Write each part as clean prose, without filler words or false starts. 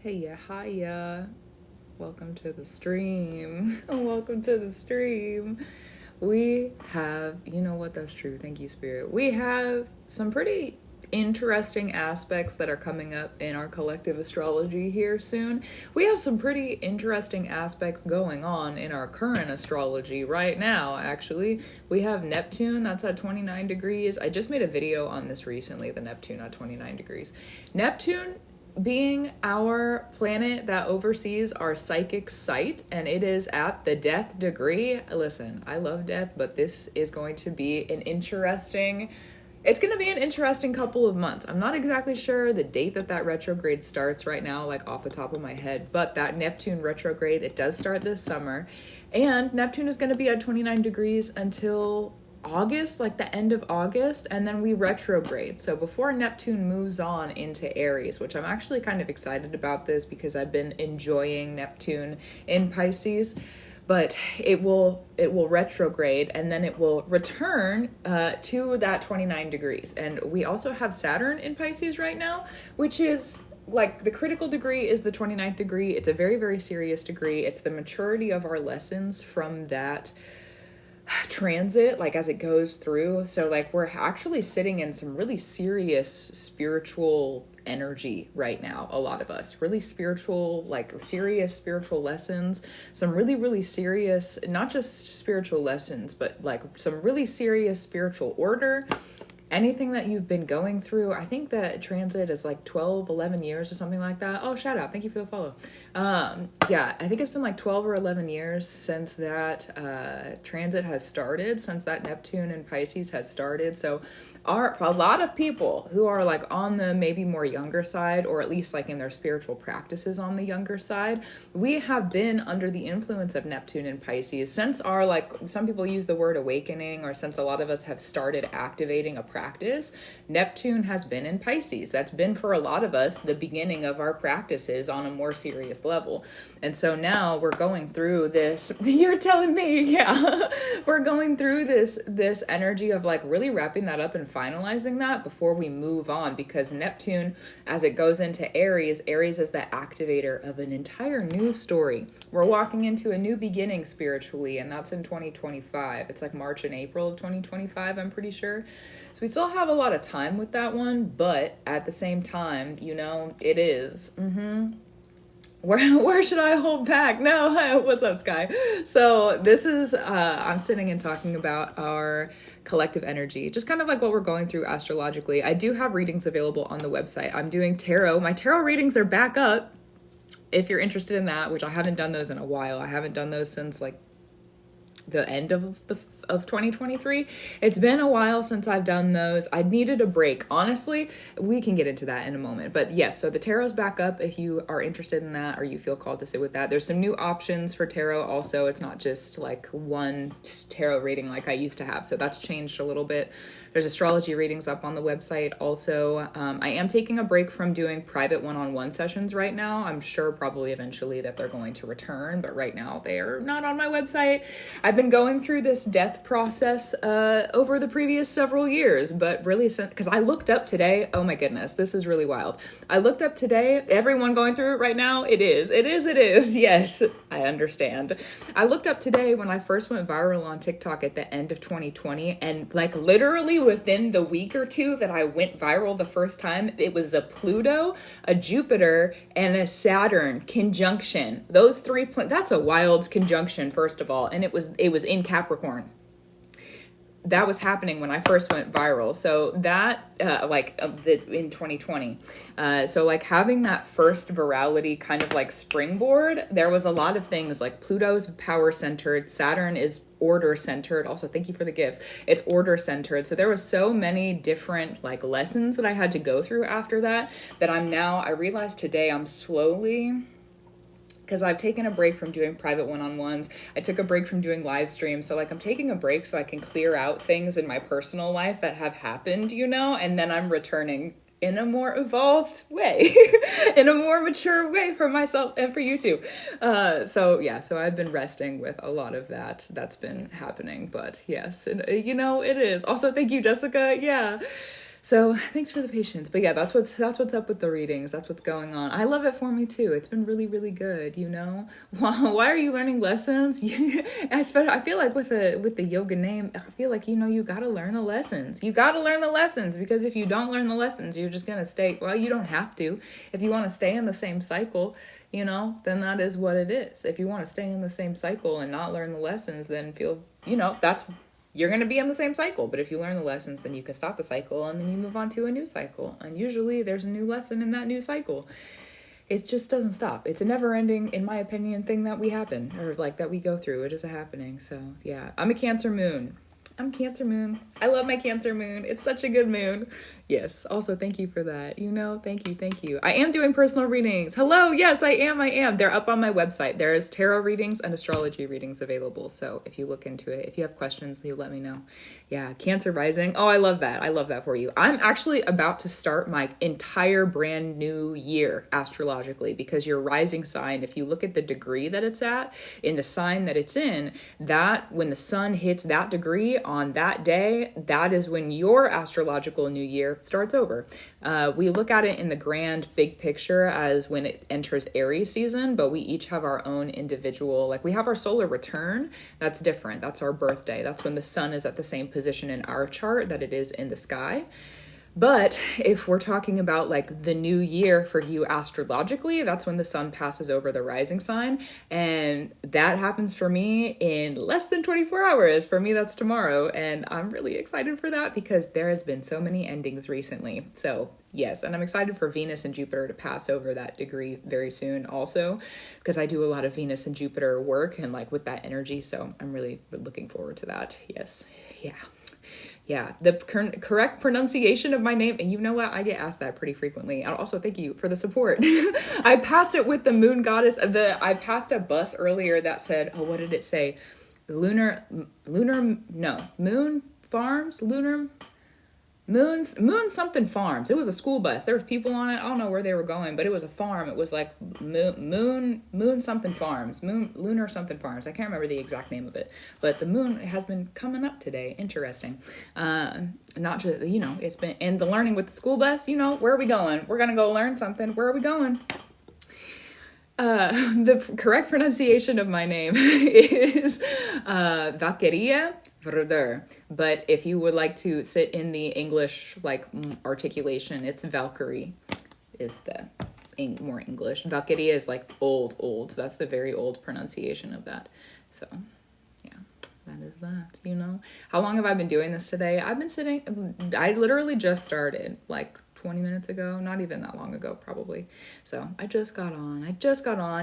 Hey, hiya. Welcome to the stream. Welcome to the stream. We have, you know what, that's true. Thank you, Spirit. We have some pretty interesting aspects that are coming up in our collective astrology here soon. We have some pretty interesting aspects going on in our current astrology right now, actually. We have Neptune, that's at 29 degrees. I just made a video on this recently, the Neptune at 29 degrees. Neptune being our planet that oversees our psychic sight, and it is at the death degree. Listen, I love death, but this is going to be an interesting couple of months. I'm not exactly sure the date that retrograde starts right now, like off the top of my head, but that Neptune retrograde, it does start this summer, and Neptune is going to be at 29 degrees until August, like the end of August, and then we retrograde. So before Neptune moves on into Aries, which I'm actually kind of excited about this because I've been enjoying Neptune in Pisces, but it will retrograde and then it will return to that 29 degrees. And we also have Saturn in Pisces right now, which is like the critical degree is the 29th degree. It's a very, very serious degree. It's the maturity of our lessons from that transit, like as it goes through. So like we're actually sitting in some really serious spiritual energy right now, a lot of us, really spiritual, like serious spiritual lessons, some really, really serious, not just spiritual lessons, but like some really serious spiritual order. Anything that you've been going through, I think that transit is like 12, 11 years or something like that. Oh, shout out. Thank you for the follow. Yeah, I think it's been like 12 or 11 years since that transit has started, since that Neptune and Pisces has started. So a lot of people who are like on the maybe more younger side, or at least like in their spiritual practices on the younger side, we have been under the influence of Neptune and Pisces since our, like, some people use the word awakening, or since a lot of us have started activating a practice. Neptune has been in Pisces. That's been for a lot of us the beginning of our practices on a more serious level. And so now we're going through this, you're telling me, yeah, we're going through this energy of like really wrapping that up and finalizing that before we move on, because Neptune, as it goes into Aries is the activator of an entire new story. We're walking into a new beginning spiritually, and that's in 2025. It's like March and April of 2025, I'm pretty sure. So we still have a lot of time with that one, but at the same time, you know, it is. Where should I hold back? No, what's up, Sky? So this is, I'm sitting and talking about our collective energy, just kind of like what we're going through astrologically. I do have readings available on the website. I'm doing tarot. My tarot readings are back up if you're interested in that, which I haven't done those in a while. I haven't done those since like the end of 2023. It's been a while since I've done those. I needed a break. Honestly, we can get into that in a moment. But yes, so the tarot's back up if you are interested in that or you feel called to sit with that. There's some new options for tarot also. It's not just like one tarot reading like I used to have. So that's changed a little bit. There's astrology readings up on the website. Also, I am taking a break from doing private one-on-one sessions right now. I'm sure probably eventually that they're going to return, but right now they are not on my website. I've been going through this death process over the previous several years, but really, because I looked up today, oh my goodness, this is really wild. I looked up today, everyone going through it right now, it is, yes, I understand. I looked up today when I first went viral on TikTok at the end of 2020, and like literally within the week or two that I went viral the first time, it was a Pluto, a Jupiter, and a Saturn conjunction. Those three, that's a wild conjunction, first of all, and it was in Capricorn. That was happening when I first went viral. So that, in 2020. So like having that first virality kind of like springboard, there was a lot of things like Pluto's power centered, Saturn is order centered. Also, thank you for the gifts. It's order centered. So there was so many different like lessons that I had to go through after that I realized today I'm slowly, because I've taken a break from doing private one-on-ones. I took a break from doing live streams. So like I'm taking a break so I can clear out things in my personal life that have happened, you know, and then I'm returning in a more evolved way, in a more mature way for myself and for you too. So I've been resting with a lot of that's been happening, but yes, and, you know, it is. Also, thank you, Jessica. Yeah. So thanks for the patience. But yeah, that's what's up with the readings. That's what's going on. I love it for me too. It's been really, really good, you know? Why are you learning lessons? Especially, I feel like with the yoga name, I feel like, you gotta learn the lessons. You gotta learn the lessons, because if you don't learn the lessons, you're just gonna stay, well, you don't have to. If you want to stay in the same cycle, then that is what it is. If you want to stay in the same cycle and not learn the lessons, then you're going to be in the same cycle. But if you learn the lessons, then you can stop the cycle and then you move on to a new cycle. And usually there's a new lesson in that new cycle. It just doesn't stop. It's a never ending, in my opinion, thing that that we go through. It is a happening. So yeah, I'm a Cancer moon. Cancer moon. I love my Cancer moon. It's such a good moon. Yes. Also, thank you for that. Thank you. I am doing personal readings. Hello. Yes, I am. They're up on my website. There's tarot readings and astrology readings available. So if you look into it, if you have questions, you let me know. Yeah. Cancer rising. Oh, I love that. I love that for you. I'm actually about to start my entire brand new year astrologically, because your rising sign, if you look at the degree that it's at in the sign that it's in, that when the sun hits that degree on that day, that is when your astrological new year starts over. We look at it in the grand big picture as when it enters Aries season, but we each have our own individual, like we have our solar return. That's different. That's our birthday. That's when the sun is at the same position in our chart that it is in the sky. But if we're talking about like the new year for you astrologically, that's when the sun passes over the rising sign. And that happens for me in less than 24 hours. For me, that's tomorrow. And I'm really excited for that because there has been so many endings recently. So yes, and I'm excited for Venus and Jupiter to pass over that degree very soon also, because I do a lot of Venus and Jupiter work and like with that energy. So I'm really looking forward to that. Yes. Yeah, the correct pronunciation of my name. And you know what? I get asked that pretty frequently. And also thank you for the support. I passed it with the moon goddess. I passed a bus earlier that said, oh, what did it say? Moon farms, Moon something farms. It was a school bus. There were people on it. I don't know where they were going, but it was a farm. It was like moon something farms, lunar something farms. I can't remember the exact name of it, but the moon has been coming up today. Interesting. Not just, it's been, and the learning with the school bus, where are we going? We're going to go learn something. Where are we going? The correct pronunciation of my name is Vaqueria Verder. But if you would like to sit in the English articulation, it's Valkyrie is the more English. Vaqueria is like old. That's the very old pronunciation of that. So yeah, that is that, How long have I been doing this today? I literally just started 20 minutes ago, not even that long ago, probably. So I just got on.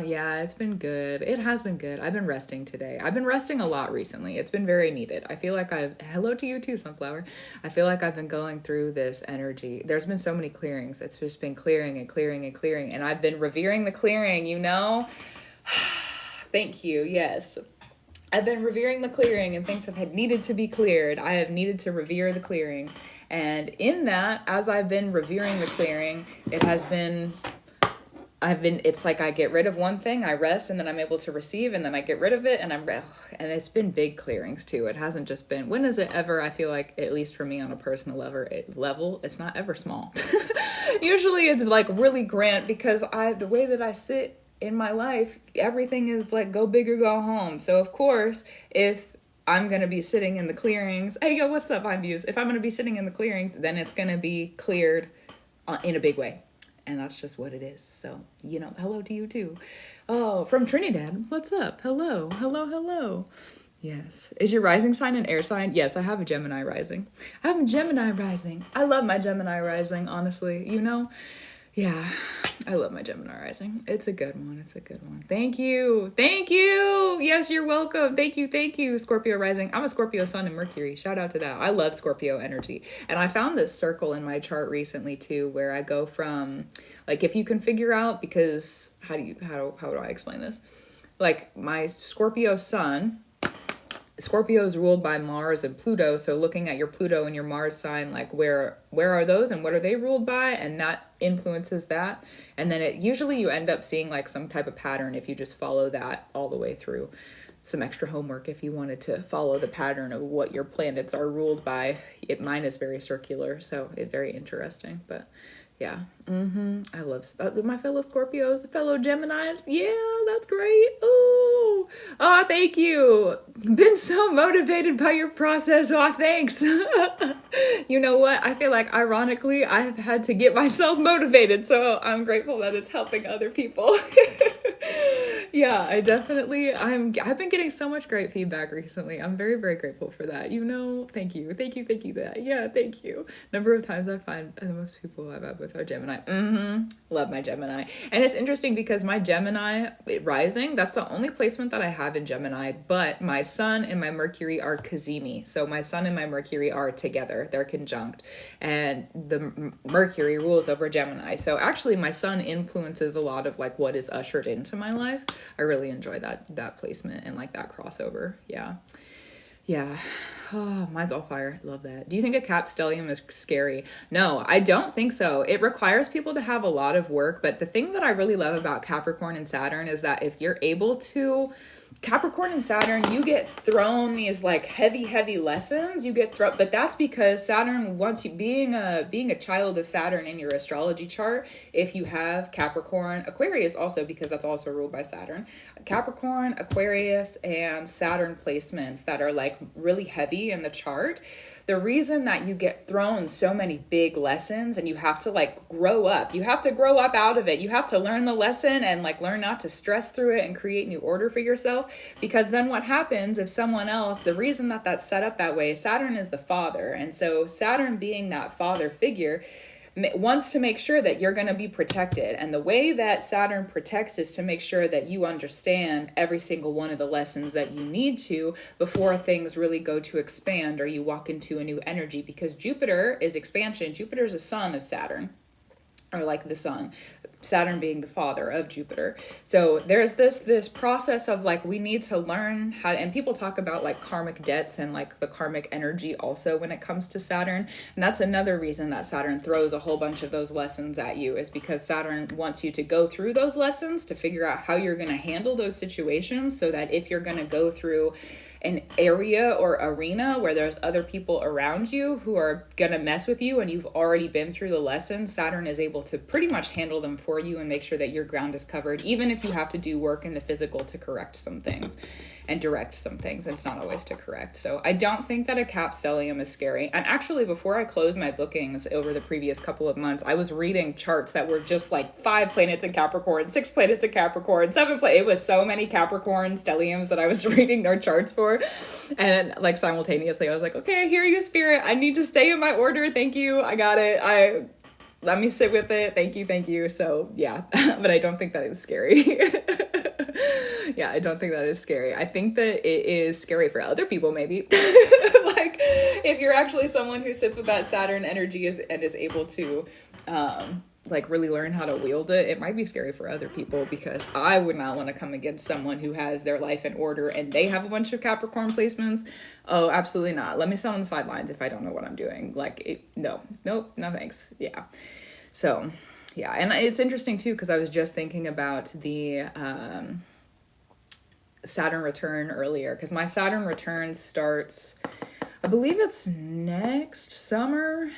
Yeah, it's been good. It has been good. I've been resting today. I've been resting a lot recently. It's been very needed. I feel like hello to you too, Sunflower. I feel like I've been going through this energy. There's been so many clearings. It's just been clearing and clearing and clearing. And I've been revering the clearing, Thank you. Yes. I've been revering the clearing, and things have needed to be cleared. I have needed to revere the clearing. And in that, as I've been revering the clearing, it's like I get rid of one thing, I rest, and then I'm able to receive, and then I get rid of it, and and it's been big clearings too. It hasn't just been, when is it ever, I feel like, at least for me on a personal level, it's not ever small. Usually it's really grand, because the way that I sit in my life, everything is go big or go home. So of course, if I'm going to be sitting in the clearings, hey yo, what's up, Vine Views? If I'm going to be sitting in the clearings, then it's going to be cleared in a big way. And that's just what it is. So, hello to you too. Oh, from Trinidad, what's up? Hello. Yes. Is your rising sign an air sign? Yes, I have a Gemini rising. I love my Gemini rising, honestly, Yeah, I love my Gemini rising. It's a good one. Thank you. Yes, you're welcome. Thank you. Scorpio rising. I'm a Scorpio sun and Mercury. Shout out to that. I love Scorpio energy. And I found this circle in my chart recently too, where I go from, if you can figure out, because how do I explain this? My Scorpio sun, Scorpio is ruled by Mars and Pluto. So looking at your Pluto and your Mars sign, where are those and what are they ruled by? And that influences that. And then usually you end up seeing some type of pattern if you just follow that all the way through. some extra homework if you wanted to follow the pattern of what your planets are ruled by. Mine is very circular, so it's very interesting. But yeah, I love my fellow Scorpios, the fellow Geminis. Yeah, that's great. Oh, thank you. Been so motivated by your process. Oh, thanks. You know what? I feel like ironically, I have had to get myself motivated, so I'm grateful that it's helping other people. Yeah, I've been getting so much great feedback recently. I'm very, very grateful for that. Thank you. That. Yeah, thank you. Number of times I find the most people I've had with are Gemini. Love my Gemini. And it's interesting because my Gemini rising, that's the only placement that I have in Gemini, but my Sun and my Mercury are Cazimi. So my Sun and my Mercury are together. They're conjunct. And the Mercury rules over Gemini. So actually my Sun influences a lot of like what is ushered into my life. I really enjoy that placement and like that crossover. Yeah. Oh, mine's all fire. Love that. Do you think a cap stellium is scary? No, I don't think so. It requires people to have a lot of work. But the thing that I really love about Capricorn and Saturn is that if you're able to, Capricorn and Saturn, you get thrown these like heavy lessons. But that's because Saturn wants you being a child of Saturn in your astrology chart. If you have Capricorn, Aquarius also, because that's also ruled by Saturn, Capricorn, Aquarius, and Saturn placements that are like really heavy in the chart. The reason that you get thrown so many big lessons and you have to like grow up, you have to grow up out of it. You have to learn the lesson and like learn not to stress through it and create new order for yourself. Because then what happens if someone else, the reason that that's set up that way, Saturn is the father. And so Saturn being that father figure wants to make sure that you're going to be protected. And the way that Saturn protects is to make sure that you understand every single one of the lessons that you need to before things really go to expand or you walk into a new energy, because Jupiter is expansion. Jupiter is a son of Saturn, or like the sun, Saturn being the father of Jupiter. So there's this process of like, we need to learn how to, and people talk about like karmic debts and like the karmic energy also when it comes to Saturn. And that's another reason that Saturn throws a whole bunch of those lessons at you, is because Saturn wants you to go through those lessons to figure out how you're going to handle those situations, so that if you're going to go through an area or arena where there's other people around you who are going to mess with you and you've already been through the lesson, Saturn is able to pretty much handle them for you and make sure that your ground is covered, even if you have to do work in the physical to correct some things and direct some things. It's not always to correct. So I don't think that a cap stellium is scary. And actually, before I closed my bookings over the previous couple of months, I was reading charts that were just like 5 planets in Capricorn, 6 planets in Capricorn, 7 planets. It was so many Capricorn stelliums that I was reading their charts for. And like simultaneously, I was like, okay, I hear you, Spirit. I need to stay in my order. Thank you. I got it. Let me sit with it. Thank you. So yeah, but I don't think that is scary. Yeah, I don't think that is scary. I think that it is scary for other people, maybe. Like if you're actually someone who sits with that Saturn energy and is able to like really learn how to wield it, it might be scary for other people, because I would not want to come against someone who has their life in order and they have a bunch of Capricorn placements. Oh, absolutely not. Let me sit on the sidelines if I don't know what I'm doing. Like, no thanks. Yeah. So, yeah. And it's interesting too, because I was just thinking about the Saturn return earlier, because my Saturn return starts, I believe it's next summer.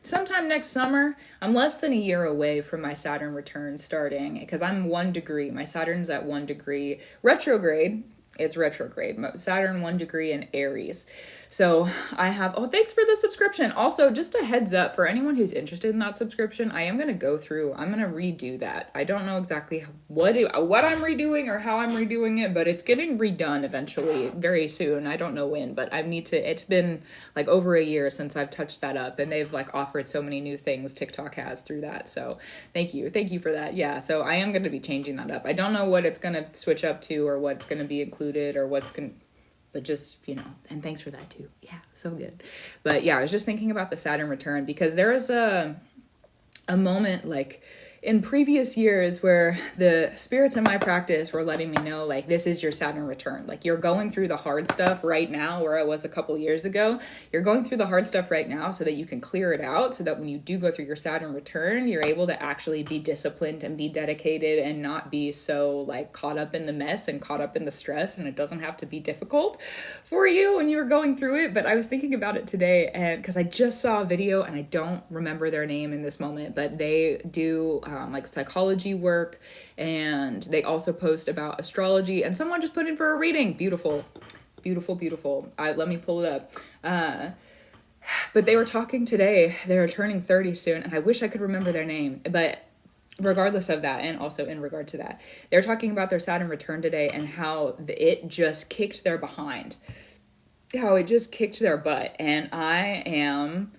Sometime next summer. I'm less than a year away from my Saturn return starting, because I'm 1 degree. My Saturn's at 1 degree retrograde. It's retrograde. Saturn 1 degree in Aries. So I have, thanks for the subscription. Also, just a heads up for anyone who's interested in that subscription, I'm going to redo that. I don't know exactly what I'm redoing or how I'm redoing it, but it's getting redone eventually, very soon. I don't know when, but it's been like over a year since I've touched that up, and they've like offered so many new things TikTok has through that. So thank you for that. Yeah. So I am going to be changing that up. I don't know what it's going to switch up to or what's going to be included or but just, and thanks for that too. Yeah, so good. But yeah, I was just thinking about the Saturn return, because there is a moment like in previous years where the spirits in my practice were letting me know, like, this is your Saturn return. Like, you're going through the hard stuff right now, where I was a couple years ago. You're going through the hard stuff right now so that you can clear it out, so that when you do go through your Saturn return, you're able to actually be disciplined and be dedicated and not be so, like, caught up in the mess and caught up in the stress, and it doesn't have to be difficult for you when you're going through it. But I was thinking about it today, and because I just saw a video, and I don't remember their name in this moment, but they do like psychology work, and they also post about astrology, and someone just put in for a reading. Beautiful, beautiful, beautiful. Let me pull it up. But they were talking today, they're turning 30 soon, and I wish I could remember their name, but regardless of that, and also in regard to that, they're talking about their Saturn return today and how it just kicked their behind, how it just kicked their butt. And I am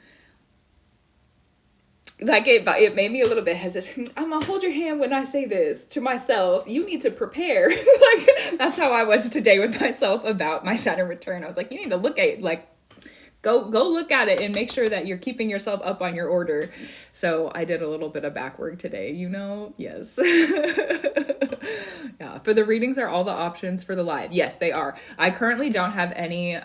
like, it made me a little bit hesitant. I'm gonna hold your hand when I say this to myself. You need to prepare. Like, that's how I was today with myself about my Saturn return. I was like, you need to look at, like, go look at it and make sure that you're keeping yourself up on your order. So I did a little bit of back work today, yes. Yeah, for the readings, are all the options for the live? Yes, they are. I currently don't have any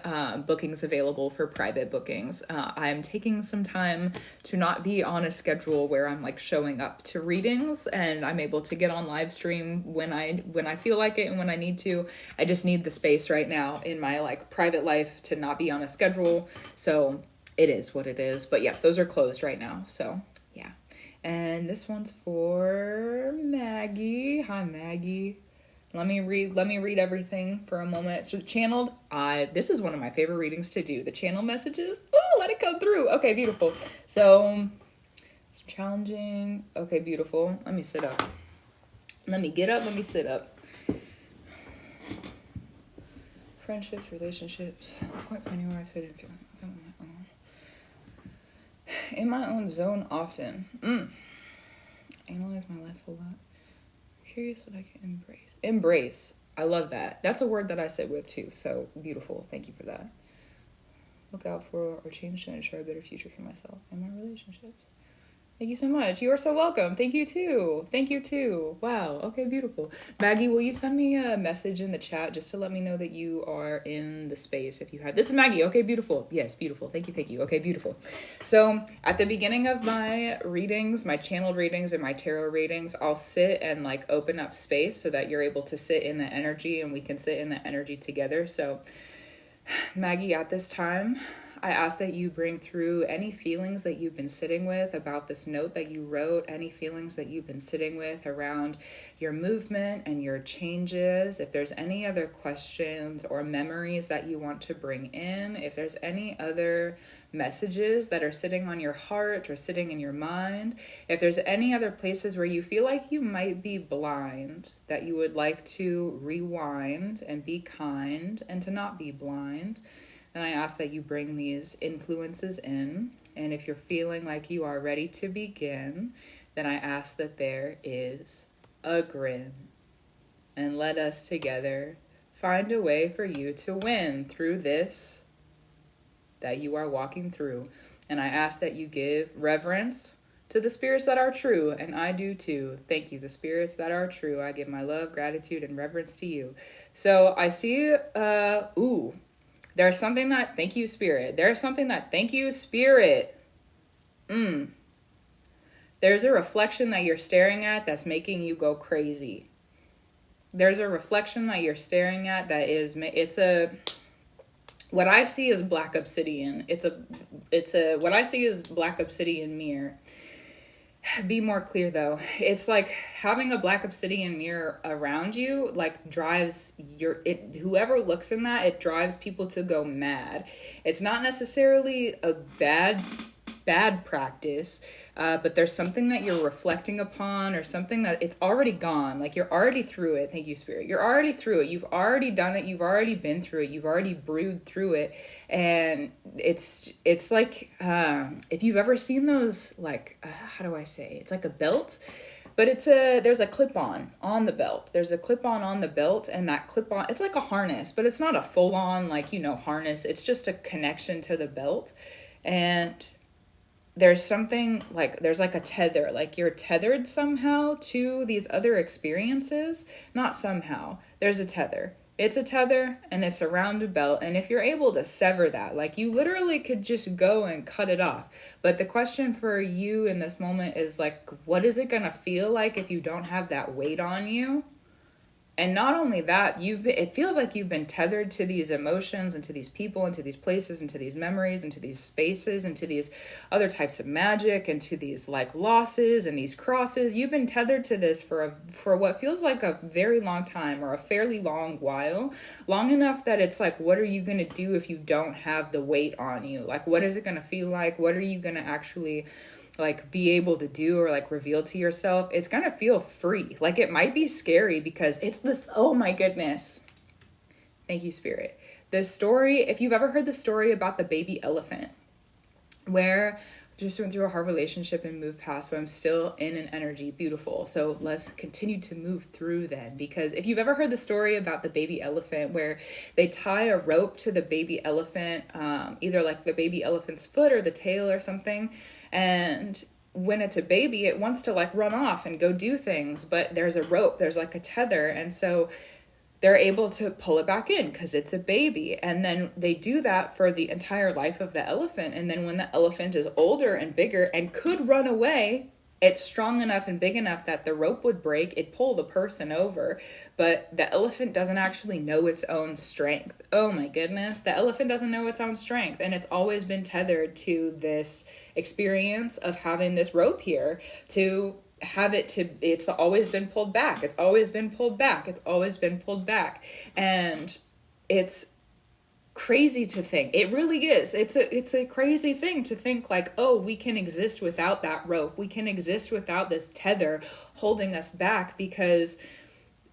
bookings available for private bookings. I'm taking some time to not be on a schedule where I'm, like, showing up to readings, and I'm able to get on live stream when I feel like it and when I need to. I just need the space right now in my, like, private life to not be on a schedule. So it is what it is. But yes, those are closed right now. So yeah. And this one's for Maggie. Hi, Maggie. Let me read everything for a moment. So channeled, this is one of my favorite readings to do. The channel messages. Oh, let it come through. Okay, beautiful. So it's challenging. Okay, beautiful. Let me sit up. Let me get up. Let me sit up. Friendships, relationships. Not quite finding where I fit in. In my own zone often. Analyze my life a lot. Curious what I can embrace. Embrace. I love that. That's a word that I sit with too. So beautiful. Thank you for that. Look out for or change to ensure a better future for myself and my relationships. Thank you so much. You are so welcome. Thank you too. Thank you too. Wow. Okay, beautiful. Maggie, will you send me a message in the chat just to let me know that you are in the space if you had. This is Maggie. Okay, beautiful. Yes, beautiful. Thank you. Thank you. Okay, beautiful. So at the beginning of my readings, my channeled readings and my tarot readings, I'll sit and, like, open up space so that you're able to sit in the energy and we can sit in the energy together. So Maggie, at this time, I ask that you bring through any feelings that you've been sitting with about this note that you wrote, any feelings that you've been sitting with around your movement and your changes. If there's any other questions or memories that you want to bring in, if there's any other messages that are sitting on your heart or sitting in your mind, if there's any other places where you feel like you might be blind, that you would like to rewind and be kind and to not be blind, then I ask that you bring these influences in. And if you're feeling like you are ready to begin, then I ask that there is a grin. And let us together find a way for you to win through this that you are walking through. And I ask that you give reverence to the spirits that are true, and I do too. Thank you, the spirits that are true. I give my love, gratitude, and reverence to you. So I see, there's something that, thank you, Spirit. There's something that, thank you, Spirit. There's a reflection that you're staring at that's making you go crazy. There's a reflection that you're staring at that is, what I see is black obsidian. What I see is black obsidian mirror. Be more clear though. It's like having a black obsidian mirror around you, like, drives whoever looks in that, it drives people to go mad. It's not necessarily a bad practice, but there's something that you're reflecting upon, or something that it's already gone. Like, you're already through it. Thank you, Spirit. You're already through it. You've already done it. You've already been through it. You've already brewed through it. And it's like, if you've ever seen those, like, how do I say? It's like a belt, but there's a clip-on the belt. There's a clip-on on the belt, and that clip-on, it's like a harness, but it's not a full-on, like, harness. It's just a connection to the belt. And there's something like, there's like a tether, like you're tethered somehow to these other experiences. Not somehow, there's a tether. It's a tether and it's around a belt. And if you're able to sever that, like you literally could just go and cut it off. But the question for you in this moment is like, what is it going to feel like if you don't have that weight on you? And not only that, it feels like you've been tethered to these emotions and to these people and to these places and to these memories and to these spaces and to these other types of magic and to these like losses and these crosses. You've been tethered to this for what feels like a very long time, or a fairly long while, long enough that it's like, what are you going to do if you don't have the weight on you? Like, what is it going to feel like? What are you going to actually like be able to do or like reveal to yourself? It's gonna feel free. Like it might be scary because it's this, oh my goodness. Thank you, Spirit. The story, if you've ever heard the story about the baby elephant, where just went through a hard relationship and moved past, but I'm still in an energy. Beautiful. So let's continue to move through then, because if you've ever heard the story about the baby elephant, where they tie a rope to the baby elephant, either like the baby elephant's foot or the tail or something, and when it's a baby, it wants to like run off and go do things, but there's a rope, there's like a tether, and so they're able to pull it back in because it's a baby. And then they do that for the entire life of the elephant. And then when the elephant is older and bigger and could run away, it's strong enough and big enough that the rope would break, it'd pull the person over. But the elephant doesn't actually know its own strength. Oh my goodness, the elephant doesn't know its own strength. And it's always been tethered to this experience of having this rope here to have it to, it's always been pulled back. It's always been pulled back. It's always been pulled back. And it's crazy to think. It really is. It's a crazy thing to think like, oh, we can exist without that rope. We can exist without this tether holding us back, because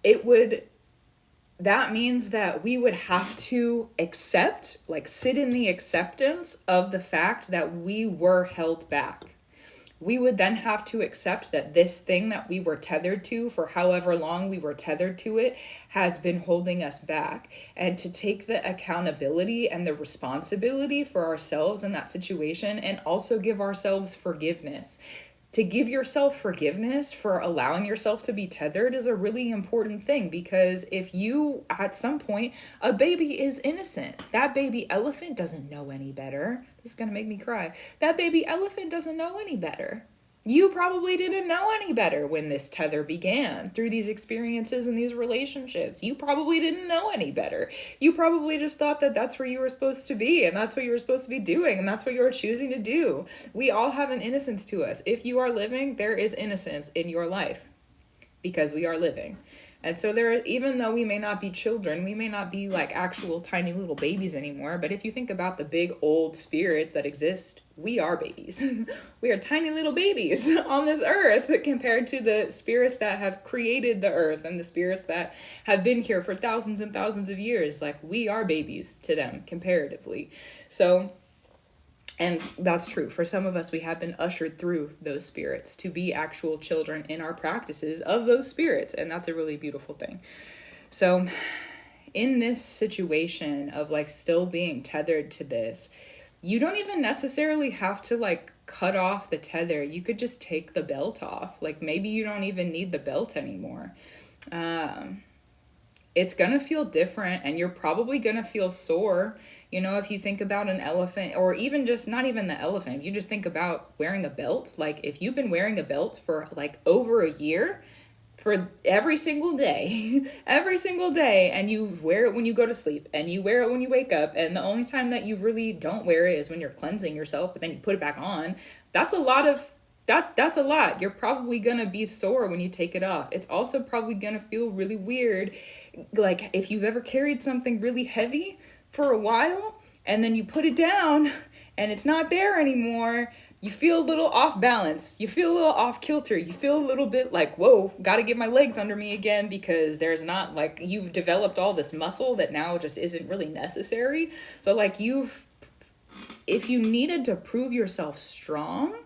that means that we would have to accept, like sit in the acceptance of the fact that we were held back. We would then have to accept that this thing that we were tethered to for however long we were tethered to it has been holding us back, and to take the accountability and the responsibility for ourselves in that situation, and also give ourselves forgiveness. To give yourself forgiveness for allowing yourself to be tethered is a really important thing, because if you, at some point, a baby is innocent. That baby elephant doesn't know any better. This is going to make me cry. That baby elephant doesn't know any better. You probably didn't know any better when this tether began through these experiences and these relationships. You probably didn't know any better. You probably just thought that that's where you were supposed to be, and that's what you were supposed to be doing, and that's what you were choosing to do. We all have an innocence to us. If you are living, there is innocence in your life, because we are living. And so even though we may not be children, we may not be like actual tiny little babies anymore, but if you think about the big old spirits that exist, we are babies. We are tiny little babies on this earth compared to the spirits that have created the earth and the spirits that have been here for thousands and thousands of years. Like, we are babies to them comparatively. So, and that's true. For some of us, we have been ushered through those spirits to be actual children in our practices of those spirits. And that's a really beautiful thing. So in this situation of like still being tethered to this, you don't even necessarily have to like cut off the tether. You could just take the belt off. Like, maybe you don't even need the belt anymore. It's going to feel different, and you're probably going to feel sore. You know, if you think about an elephant, or even just not even the elephant, if you just think about wearing a belt, like if you've been wearing a belt for like over a year, for every single day, and you wear it when you go to sleep, and you wear it when you wake up, and the only time that you really don't wear it is when you're cleansing yourself, but then you put it back on, that's a lot. You're probably gonna be sore when you take it off. It's also probably gonna feel really weird. Like, if you've ever carried something really heavy for a while, and then you put it down, and it's not there anymore, you feel a little off balance. You feel a little off kilter. You feel a little bit like, whoa, gotta get my legs under me again, because there's not, like, you've developed all this muscle that now just isn't really necessary. So like, if you needed to prove yourself strong,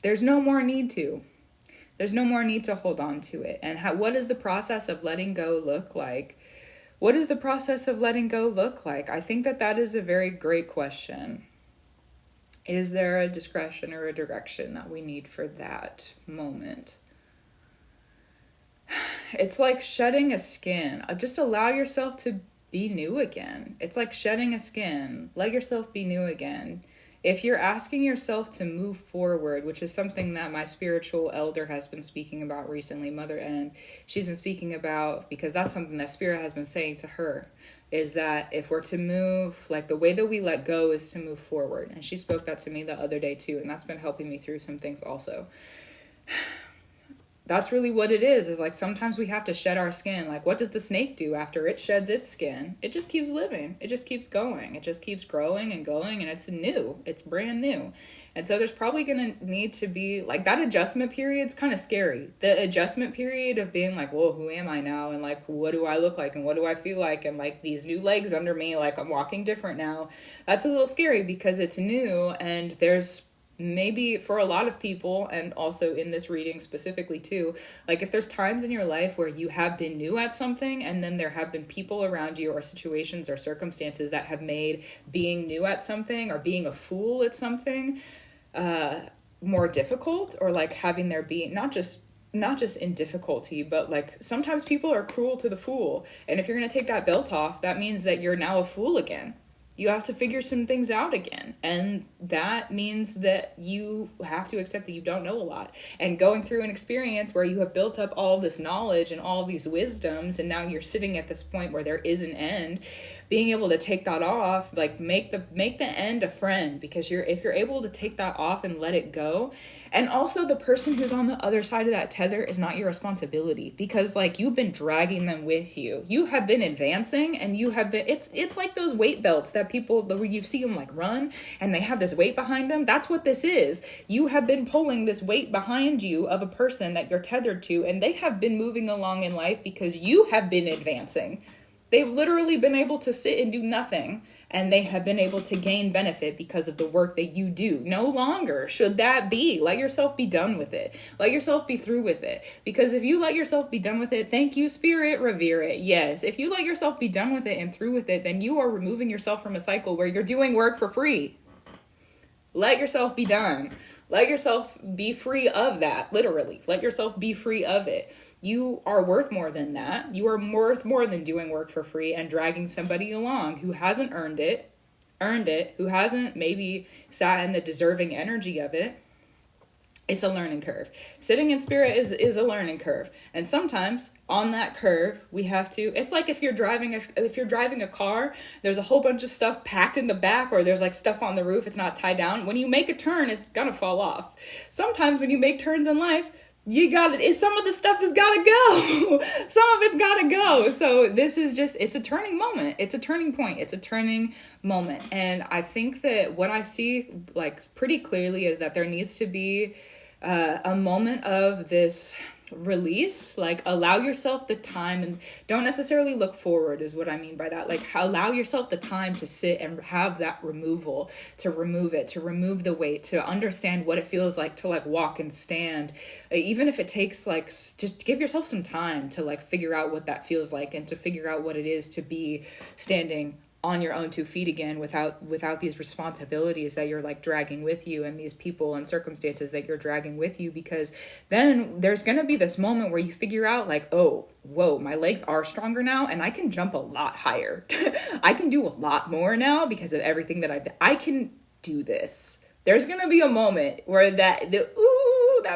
there's no more need to. There's no more need to hold on to it. And what does the process of letting go look like? What does the process of letting go look like? I think that is a very great question. Is there a discretion or a direction that we need for that moment? It's like shedding a skin. Just allow yourself to be new again. It's like shedding a skin. Let yourself be new again. If you're asking yourself to move forward, which is something that my spiritual elder has been speaking about recently, Mother N, she's been speaking about, because that's something that Spirit has been saying to her, is that if we're to move, like the way that we let go is to move forward. And she spoke that to me the other day too, and that's been helping me through some things also. That's really what it is like sometimes we have to shed our skin. Like, what does the snake do after it sheds its skin? It just keeps living. It just keeps going. It just keeps growing and going, and it's new. It's brand new. And so there's probably going to need to be, like, that adjustment period's kind of scary. The adjustment period of being like, whoa, who am I now? And, like, what do I look like? And what do I feel like? And, like, these new legs under me, like, I'm walking different now. That's a little scary because it's new, and there's maybe for a lot of people, and also in this reading specifically too, like if there's times in your life where you have been new at something, and then there have been people around you or situations or circumstances that have made being new at something or being a fool at something more difficult, or like having there be not just in difficulty, but like sometimes people are cruel to the fool, and if you're going to take that belt off, that means that you're now a fool again. You have to figure some things out again. And that means that you have to accept that you don't know a lot. And going through an experience where you have built up all this knowledge and all these wisdoms, and now you're sitting at this point where there is an end, being able to take that off, like make the end a friend, because if you're able to take that off and let it go. And also the person who's on the other side of that tether is not your responsibility, because like you've been dragging them with you. You have been advancing, and you have been, it's like those weight belts that people, where you see them like run and they have this weight behind them. That's what this is. You have been pulling this weight behind you of a person that you're tethered to, and they have been moving along in life because you have been advancing. They've literally been able to sit and do nothing, and they have been able to gain benefit because of the work that you do. No longer should that be. Let yourself be done with it. Let yourself be through with it. Because if you let yourself be done with it, thank you, Spirit, revere it. Yes, if you let yourself be done with it and through with it, then you are removing yourself from a cycle where you're doing work for free. Let yourself be done. Let yourself be free of that, literally. Let yourself be free of it. You are worth more than that. You are worth more than doing work for free and dragging somebody along who hasn't earned it, who hasn't maybe sat in the deserving energy of it. It's a learning curve. Sitting in spirit is a learning curve. And sometimes on that curve, we have to, it's like if you're driving a car, there's a whole bunch of stuff packed in the back, or there's like stuff on the roof, it's not tied down. When you make a turn, it's gonna fall off. Sometimes when you make turns in life, some of the stuff has gotta go. Some of it's gotta go. So this is just, it's a turning moment. It's a turning point. It's a turning moment. And I think that what I see like pretty clearly is that there needs to be a moment of this release. Like allow yourself the time, and don't necessarily look forward is what I mean by that. Like allow yourself the time to sit and have that removal, to remove the weight, to understand what it feels like to like walk and stand, even if it takes like just give yourself some time to like figure out what that feels like, and to figure out what it is to be standing on your own 2 feet again without these responsibilities that you're like dragging with you, and these people and circumstances that you're dragging with you. Because then there's going to be this moment where you figure out like, oh, whoa, my legs are stronger now, and I can jump a lot higher. I can do a lot more now because of everything that I can do this. There's going to be a moment where that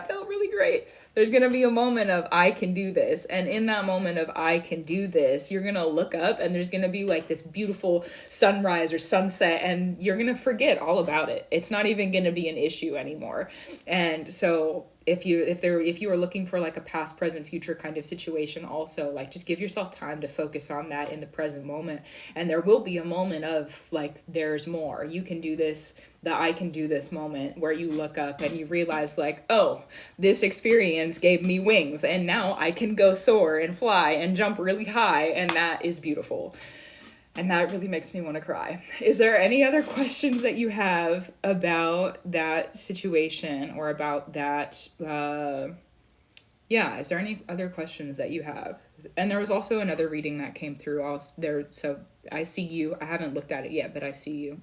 felt really great. There's going to be a moment of I can do this. And in that moment of I can do this, you're going to look up and there's going to be like this beautiful sunrise or sunset, and you're going to forget all about it. It's not even going to be an issue anymore. And so if you are looking for like a past, present, future kind of situation, also like just give yourself time to focus on that in the present moment. And there will be a moment of like, there's more. You can do this. The I can do this moment where you look up and you realize like, oh, this experience gave me wings, and now I can go soar and fly and jump really high. And that is beautiful. And that really makes me want to cry. Is there any other questions that you have about that situation or about that? Is there any other questions that you have? And there was also another reading that came through also there. So I see you. I haven't looked at it yet, but I see you.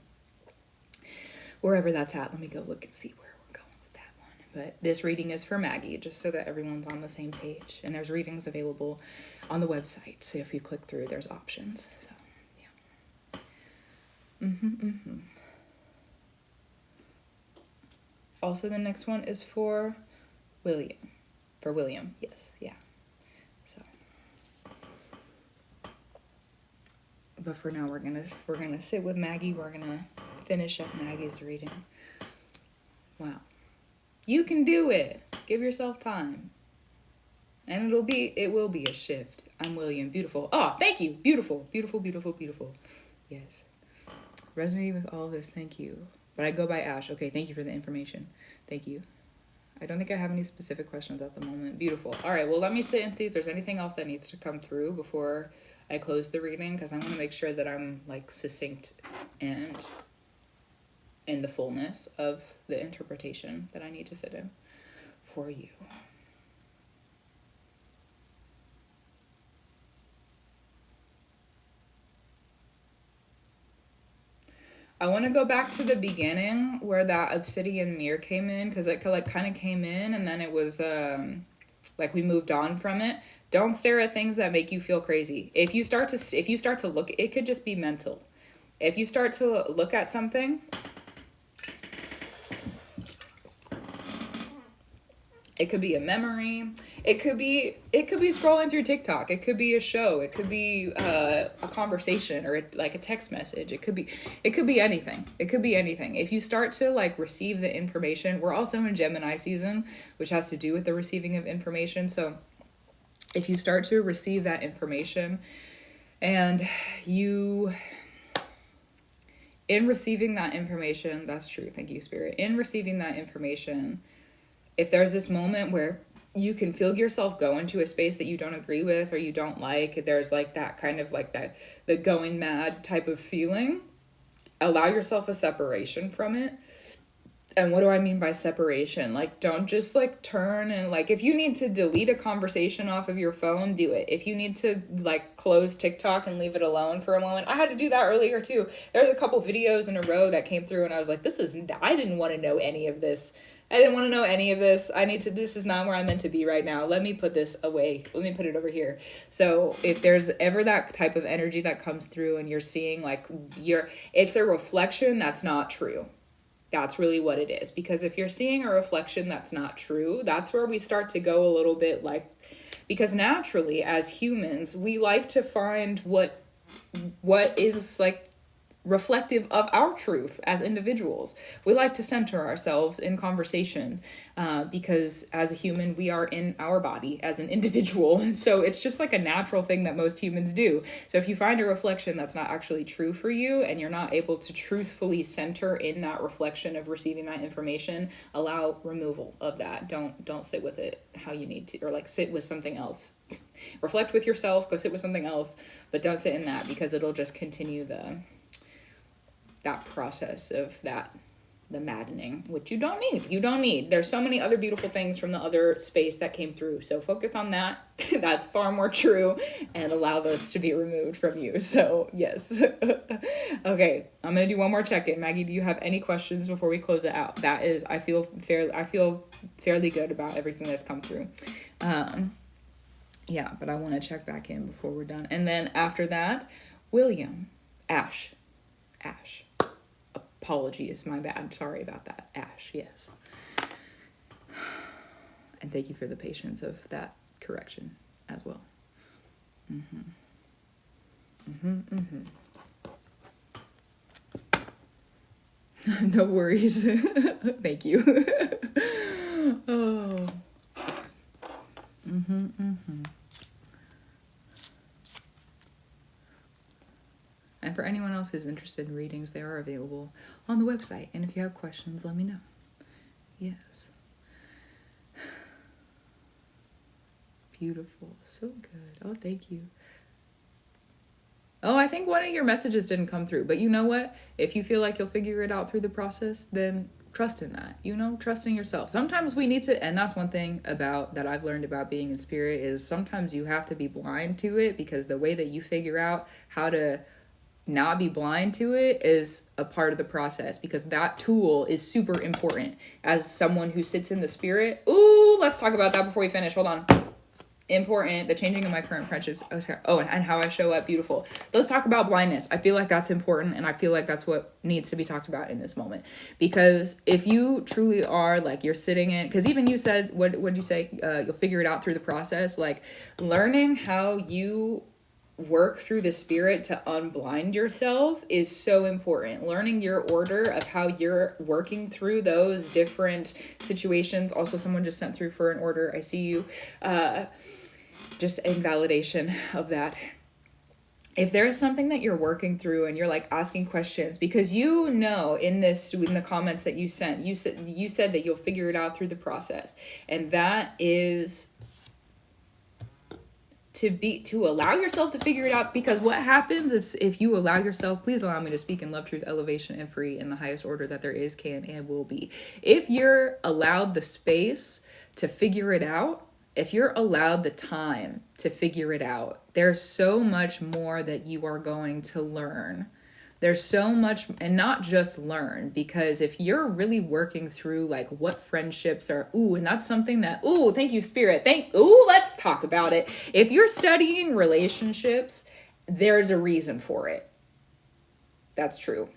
wherever that's at. Let me go look and see where we're going with that one. But this reading is for Maggie, just so that everyone's on the same page. And there's readings available on the website. So if you click through, there's options. So, yeah. Also, the next one is for William. For William, yes, yeah. So, but for now, we're gonna sit with Maggie. We're gonna finish up Maggie's reading. Wow, you can do it. Give yourself time, and it will be a shift. I'm William. Beautiful. Oh, thank you. Beautiful, beautiful, beautiful, beautiful. Yes, resonating with all of this. Thank you. But I go by Ash. Okay, thank you for the information. Thank you. I don't think I have any specific questions at the moment. Beautiful. All right, well, let me sit and see if there's anything else that needs to come through before I close the reading, because I want to make sure that I'm like succinct and in the fullness of the interpretation that I need to sit in for you. I want to go back to the beginning where that obsidian mirror came in, because it like kind of came in and then it was like we moved on from it. Don't stare at things that make you feel crazy. If you start to look, it could just be mental. If you start to look at something, it could be a memory. It could be scrolling through TikTok. It could be a show. It could be a conversation or like a text message. It could be anything. It could be anything. If you start to like receive the information, we're also in Gemini season, which has to do with the receiving of information. So if you start to receive that information and in receiving that information, that's true. Thank you, Spirit. In receiving that information, if there's this moment where you can feel yourself go into a space that you don't agree with or you don't like, there's like that kind of like that, the going mad type of feeling, allow yourself a separation from it. And what do I mean by separation? Like, don't just like turn and like, if you need to delete a conversation off of your phone, do it. If you need to like close TikTok and leave it alone for a moment, I had to do that earlier too. There's a couple videos in a row that came through and I was like, I didn't want to know any of this. This is not where I'm meant to be right now. Let me put this away. Let me put it over here. So if there's ever that type of energy that comes through and you're seeing like it's a reflection that's not true. That's really what it is. Because if you're seeing a reflection that's not true, that's where we start to go a little bit like, because naturally as humans, we like to find what is like reflective of our truth as individuals. We like to center ourselves in conversations because as a human, we are in our body as an individual. And so it's just like a natural thing that most humans do. So if you find a reflection that's not actually true for you and you're not able to truthfully center in that reflection of receiving that information, allow removal of that. Don't sit with it how you need to, or like sit with something else. Reflect with yourself, go sit with something else, but don't sit in that because it'll just continue that process of the maddening, which you don't need. There's so many other beautiful things from the other space that came through. So focus on that. That's far more true, and allow those to be removed from you. So yes. Okay. I'm going to do one more check-in. Maggie, do you have any questions before we close it out? I feel fairly good about everything that's come through. Yeah, but I want to check back in before we're done. And then after that, William, Ash. Apologies, my bad. Sorry about that. Ash, yes. And thank you for the patience of that correction as well. No worries. Thank you. Oh. And for anyone else who's interested in readings, they are available on the website. And if you have questions, let me know. Yes. Beautiful. So good. Oh, thank you. Oh, I think one of your messages didn't come through. But you know what? If you feel like you'll figure it out through the process, then trust in that. Trust in yourself. Sometimes we need to, and that's one thing that I've learned about being in spirit is sometimes you have to be blind to it, because the way that you figure out how to not be blind to it is a part of the process, because that tool is super important as someone who sits in the spirit. Ooh, let's talk about that before we finish. Hold on. Important, the changing of my current friendships. Oh, and how I show up. Beautiful. Let's talk about blindness. I feel like that's important, and I feel like that's what needs to be talked about in this moment. Because if you truly are like, you're sitting in, because even you said, what'd you say? You'll figure it out through the process. Like, learning how you work through the spirit to unblind yourself is so important. Learning your order of how you're working through those different situations. Also, someone just sent through for an order. I see you. Just in validation of that. If there's something that you're working through and you're like asking questions, because you know in the comments that you sent, you said that you'll figure it out through the process, and that is to allow yourself to figure it out. Because what happens if you allow yourself, please allow me to speak in love, truth, elevation, and free in the highest order that there is, can, and will be. If you're allowed the space to figure it out, if you're allowed the time to figure it out, there's so much more that you are going to learn. There's so much, and not just learn, because if you're really working through like what friendships are, and that's something that, thank you, spirit. Let's talk about it. If you're studying relationships, there's a reason for it. That's true.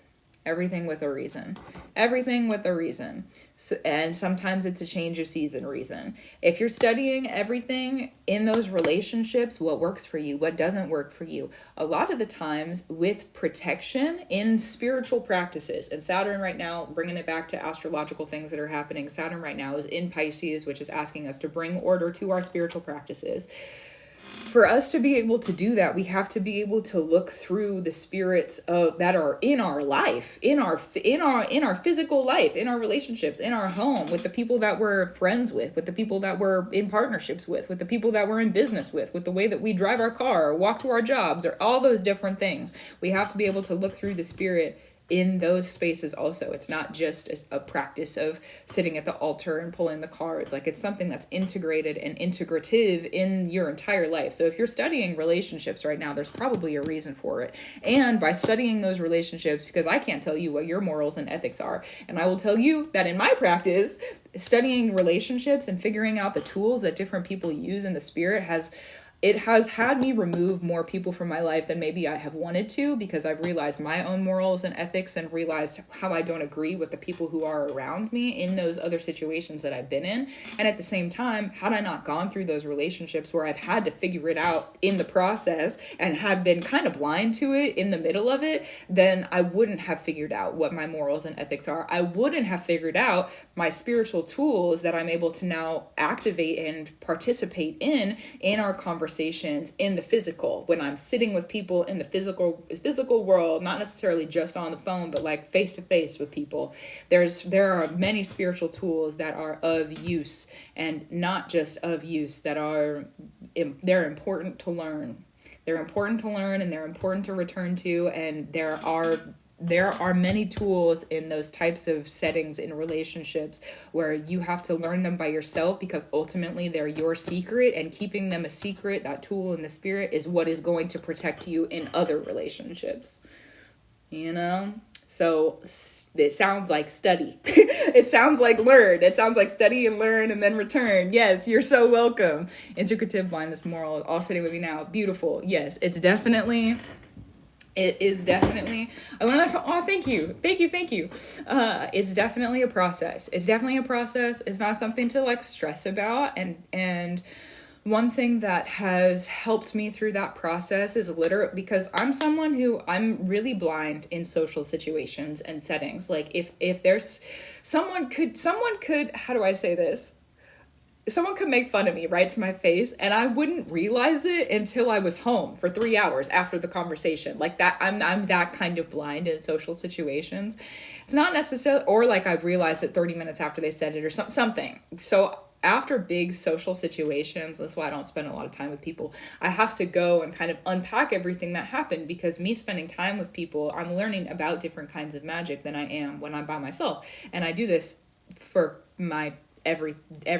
Everything with a reason. Everything with a reason. So, and sometimes it's a change of season reason. If you're studying everything in those relationships, what works for you, what doesn't work for you, a lot of the times with protection in spiritual practices, and Saturn right now, bringing it back to astrological things that are happening, Saturn right now is in Pisces, which is asking us to bring order to our spiritual practices. For us to be able to do that, we have to be able to look through the spirits that are in our life, in our physical life, in our relationships, in our home, with the people that we're friends with the people that we're in partnerships with the people that we're in business with the way that we drive our car or walk to our jobs, or all those different things. We have to be able to look through the spirit in those spaces also. It's not just a practice of sitting at the altar and pulling the cards. Like, it's something that's integrated and integrative in your entire life. So if you're studying relationships right now, there's probably a reason for it. And by studying those relationships, because I can't tell you what your morals and ethics are, and I will tell you that in my practice, studying relationships and figuring out the tools that different people use in the spirit has had me remove more people from my life than maybe I have wanted to, because I've realized my own morals and ethics and realized how I don't agree with the people who are around me in those other situations that I've been in. And at the same time, had I not gone through those relationships where I've had to figure it out in the process and had been kind of blind to it in the middle of it, then I wouldn't have figured out what my morals and ethics are. I wouldn't have figured out my spiritual tools that I'm able to now activate and participate in our conversations, in the physical, when I'm sitting with people in the physical world, not necessarily just on the phone, but like face to face with people. There are many spiritual tools that are of use, and not just of use, they're important to learn. They're important to learn, and they're important to return to, and there are many tools in those types of settings in relationships where you have to learn them by yourself, because ultimately they're your secret, and keeping them a secret, that tool in the spirit, is what is going to protect you in other relationships. So it sounds like study. It sounds like learn. It sounds like study and learn and then return. Yes, you're so welcome. Integrative, blindness, moral, all sitting with me now. Beautiful. Yes, it is definitely. Oh, thank you. It's definitely a process. It's not something to like stress about. And one thing that has helped me through that process is literally, because I'm really blind in social situations and settings. Like if there's someone could, how do I say this? Someone could make fun of me right to my face, and I wouldn't realize it until I was home for 3 hours after the conversation. Like that, I'm that kind of blind in social situations. It's not necessarily, or like I've realized it 30 minutes after they said it or something. So after big social situations, that's why I don't spend a lot of time with people. I have to go and kind of unpack everything that happened, because me spending time with people, I'm learning about different kinds of magic than I am when I'm by myself. And I do this for my every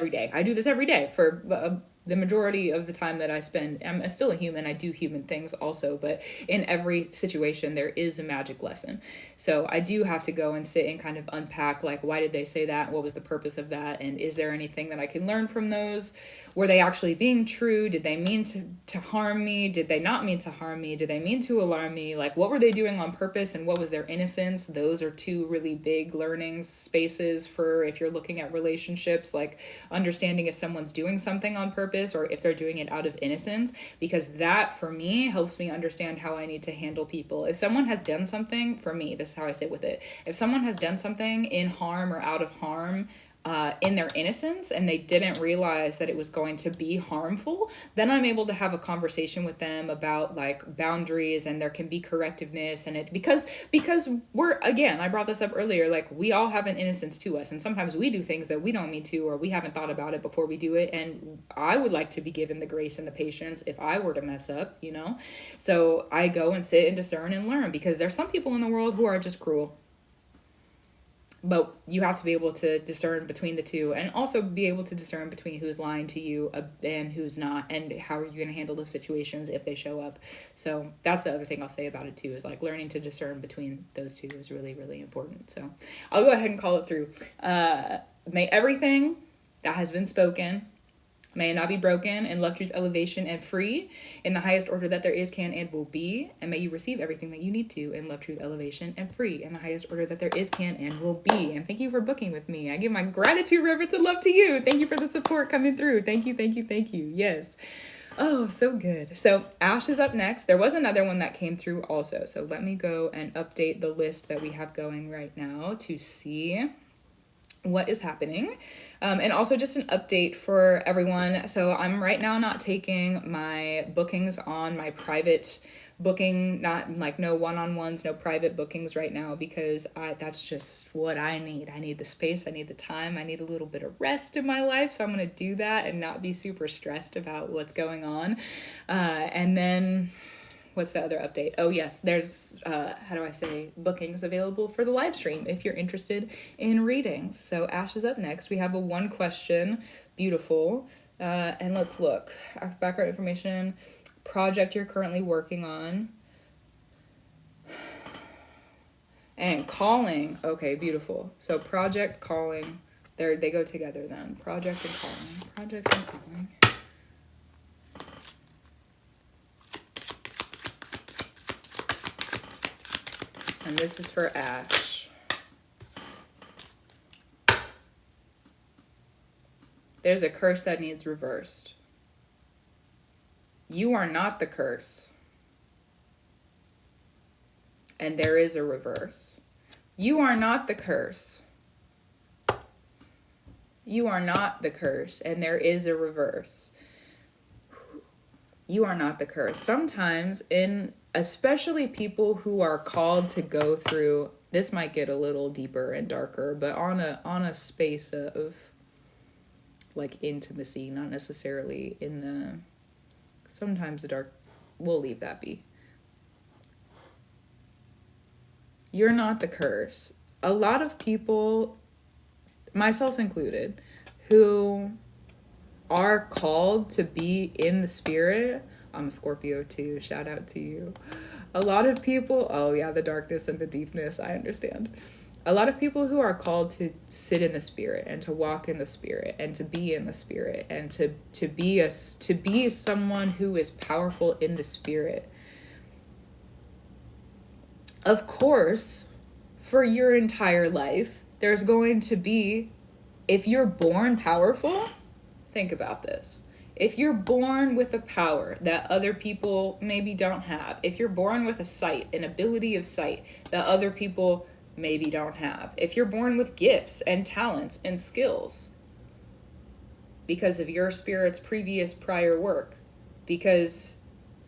day. I do this every day for the majority of the time that I spend, I'm still a human, I do human things also, but in every situation there is a magic lesson. So I do have to go and sit and kind of unpack, like, why did they say that? What was the purpose of that? And is there anything that I can learn from those? Were they actually being true? Did they mean to harm me? Did they not mean to harm me? Did they mean to alarm me? Like, what were they doing on purpose, and what was their innocence? Those are two really big learning spaces for if you're looking at relationships, like understanding if someone's doing something on purpose or if they're doing it out of innocence, because that for me helps me understand how I need to handle people. If someone has done something, for me, this is how I sit with it. If someone has done something in harm or out of harm, in their innocence, and they didn't realize that it was going to be harmful, then I'm able to have a conversation with them about like boundaries, and there can be correctiveness, and it because we're, again, I brought this up earlier, like we all have an innocence to us, and sometimes we do things that we don't mean to, or we haven't thought about it before we do it, and I would like to be given the grace and the patience if I were to mess up, you know? So I go and sit and discern and learn, because there's some people in the world who are just cruel. But you have to be able to discern between the two, and also be able to discern between who's lying to you and who's not, and how are you going to handle those situations if they show up. So that's the other thing I'll say about it too, is like learning to discern between those two is really, really important. So I'll go ahead and call it through. May everything that has been spoken, may it not be broken, in love, truth, elevation, and free, in the highest order that there is, can, and will be. And may you receive everything that you need to in love, truth, elevation, and free, in the highest order that there is, can, and will be. And thank you for booking with me. I give my gratitude, reverence, and love to you. Thank you for the support coming through. Thank you, thank you, thank you. Yes. Oh, so good. So Ash is up next. There was another one that came through also. So let me go and update the list that we have going right now to see what is happening. And also just an update for everyone. So I'm right now not taking my bookings on my private booking, not like no one-on-ones, no private bookings right now, because that's just what I need. I need the space, I need the time, I need a little bit of rest in my life. So I'm going to do that and not be super stressed about what's going on. And then what's the other update? Oh yes, there's bookings available for the live stream if you're interested in readings. So Ash is up next. We have a one question, beautiful. And let's look. Background information, project you're currently working on, and calling. Okay, beautiful. So project, calling, they go together then. Project and calling. Project and calling. And this is for Ash. There's a curse that needs reversed. You are not the curse. And there is a reverse. You are not the curse. You are not the curse, and there is a reverse. You are not the curse. Sometimes especially people who are called to go through, this might get a little deeper and darker, but on a space of like intimacy, not necessarily in the, sometimes the dark, we'll leave that be. You're not the curse. A lot of people, myself included, who are called to be in the spirit. I'm a Scorpio too, shout out to you. A lot of people, oh yeah, the darkness and the deepness, I understand. A lot of people who are called to sit in the spirit and to walk in the spirit and to be in the spirit and to be someone who is powerful in the spirit. Of course, for your entire life, there's going to be, if you're born powerful, think about this. If you're born with a power that other people maybe don't have, if you're born with a sight, an ability of sight that other people maybe don't have, if you're born with gifts and talents and skills because of your spirit's previous prior work, because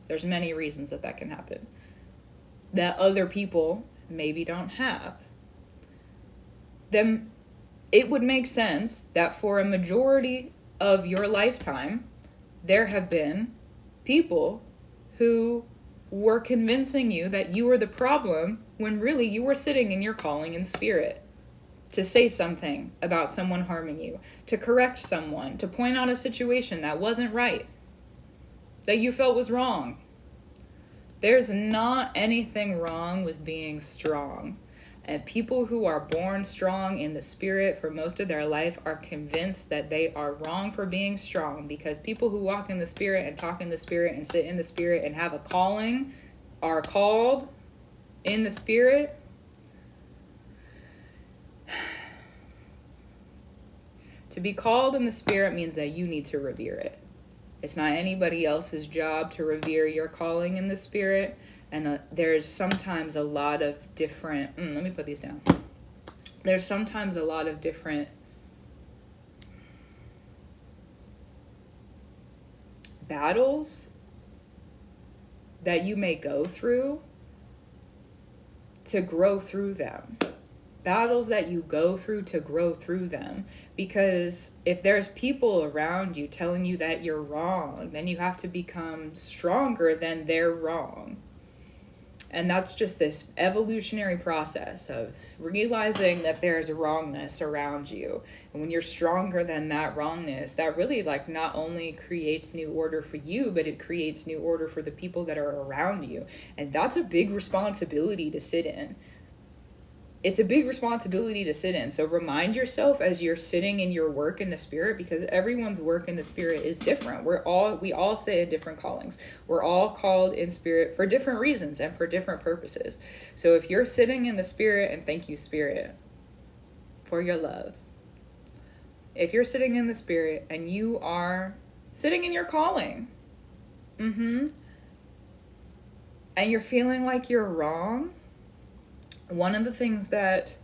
there's many reasons that can happen, that other people maybe don't have, then it would make sense that for a majority of your lifetime, there have been people who were convincing you that you were the problem when really you were sitting in your calling in spirit. to say something about someone harming you, to correct someone, to point out a situation that wasn't right, that you felt was wrong. There's not anything wrong with being strong. And people who are born strong in the spirit for most of their life are convinced that they are wrong for being strong, because people who walk in the spirit and talk in the spirit and sit in the spirit and have a calling are called in the spirit. To be called in the spirit means that you need to revere it. It's not anybody else's job to revere your calling in the spirit. And there's sometimes a lot of different, let me put these down. There's sometimes a lot of different battles that you may go through to grow through them. Battles that you go through to grow through them. Because if there's people around you telling you that you're wrong, then you have to become stronger than they're wrong. And that's just this evolutionary process of realizing that there's a wrongness around you. And when you're stronger than that wrongness, that really like not only creates new order for you, but it creates new order for the people that are around you. And that's a big responsibility to sit in. It's a big responsibility to sit in. So remind yourself as you're sitting in your work in the spirit, because everyone's work in the spirit is different. We all say in different callings. We're all called in spirit for different reasons and for different purposes. So if you're sitting in the spirit, and thank you, spirit, for your love. If you're sitting in the spirit and you are sitting in your calling, and you're feeling like you're wrong, one of the things that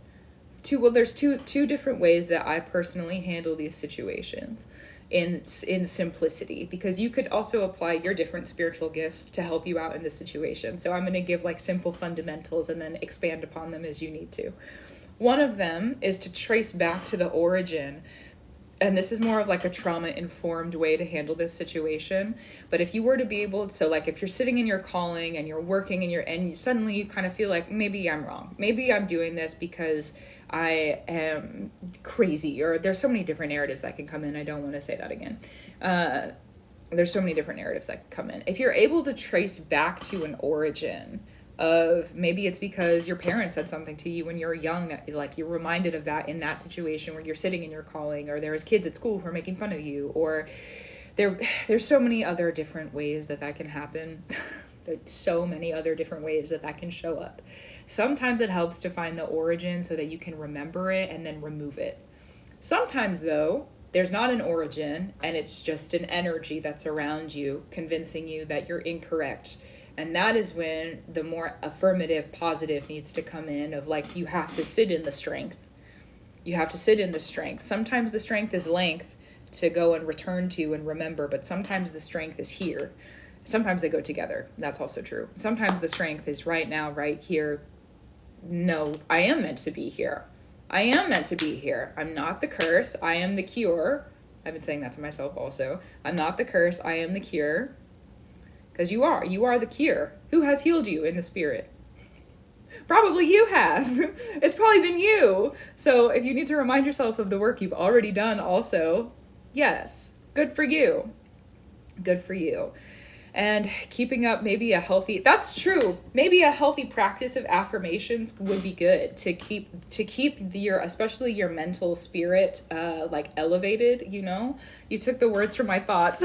there's two different ways that I personally handle these situations in simplicity, because you could also apply your different spiritual gifts to help you out in this situation. So I'm going to give like simple fundamentals and then expand upon them as you need to. One of them is to trace back to the origin. And this is more of like a trauma-informed way to handle this situation. But if you were to be able, so like if you're sitting in your calling and you're working and suddenly you kind of feel like, maybe I'm wrong. Maybe I'm doing this because I am crazy, or there's so many different narratives that can come in. I don't want to say that again. There's so many different narratives that can come in. If you're able to trace back to an origin of, maybe it's because your parents said something to you when you were young that like you're reminded of that in that situation where you're sitting in your calling, or there was kids at school who are making fun of you, or there's so many other different ways that can happen. There's so many other different ways that can show up. Sometimes it helps to find the origin so that you can remember it and then remove it. Sometimes though, there's not an origin and it's just an energy that's around you convincing you that you're incorrect. And that is when the more affirmative, positive needs to come in of like, you have to sit in the strength. You have to sit in the strength. Sometimes the strength is length to go and return to and remember, but sometimes the strength is here. Sometimes they go together. That's also true. Sometimes the strength is right now, right here. No, I am meant to be here. I am meant to be here. I'm not the curse. I am the cure. I've been saying that to myself also. I'm not the curse. I am the cure. Because you are the cure. Who has healed you in the spirit? Probably you have. It's probably been you. So if you need to remind yourself of the work you've already done also, yes, good for you. Good for you. And keeping up maybe a healthy, that's true. Maybe a healthy practice of affirmations would be good to keep your, especially your mental spirit, like elevated, you know, you took the words from my thoughts.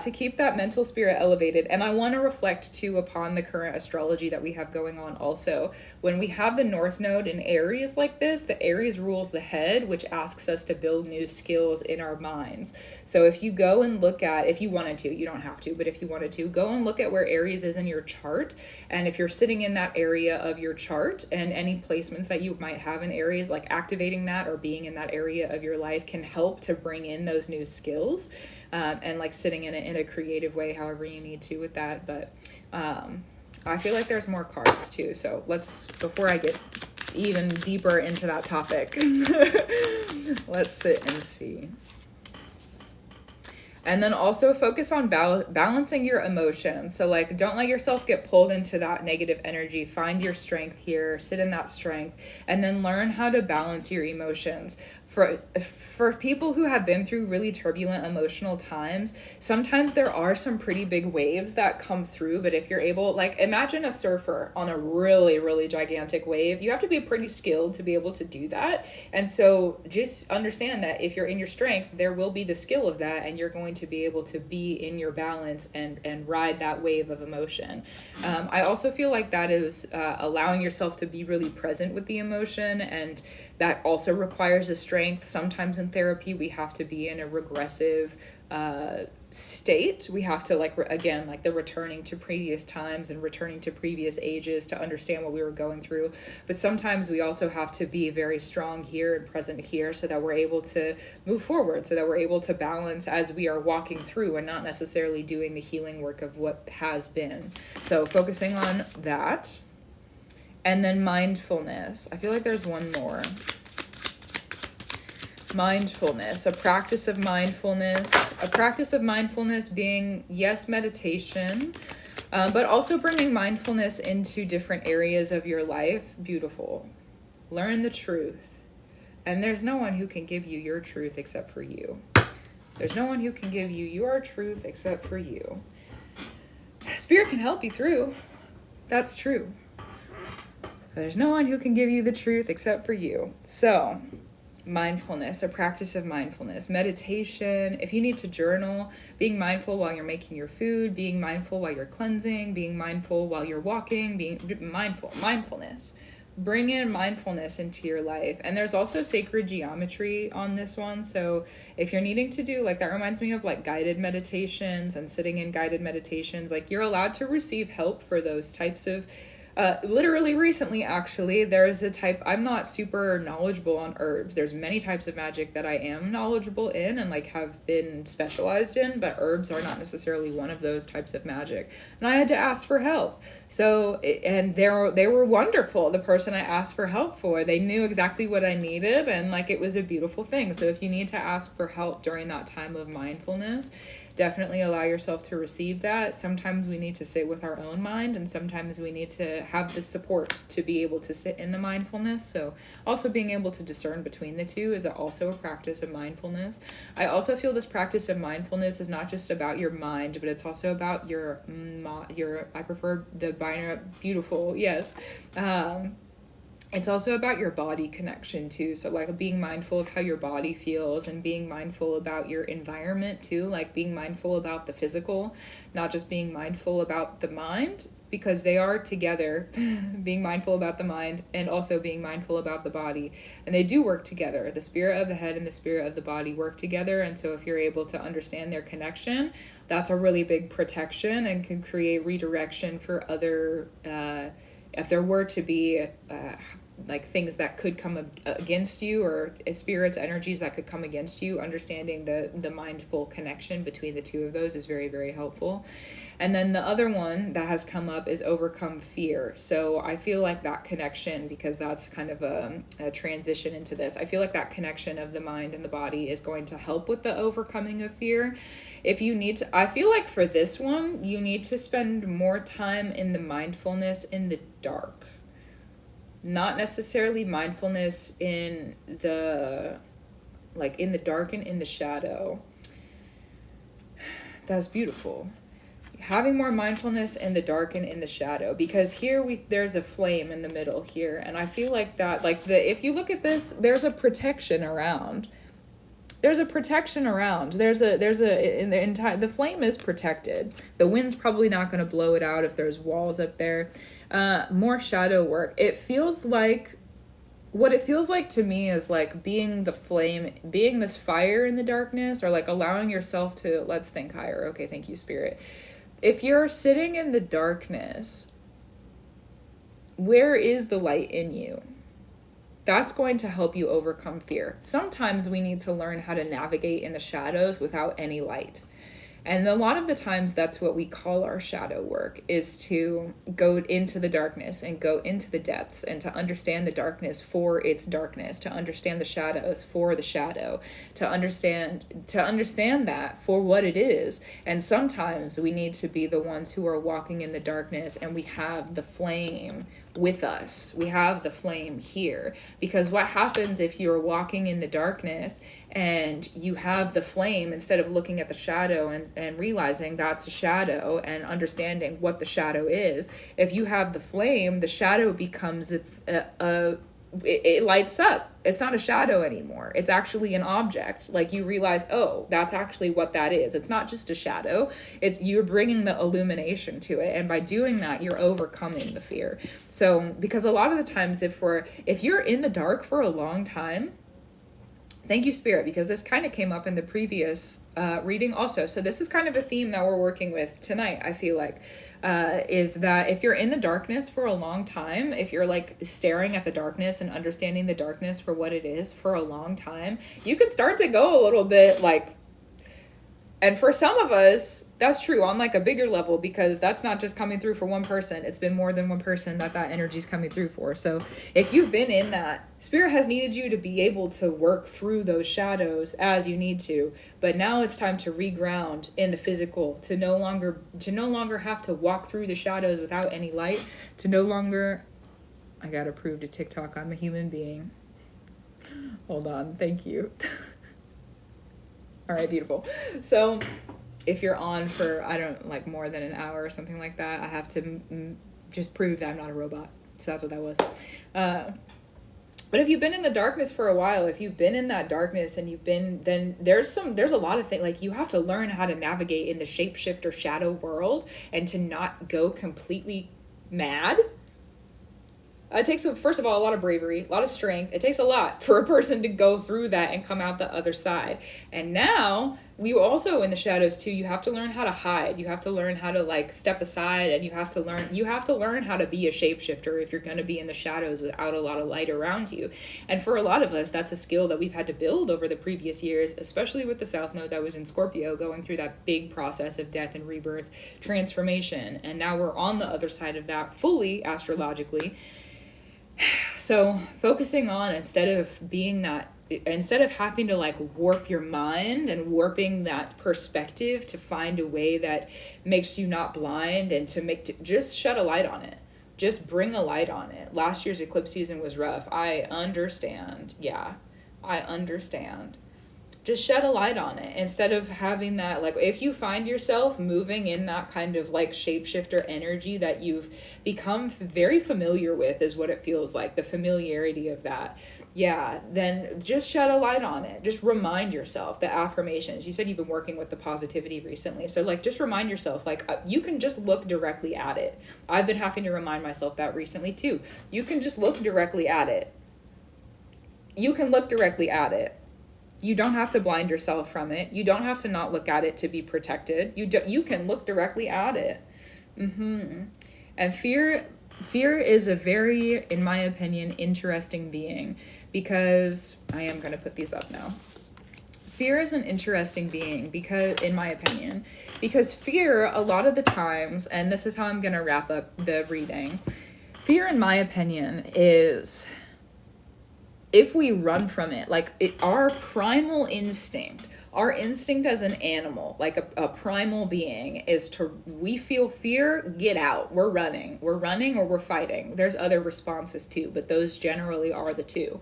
To keep that mental spirit elevated. And I want to reflect too upon the current astrology that we have going on also. When we have the North Node in Aries like this, the Aries rules the head, which asks us to build new skills in our minds. So if you go and look at, if you wanted to, you don't have to, but if you wanted to, go and look at where Aries is in your chart. And if you're sitting in that area of your chart and any placements that you might have in Aries, like activating that or being in that area of your life can help to bring in those new skills, and like sitting in it in a creative way, however you need to with that. But I feel like there's more cards too. So before I get even deeper into that topic, let's sit and see. And then also focus on balancing your emotions. So like, don't let yourself get pulled into that negative energy. Find your strength here, sit in that strength, and then learn how to balance your emotions. For people who have been through really turbulent emotional times, sometimes there are some pretty big waves that come through. But if you're able, like, imagine a surfer on a really, really gigantic wave. You have to be pretty skilled to be able to do that. And so just understand that if you're in your strength, there will be the skill of that, and you're going to be able to be in your balance and ride that wave of emotion. I also feel like that is allowing yourself to be really present with the emotion, and that also requires a strength. Sometimes in therapy we have to be in a regressive state. We have to again, like the returning to previous times and returning to previous ages to understand what we were going through. But sometimes we also have to be very strong here and present here so that we're able to move forward, so that we're able to balance as we are walking through and not necessarily doing the healing work of what has been. So focusing on that. And then mindfulness. I feel like there's one more. Mindfulness, a practice of mindfulness being, yes, meditation, but also bringing mindfulness into different areas of your life. Beautiful. Learn the truth. And there's no one who can give you your truth except for you. There's no one who can give you your truth except for you. Spirit can help you through. That's true. There's no one who can give you the truth except for you. So, mindfulness, a practice of mindfulness, meditation. If you need to journal, being mindful while you're making your food, being mindful while you're cleansing, being mindful while you're walking, being mindfulness. Bring in mindfulness into your life. And there's also sacred geometry on this one. So if you're needing to do, like, that reminds me of like guided meditations and sitting in guided meditations, like you're allowed to receive help for those types of literally recently, actually, there's a type, I'm not super knowledgeable on herbs. There's many types of magic that I am knowledgeable in and like have been specialized in, but herbs are not necessarily one of those types of magic. And I had to ask for help. So, and they were wonderful. The person I asked for help for, they knew exactly what I needed, and like it was a beautiful thing. So if you need to ask for help during that time of mindfulness, definitely allow yourself to receive that. Sometimes we need to sit with our own mind, and sometimes we need to have the support to be able to sit in the mindfulness. So also being able to discern between the two is also a practice of mindfulness. I also feel this practice of mindfulness is not just about your mind, but it's also about your I prefer the binary, beautiful, yes. It's also about your body connection too. So like being mindful of how your body feels and being mindful about your environment too. Like being mindful about the physical, not just being mindful about the mind, because they are together. Being mindful about the mind and also being mindful about the body. And they do work together. The spirit of the head and the spirit of the body work together. And so if you're able to understand their connection, that's a really big protection and can create redirection for other, if there were to be like things that could come against you, or spirits, energies that could come against you, understanding the mindful connection between the two of those is very, very helpful. And then the other one that has come up is overcome fear. So I feel like that connection, because that's kind of a transition into this, I feel like that connection of the mind and the body is going to help with the overcoming of fear. If you need to, I feel like for this one, you need to spend more time in the mindfulness in the dark. Not necessarily mindfulness in the dark and in the shadow. That's beautiful. Having more mindfulness in the dark and in the shadow, because here there's a flame in the middle here, and I feel like that, like if you look at this, there's a protection around. The flame is protected. The wind's probably not going to blow it out if there's walls up there. More shadow work. What it feels like to me is like being the flame, being this fire in the darkness, or like allowing yourself to, let's think higher. Okay, thank you, Spirit. If you're sitting in the darkness, where is the light in you? That's going to help you overcome fear. Sometimes we need to learn how to navigate in the shadows without any light. And a lot of the times that's what we call our shadow work, is to go into the darkness and go into the depths and to understand the darkness for its darkness, to understand the shadows for the shadow, to understand that for what it is. And sometimes we need to be the ones who are walking in the darkness, and we have the flame with us. We have the flame here, because what happens if you're walking in the darkness and you have the flame, instead of looking at the shadow and realizing that's a shadow and understanding what the shadow is, if you have the flame, the shadow becomes it lights up. It's not a shadow anymore. It's actually an object. Like, you realize, oh, that's actually what that is. It's not just a shadow. It's, you're bringing the illumination to it. And by doing that, you're overcoming the fear. So, because a lot of the times if you're in the dark for a long time, thank you, Spirit, because this kind of came up in the previous reading also. So this is kind of a theme that we're working with tonight, I feel like, is that if you're in the darkness for a long time, if you're like staring at the darkness and understanding the darkness for what it is for a long time, you could start to go a little bit like, and for some of us, that's true on like a bigger level, because that's not just coming through for one person. It's been more than one person that energy is coming through for. So if you've been in that, Spirit has needed you to be able to work through those shadows as you need to. But now it's time to reground in the physical, to no longer have to walk through the shadows without any light, to no longer, I gotta prove to TikTok I'm a human being. Hold on, thank you. All right, beautiful. So if you're on for, I don't like more than an hour or something like that, I have to just prove that I'm not a robot. So that's what that was. But if you've been in the darkness for a while, if you've been in that darkness and then there's a lot of things, like you have to learn how to navigate in the shapeshifter shadow world and to not go completely mad. It takes, first of all, a lot of bravery, a lot of strength. It takes a lot for a person to go through that and come out the other side. And now, we also in the shadows too, you have to learn how to hide. You have to learn how to like step aside, and you have to learn how to be a shapeshifter if you're going to be in the shadows without a lot of light around you. And for a lot of us, that's a skill that we've had to build over the previous years, especially with the South Node that was in Scorpio, going through that big process of death and rebirth, transformation. And now we're on the other side of that fully astrologically. So focusing on, instead of having to like warp your mind and warping that perspective to find a way that makes you not blind, and just shed a light on it. Just bring a light on it. Last year's eclipse season was rough. I understand. Yeah, I understand. Just shed a light on it, instead of having that, like, if you find yourself moving in that kind of like shapeshifter energy that you've become very familiar with, is what it feels like, the familiarity of that. Yeah, then just shed a light on it. Just remind yourself the affirmations. You said you've been working with the positivity recently. So like, just remind yourself, like, you can just look directly at it. I've been having to remind myself that recently too. You can just look directly at it. You can look directly at it. You don't have to blind yourself from it. You don't have to not look at it to be protected. You can look directly at it. And fear is a very, in my opinion, interesting being, because I am going to put these up now. Fear is an interesting being because, in my opinion, because fear, a lot of the times, and this is how I'm going to wrap up the reading. Fear, in my opinion, is, if we run from it, like our primal instinct, our instinct as an animal, like a primal being, is we feel fear, get out. We're running or we're fighting. There's other responses too, but those generally are the two.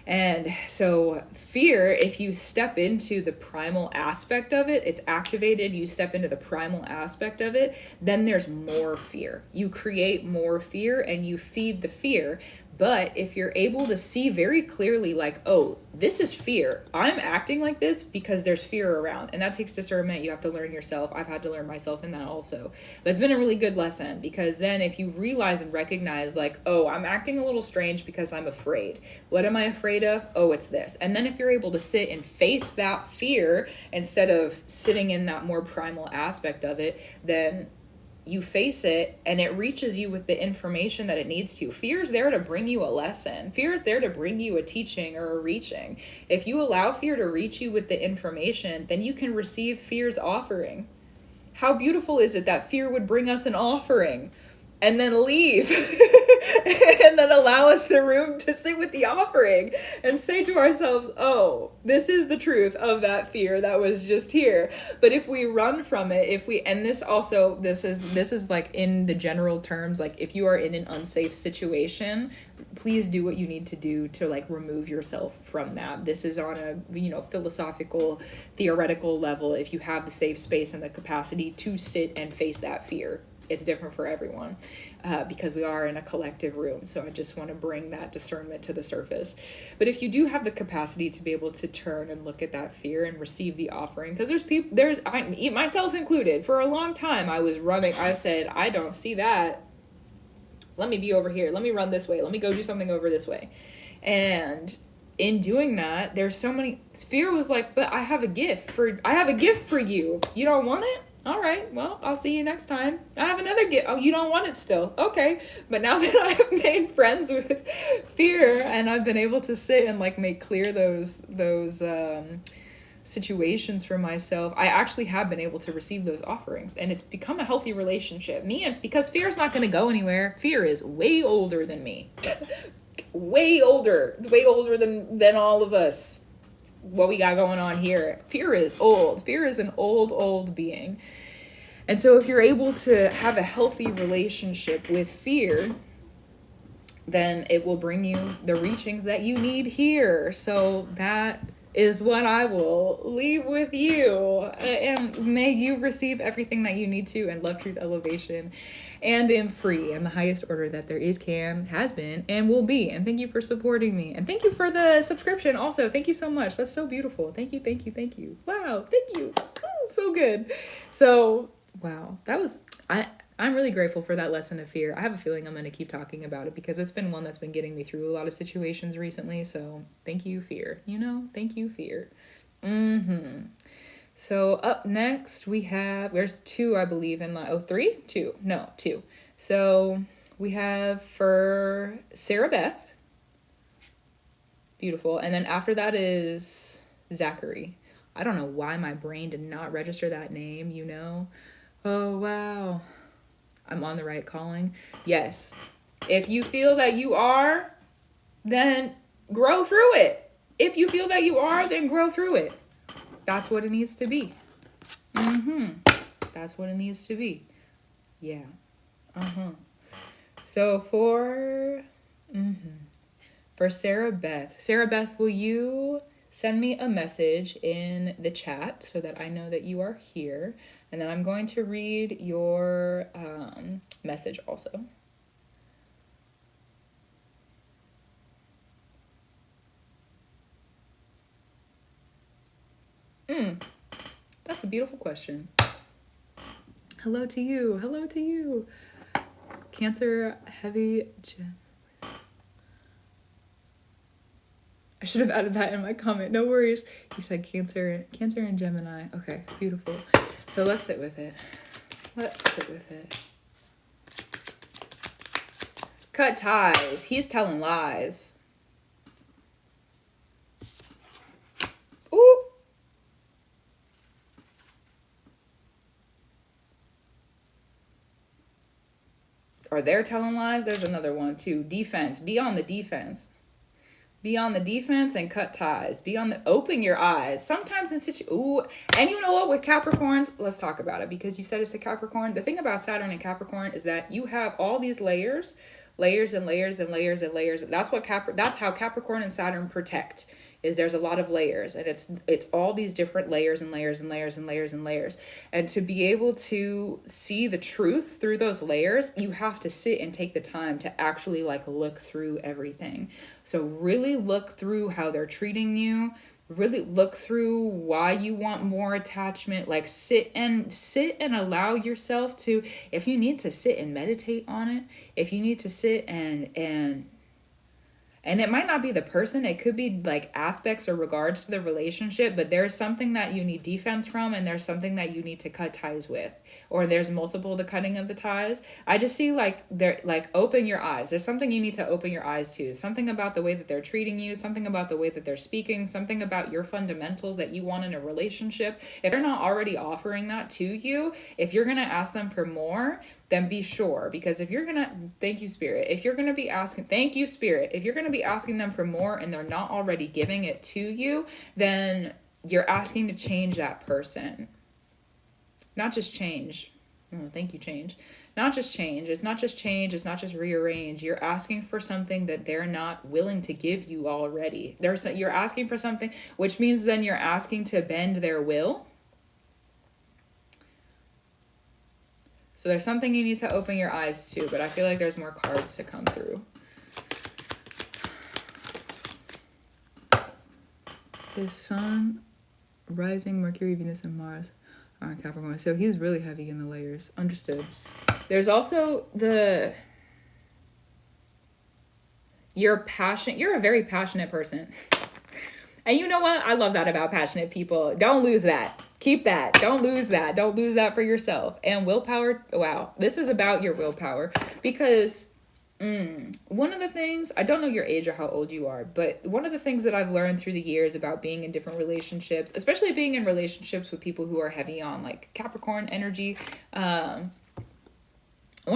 And so fear, if you step into the primal aspect of it, it's activated, you step into the primal aspect of it, then there's more fear. You create more fear and you feed the fear. But if you're able to see very clearly, like, oh, this is fear. I'm acting like this because there's fear around. And that takes discernment. You have to learn yourself. I've had to learn myself in that also. But it's been a really good lesson, because then if you realize and recognize, like, oh, I'm acting a little strange because I'm afraid. What am I afraid of? Oh, it's this. And then if you're able to sit and face that fear instead of sitting in that more primal aspect of it, then you face it and it reaches you with the information that it needs to. Fear is there to bring you a lesson. Fear is there to bring you a teaching or a reaching. If you allow fear to reach you with the information, then you can receive fear's offering. How beautiful is it that fear would bring us an offering and then leave and then allow us the room to sit with the offering and say to ourselves, oh, this is the truth of that fear that was just here. But if we run from it, and this is like in the general terms, like if you are in an unsafe situation, please do what you need to do to like remove yourself from that. This is on a, philosophical, theoretical level. If you have the safe space and the capacity to sit and face that fear, it's different for everyone, because we are in a collective room. So I just want to bring that discernment to the surface. But if you do have the capacity to be able to turn and look at that fear and receive the offering, because myself included, for a long time I was running. I said, I don't see that. Let me be over here. Let me run this way. Let me go do something over this way. And in doing that, there's so many, fear was like, but I have a gift for you. You don't want it? All right, well, I'll see you next time. I have another gift. Oh, you don't want it still? Okay. But now that I have made friends with fear and I've been able to sit and like make clear those situations for myself, I actually have been able to receive those offerings, and it's become a healthy relationship. Because fear is not going to go anywhere. Fear is way older than me. Way older. It's way older than all of us. What we got going on here. Fear is old. Fear is an old being. And so if you're able to have a healthy relationship with fear, then it will bring you the reachings that you need here. So that is what I will leave with you. And may you receive everything that you need to in love, truth, elevation, and in free and the highest order that there is, has been, and will be. And thank you for supporting me. And thank you for the subscription also. Thank you so much. That's so beautiful. Thank you. Wow. Thank you. Ooh, so good. So, wow. I'm really grateful for that lesson of fear. I have a feeling I'm going to keep talking about it because it's been one that's been getting me through a lot of situations recently. So thank you, fear. Thank you, fear. So up next there's two, I believe, in three? Two. No, two. So we have for Sarah Beth. Beautiful. And then after that is Zachary. I don't know why my brain did not register that name, Oh, wow. I'm on the right calling. Yes. If you feel that you are, then grow through it. If you feel that you are, then grow through it. That's what it needs to be. That's what it needs to be. Yeah. So for Sarah Beth, will you send me a message in the chat so that I know that you are here? And then I'm going to read your message also. That's a beautiful question. Hello to you. Cancer heavy. I should have added that in my comment. No worries. You said Cancer and Gemini. Okay, beautiful. So let's sit with it. Cut ties. He's telling lies. Ooh. Or they're telling lies. There's another one too. Defense. Be on the defense. Be on the defense and cut ties. Open your eyes. Sometimes and you know what, with Capricorns, let's talk about it because you said it's a Capricorn. The thing about Saturn and Capricorn is that you have all these layers and layers and layers and layers. That's how Capricorn and Saturn protect. Is there's a lot of layers, and it's all these different layers and layers and layers and layers and layers. And to be able to see the truth through those layers, you have to sit and take the time to actually look through everything. So really look through how they're treating you. Really look through why you want more attachment. Sit and allow yourself to, if you need to sit and meditate on it, if you need to sit and And it might not be the person, it could be like aspects or regards to the relationship, but there's something that you need defense from, and there's something that you need to cut ties with, or there's multiple the cutting of the ties. I just see like they're like, open your eyes. There's something you need to open your eyes to, something about the way that they're treating you, something about the way that they're speaking, something about your fundamentals that you want in a relationship. If they're not already offering that to you, if you're going to ask them for more, then be sure, because if you're gonna, thank you spirit, if you're gonna be asking, thank you spirit, if you're gonna be asking them for more and they're not already giving it to you, then you're asking to change that person. Not just change. Oh, thank you, change. Not just change. It's not just change. It's not just rearrange. You're asking for something that they're not willing to give you already. You're asking for something, which means then you're asking to bend their will. So there's something you need to open your eyes to, but I feel like there's more cards to come through. His sun, rising, Mercury, Venus, and Mars are in Capricorn. So he's really heavy in the layers. Understood. There's also you're a very passionate person. And you know what? I love that about passionate people. Don't lose that. Keep that. Don't lose that. Don't lose that for yourself. And willpower, wow. This is about your willpower. Because one of the things, I don't know your age or how old you are, but one of the things that I've learned through the years about being in different relationships, especially being in relationships with people who are heavy on like Capricorn energy, one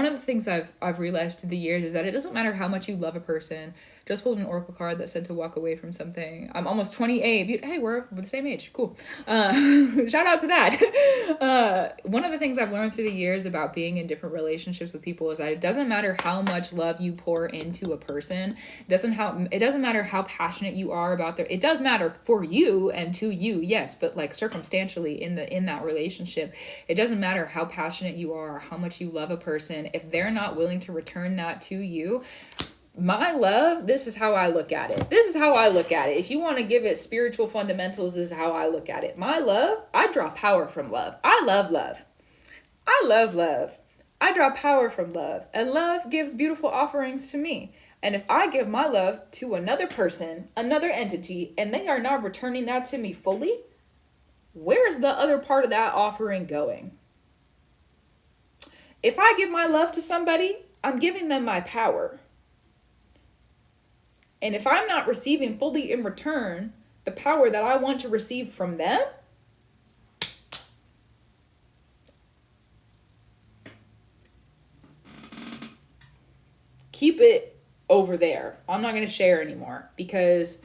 of the things I've realized through the years is that it doesn't matter how much you love a person. Just pulled an oracle card that said to walk away from something. I'm almost 28. Hey, we're the same age. Cool. Shout out to that. One of the things I've learned through the years about being in different relationships with people is that it doesn't matter how much love you pour into a person. It doesn't matter how passionate you are about it does matter for you and to you, yes, but like circumstantially in that relationship, it doesn't matter how passionate you are or how much you love a person. If they're not willing to return that to you, my love, this is how I look at it. This is how I look at it. If you want to give it spiritual fundamentals, this is how I look at it. My love, I draw power from love. I love love. I love love. I draw power from love. And love gives beautiful offerings to me. And if I give my love to another person, another entity, and they are not returning that to me fully, where's the other part of that offering going? If I give my love to somebody, I'm giving them my power. And if I'm not receiving fully in return the power that I want to receive from them, keep it over there. I'm not going to share anymore, because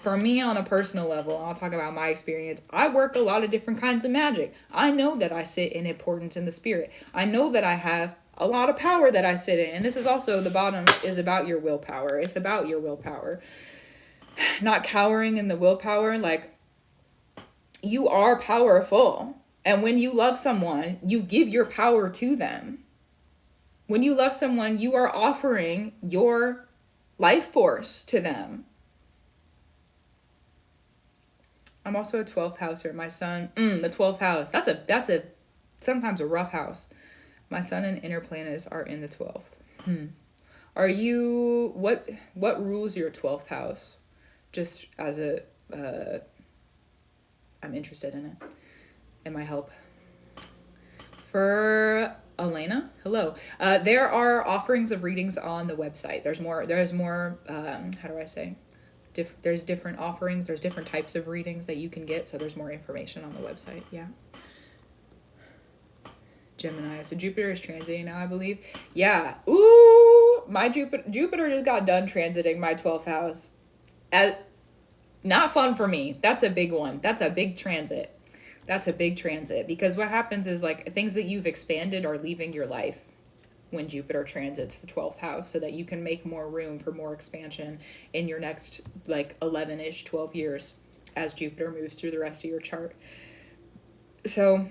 for me on a personal level, I'll talk about my experience. I work a lot of different kinds of magic. I know that I sit in importance in the spirit. I know that I have a lot of power that I sit in. And this is also, the bottom is about your willpower. It's about your willpower. Not cowering in the willpower. Like, you are powerful. And when you love someone, you give your power to them. When you love someone, you are offering your life force to them. I'm also a 12th houser. My son, the 12th house. That's a sometimes a rough house. My sun and inner planets are in the 12th. Are you, what rules your 12th house? Just as I'm interested in it. It might help. For Elena, hello. There are offerings of readings on the website. There's more, how do I say? There's different offerings. There's different types of readings that you can get. So there's more information on the website. Yeah. Gemini. So Jupiter is transiting now, I believe. Yeah. Ooh, my Jupiter just got done transiting my 12th house. Not fun for me. That's a big one. That's a big transit. Because what happens is, like, things that you've expanded are leaving your life when Jupiter transits the 12th house, so that you can make more room for more expansion in your next, like, 11-ish, 12 years as Jupiter moves through the rest of your chart. So,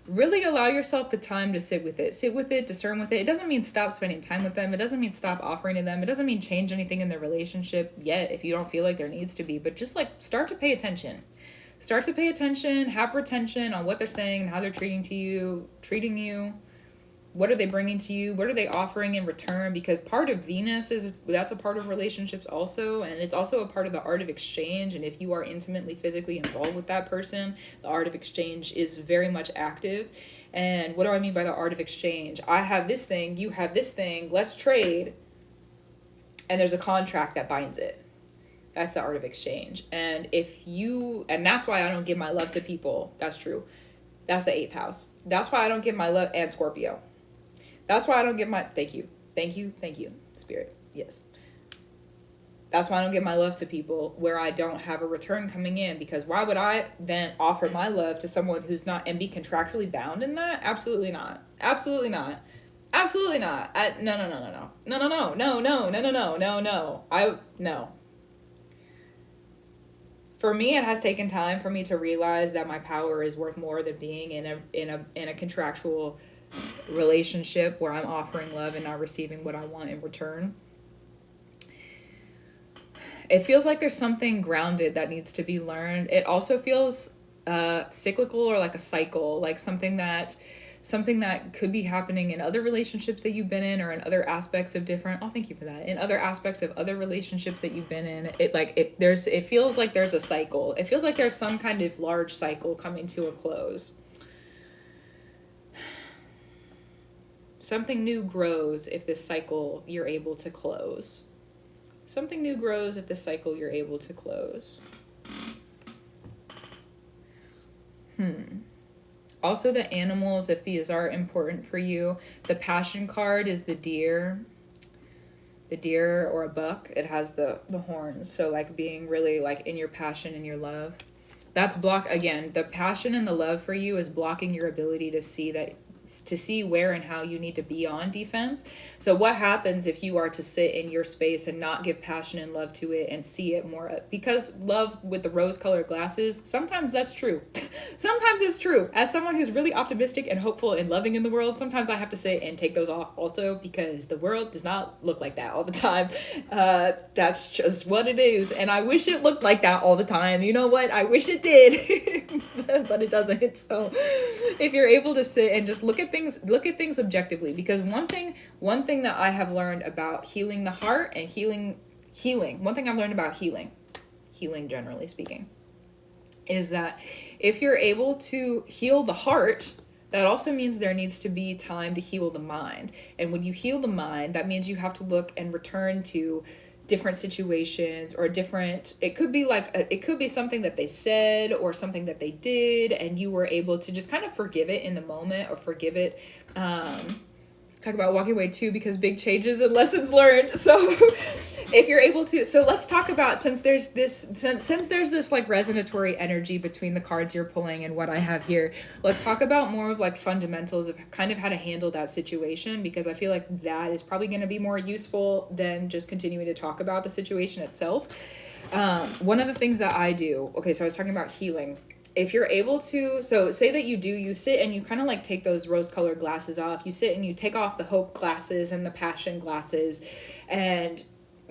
really allow yourself the time to sit with it, discern with it. It doesn't mean stop spending time with them. It doesn't mean stop offering to them. It doesn't mean change anything in their relationship yet if you don't feel like there needs to be, but just like start to pay attention, have retention on what they're saying and how they're treating you. What are they bringing to you? What are they offering in return? Because part of Venus that's a part of relationships also, and it's also a part of the art of exchange. And if you are intimately, physically involved with that person, the art of exchange is very much active. And what do I mean by the art of exchange? I have this thing, you have this thing, let's trade. And there's a contract that binds it. That's the art of exchange. And that's why I don't give my love to people. That's true. That's the 8th house. That's why I don't give my love, and Scorpio. That's why I don't give my, thank you, Spirit. Yes. That's why I don't give my love to people where I don't have a return coming in, because why would I then offer my love to someone who's not, and be contractually bound in that? Absolutely not. Absolutely not. Absolutely not. No. For me, it has taken time for me to realize that my power is worth more than being in a contractual relationship where I'm offering love and not receiving what I want in return. It feels like there's something grounded that needs to be learned. It also feels cyclical, or like a cycle, like something that could be happening in other relationships that you've been in, or in other aspects of different, thank you for that, in other aspects of other relationships that you've been in. It feels like there's a cycle. It feels like there's some kind of large cycle coming to a close. Something new grows if this cycle you're able to close. Something new grows if this cycle you're able to close. Also, the animals, if these are important for you, the passion card is the deer. The deer, or a buck, it has the horns. So like being really like in your passion and your love. That's again, the passion and the love for you is blocking your ability to see where and how you need to be on defense. So what happens if you are to sit in your space and not give passion and love to it and see it more? Because love with the rose-colored glasses, sometimes that's true. Sometimes it's true. As someone who's really optimistic and hopeful and loving in the world, sometimes I have to sit and take those off also, because the world does not look like that all the time. That's just what it is. And I wish it looked like that all the time. You know what? I wish it did, but it doesn't. So if you're able to sit and just look at things objectively, because one thing that I have learned about healing the heart and healing, one thing I've learned about healing generally speaking, is that if you're able to heal the heart, that also means there needs to be time to heal the mind. And when you heal the mind, that means you have to look and return to different situations, or it could be something that they said or something that they did, and you were able to just kind of forgive it in the moment, or forgive it. Talk about walking away too, because big changes and lessons learned. So if you're able to, so let's talk about, since there's this like resonatory energy between the cards you're pulling and what I have here, let's talk about more of like fundamentals of kind of how to handle that situation, because I feel like that is probably going to be more useful than just continuing to talk about the situation itself. One of the things that I do, so I was talking about healing. If you're able to, so say that you sit and you kind of like take those rose-colored glasses off. You sit and you take off the hope glasses and the passion glasses, and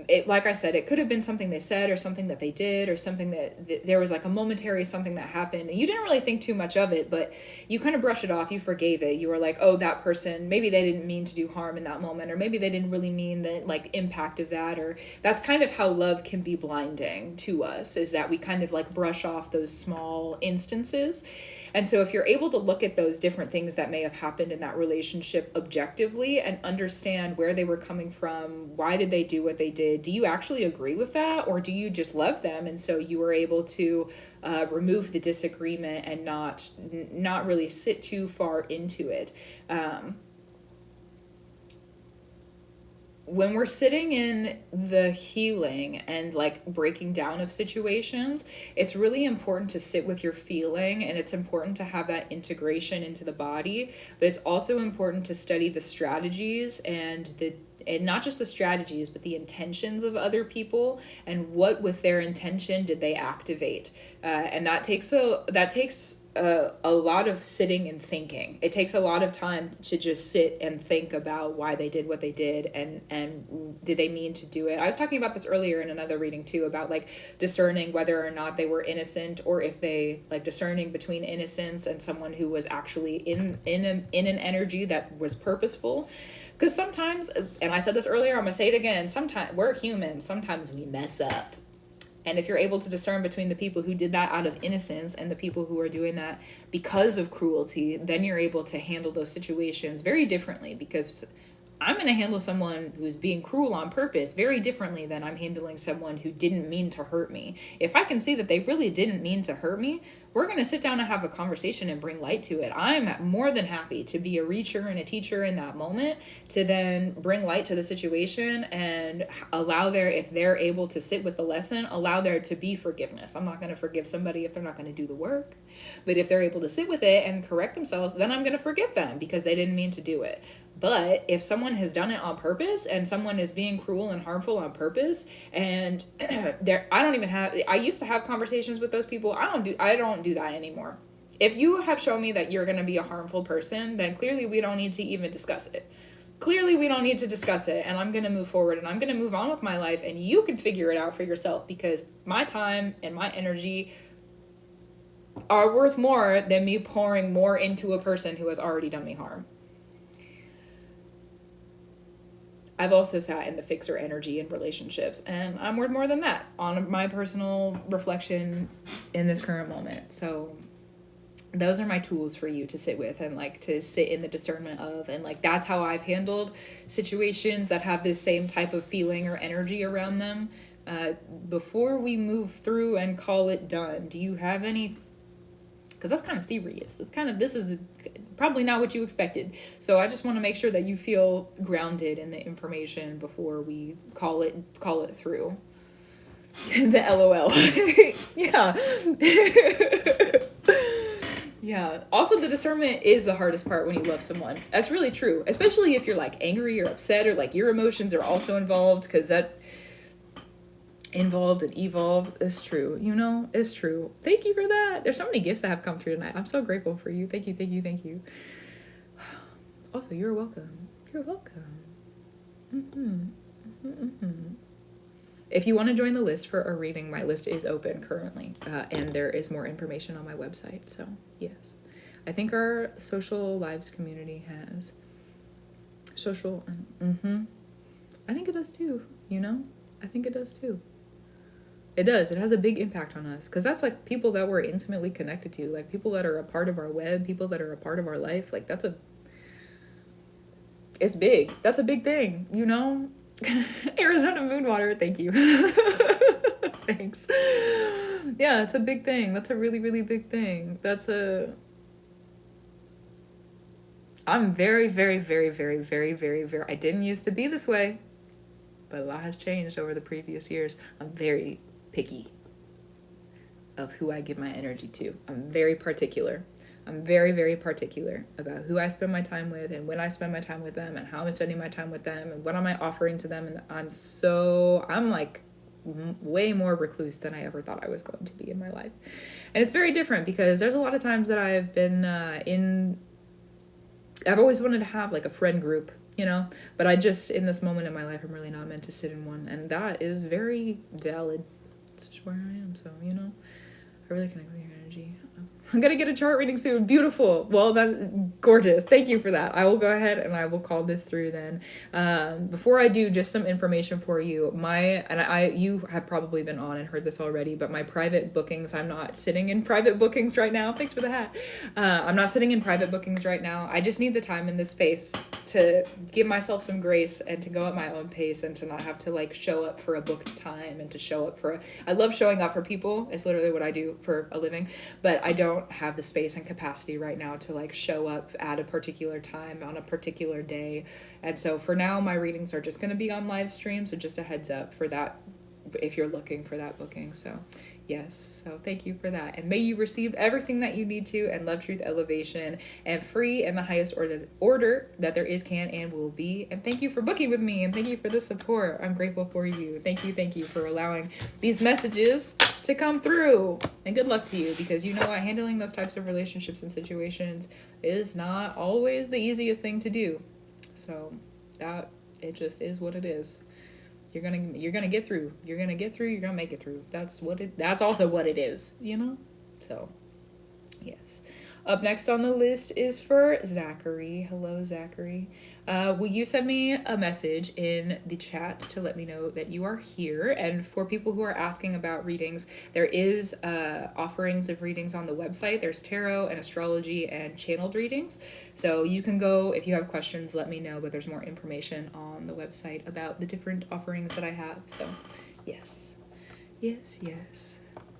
it, like I said, it could have been something they said, or something that they did, or something that there was like a momentary something that happened, and you didn't really think too much of it, but you kind of brush it off. You forgave it. You were like, oh, that person, maybe they didn't mean to do harm in that moment, or maybe they didn't really mean the like impact of that. Or that's kind of how love can be blinding to us, is that we kind of like brush off those small instances. And so if you're able to look at those different things that may have happened in that relationship objectively, and understand where they were coming from, why did they do what they did? Do you actually agree with that? Or do you just love them? And so you were able to remove the disagreement and not really sit too far into it. When we're sitting in the healing and like breaking down of situations, it's really important to sit with your feeling, and it's important to have that integration into the body, but it's also important to study the strategies and and not just the strategies, but the intentions of other people, and what with their intention did they activate. And that takes a lot of sitting and thinking. It takes a lot of time to just sit and think about why they did what they did, and did they mean to do it. I was talking about this earlier in another reading too, about like discerning whether or not they were innocent, or if they like discerning between innocence and someone who was actually in an energy that was purposeful. Because sometimes, and I said this earlier, I'm gonna say it again, sometimes we're humans, sometimes we mess up. And if you're able to discern between the people who did that out of innocence and the people who are doing that because of cruelty, then you're able to handle those situations very differently, because I'm going to handle someone who's being cruel on purpose very differently than I'm handling someone who didn't mean to hurt me. If I can see that they really didn't mean to hurt me, we're going to sit down and have a conversation and bring light to it. I'm more than happy to be a reacher and a teacher in that moment, to then bring light to the situation and allow if they're able to sit with the lesson, allow there to be forgiveness. I'm not going to forgive somebody if they're not going to do the work. But if they're able to sit with it and correct themselves, then I'm going to forgive them because they didn't mean to do it. But if someone has done it on purpose, and someone is being cruel and harmful on purpose, and I used to have conversations with those people. I don't do that anymore. If you have shown me that you're going to be a harmful person, then clearly we don't need to even discuss it. Clearly we don't need to discuss it, and I'm going to move forward, and I'm going to move on with my life, and you can figure it out for yourself, because my time and my energy are worth more than me pouring more into a person who has already done me harm. I've also sat in the fixer energy in relationships, and I'm worth more than that on my personal reflection in this current moment. So those are my tools for you to sit with and like to sit in the discernment of, and like that's how I've handled situations that have this same type of feeling or energy around them. Before we move through and call it done, do you have any? Because that's kind of serious. This is probably not what you expected. So I just want to make sure that you feel grounded in the information before we call it through. The LOL. Yeah. Yeah. Also, the discernment is the hardest part when you love someone. That's really true. Especially if you're like angry or upset, or like your emotions are also involved, because that involved and evolved is true. It's true. Thank you for that. There's so many gifts that have come through tonight. I'm so grateful for you. Thank you. Also, you're welcome. If you want to join the list for a reading, my list is open currently, and there is more information on my website. So yes, I think our social lives community has social. I think it does too. I think it does too. It does. It has a big impact on us, because that's like people that we're intimately connected to, like people that are a part of our web, people that are a part of our life. Like it's big. That's a big thing, Arizona Moonwater, thank you. Thanks. Yeah, it's a big thing. That's a really, really big thing. I'm very, very, very, very, very, very, very, I didn't used to be this way, but a lot has changed over the previous years. I'm very picky of who I give my energy to. I'm very particular. I'm very, very particular about who I spend my time with, and when I spend my time with them, and how I'm spending my time with them, and what am I offering to them. And I'm like way more recluse than I ever thought I was going to be in my life. And it's very different, because there's a lot of times that I've been I've always wanted to have like a friend group, but I just, in this moment in my life, I'm really not meant to sit in one. And that is very valid. It's just where I am. So, I really connect with your energy. I'm going to get a chart reading soon. Beautiful. Well, that gorgeous. Thank you for that. I will go ahead and I will call this through then. Before I do, just some information for you. You have probably been on and heard this already, but my private bookings, I'm not sitting in private bookings right now. Thanks for the hat. I'm not sitting in private bookings right now. I just need the time in this space to give myself some grace and to go at my own pace, and to not have to like show up for a booked time, and to show up I love showing up for people. It's literally what I do for a living, but I don't have the space and capacity right now to like show up at a particular time on a particular day. And so for now, my readings are just going to be on live stream. So just a heads up for that if you're looking for that booking. So yes, so thank you for that, and may you receive everything that you need to, and love, truth, elevation, and free in the highest order that there is, can, and will be. And thank you for booking with me, and thank you for the support. I'm grateful for you. Thank you for allowing these messages to come through, and good luck to you, because you know what, handling those types of relationships and situations is not always the easiest thing to do. So that, it just is what it is. You're gonna get through. You're gonna make it through. That's also what it is, you know? So yes. Up next on the list is for Zachary. Hello, Zachary. Will you send me a message in the chat to let me know that you are here? And for people who are asking about readings, there is offerings of readings on the website. There's tarot and astrology and channeled readings. So you can go, if you have questions, let me know. But there's more information on the website about the different offerings that I have. So yes.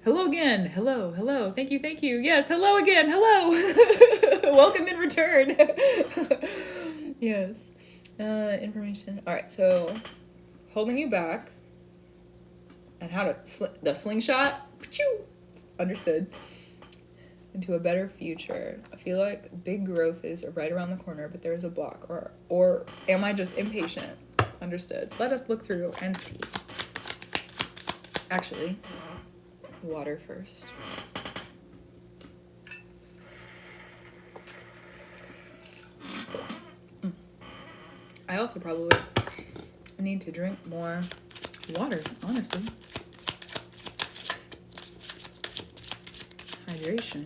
Hello again. Hello. Thank you. Yes, hello again. Hello. Welcome in return. Yes. Information. All right, so holding you back and how to the slingshot. Understood. Into a better future. I feel like big growth is right around the corner, but there's a block. Or am I just impatient? Understood. Let us look through and see. Actually, water first. I also probably need to drink more water, honestly. Hydration.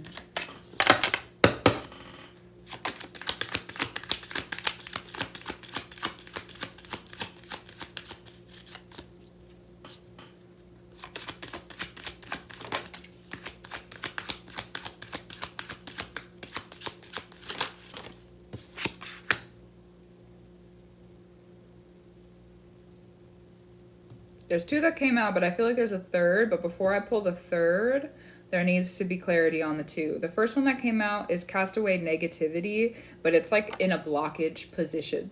There's two that came out, but I feel like there's a third. But before I pull the third, there needs to be clarity on the two. The first one that came out is Cast Away Negativity, but it's like in a blockage position.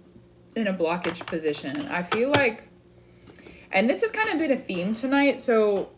I feel like, and this has kind of been a theme tonight, so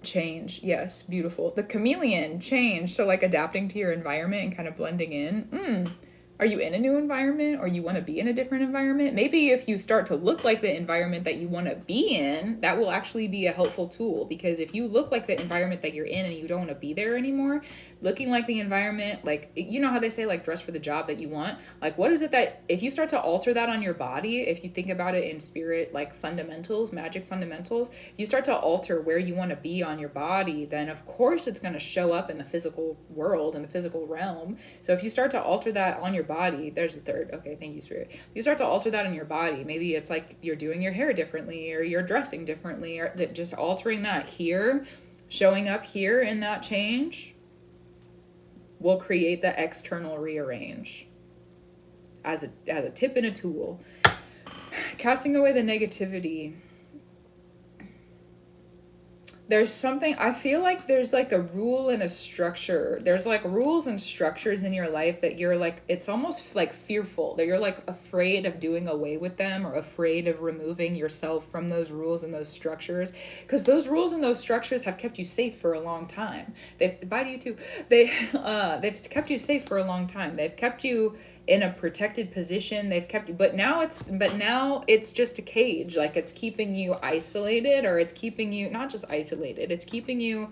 change. Yes, beautiful. The chameleon, change. So like adapting to your environment and kind of blending in. Are you in a new environment, or you want to be in a different environment? Maybe if you start to look like the environment that you want to be in, that will actually be a helpful tool. Because if you look like the environment that you're in and you don't want to be there anymore, looking like the environment, like, you know how they say, like, dress for the job that you want? Like, what is it that, if you start to alter that on your body, if you think about it in spirit, like fundamentals, magic fundamentals, you start to alter where you want to be on your body, then of course it's going to show up in the physical world, in the physical realm. So if you start to alter that on your body, there's the third. Okay, thank you, Spirit. You start to alter that in your body. Maybe it's like you're doing your hair differently, or you're dressing differently, or that just altering that here, showing up here in that change will create the external rearrange as a tip and a tool. Casting away the negativity. There's something, I feel like there's like a rule and a structure. There's like rules and structures in your life that you're like, it's almost like fearful, that you're like afraid of doing away with them, or afraid of removing yourself from those rules and those structures. Because those rules and those structures have kept you safe for a long time. Bye to you too. They've kept you safe for a long time. They've kept you in a protected position. They've kept you, but now it's just a cage. Like, it's keeping you isolated, or it's keeping you not just isolated, it's keeping you,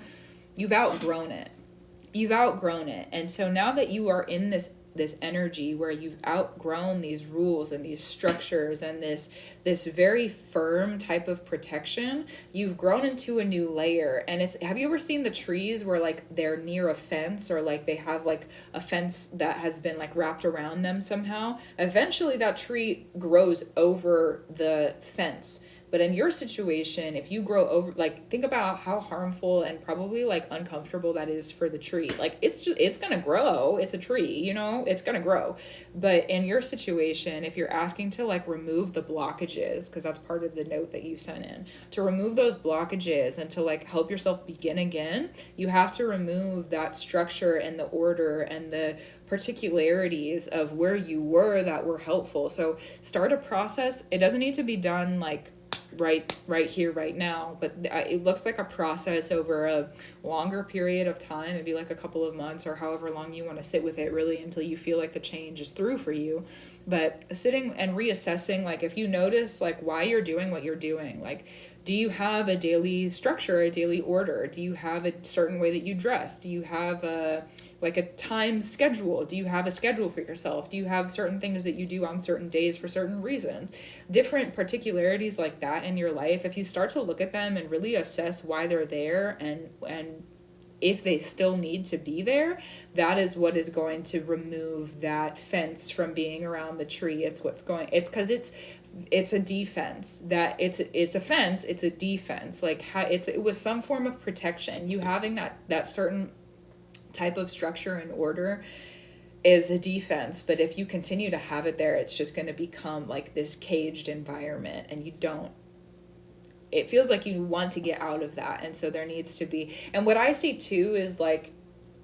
you've outgrown it. And so now that you are in this energy where you've outgrown these rules and these structures and this very firm type of protection, you've grown into a new layer. And have you ever seen the trees where like they're near a fence, or like they have like a fence that has been like wrapped around them somehow? Eventually that tree grows over the fence. But in your situation, if you grow over, like, think about how harmful and probably like uncomfortable that is for the tree. Like, it's gonna grow. It's a tree, you know, it's gonna grow. But in your situation, if you're asking to like remove the blockages, because that's part of the note that you sent in, to remove those blockages and to like help yourself begin again, you have to remove that structure and the order and the particularities of where you were that were helpful. So start a process. It doesn't need to be done like right here, right now. But it looks like a process over a longer period of time, maybe like a couple of months or however long you want to sit with it, really, until you feel like the change is through for you. But sitting and reassessing, like if you notice like why you're doing what you're doing, like do you have a daily structure, a daily order? Do you have a certain way that you dress? Do you have a time schedule? Do you have a schedule for yourself? Do you have certain things that you do on certain days for certain reasons? Different particularities like that in your life, if you start to look at them and really assess why they're there and if they still need to be there, that is what is going to remove that fence from being around the tree. It's because it's a defense. That it's a fence, it's a defense. Like it was some form of protection. You having that certain type of structure and order is a defense, but if you continue to have it there, it's just going to become like this caged environment, and it feels like you want to get out of that. And so there needs to be, and what I see too is like,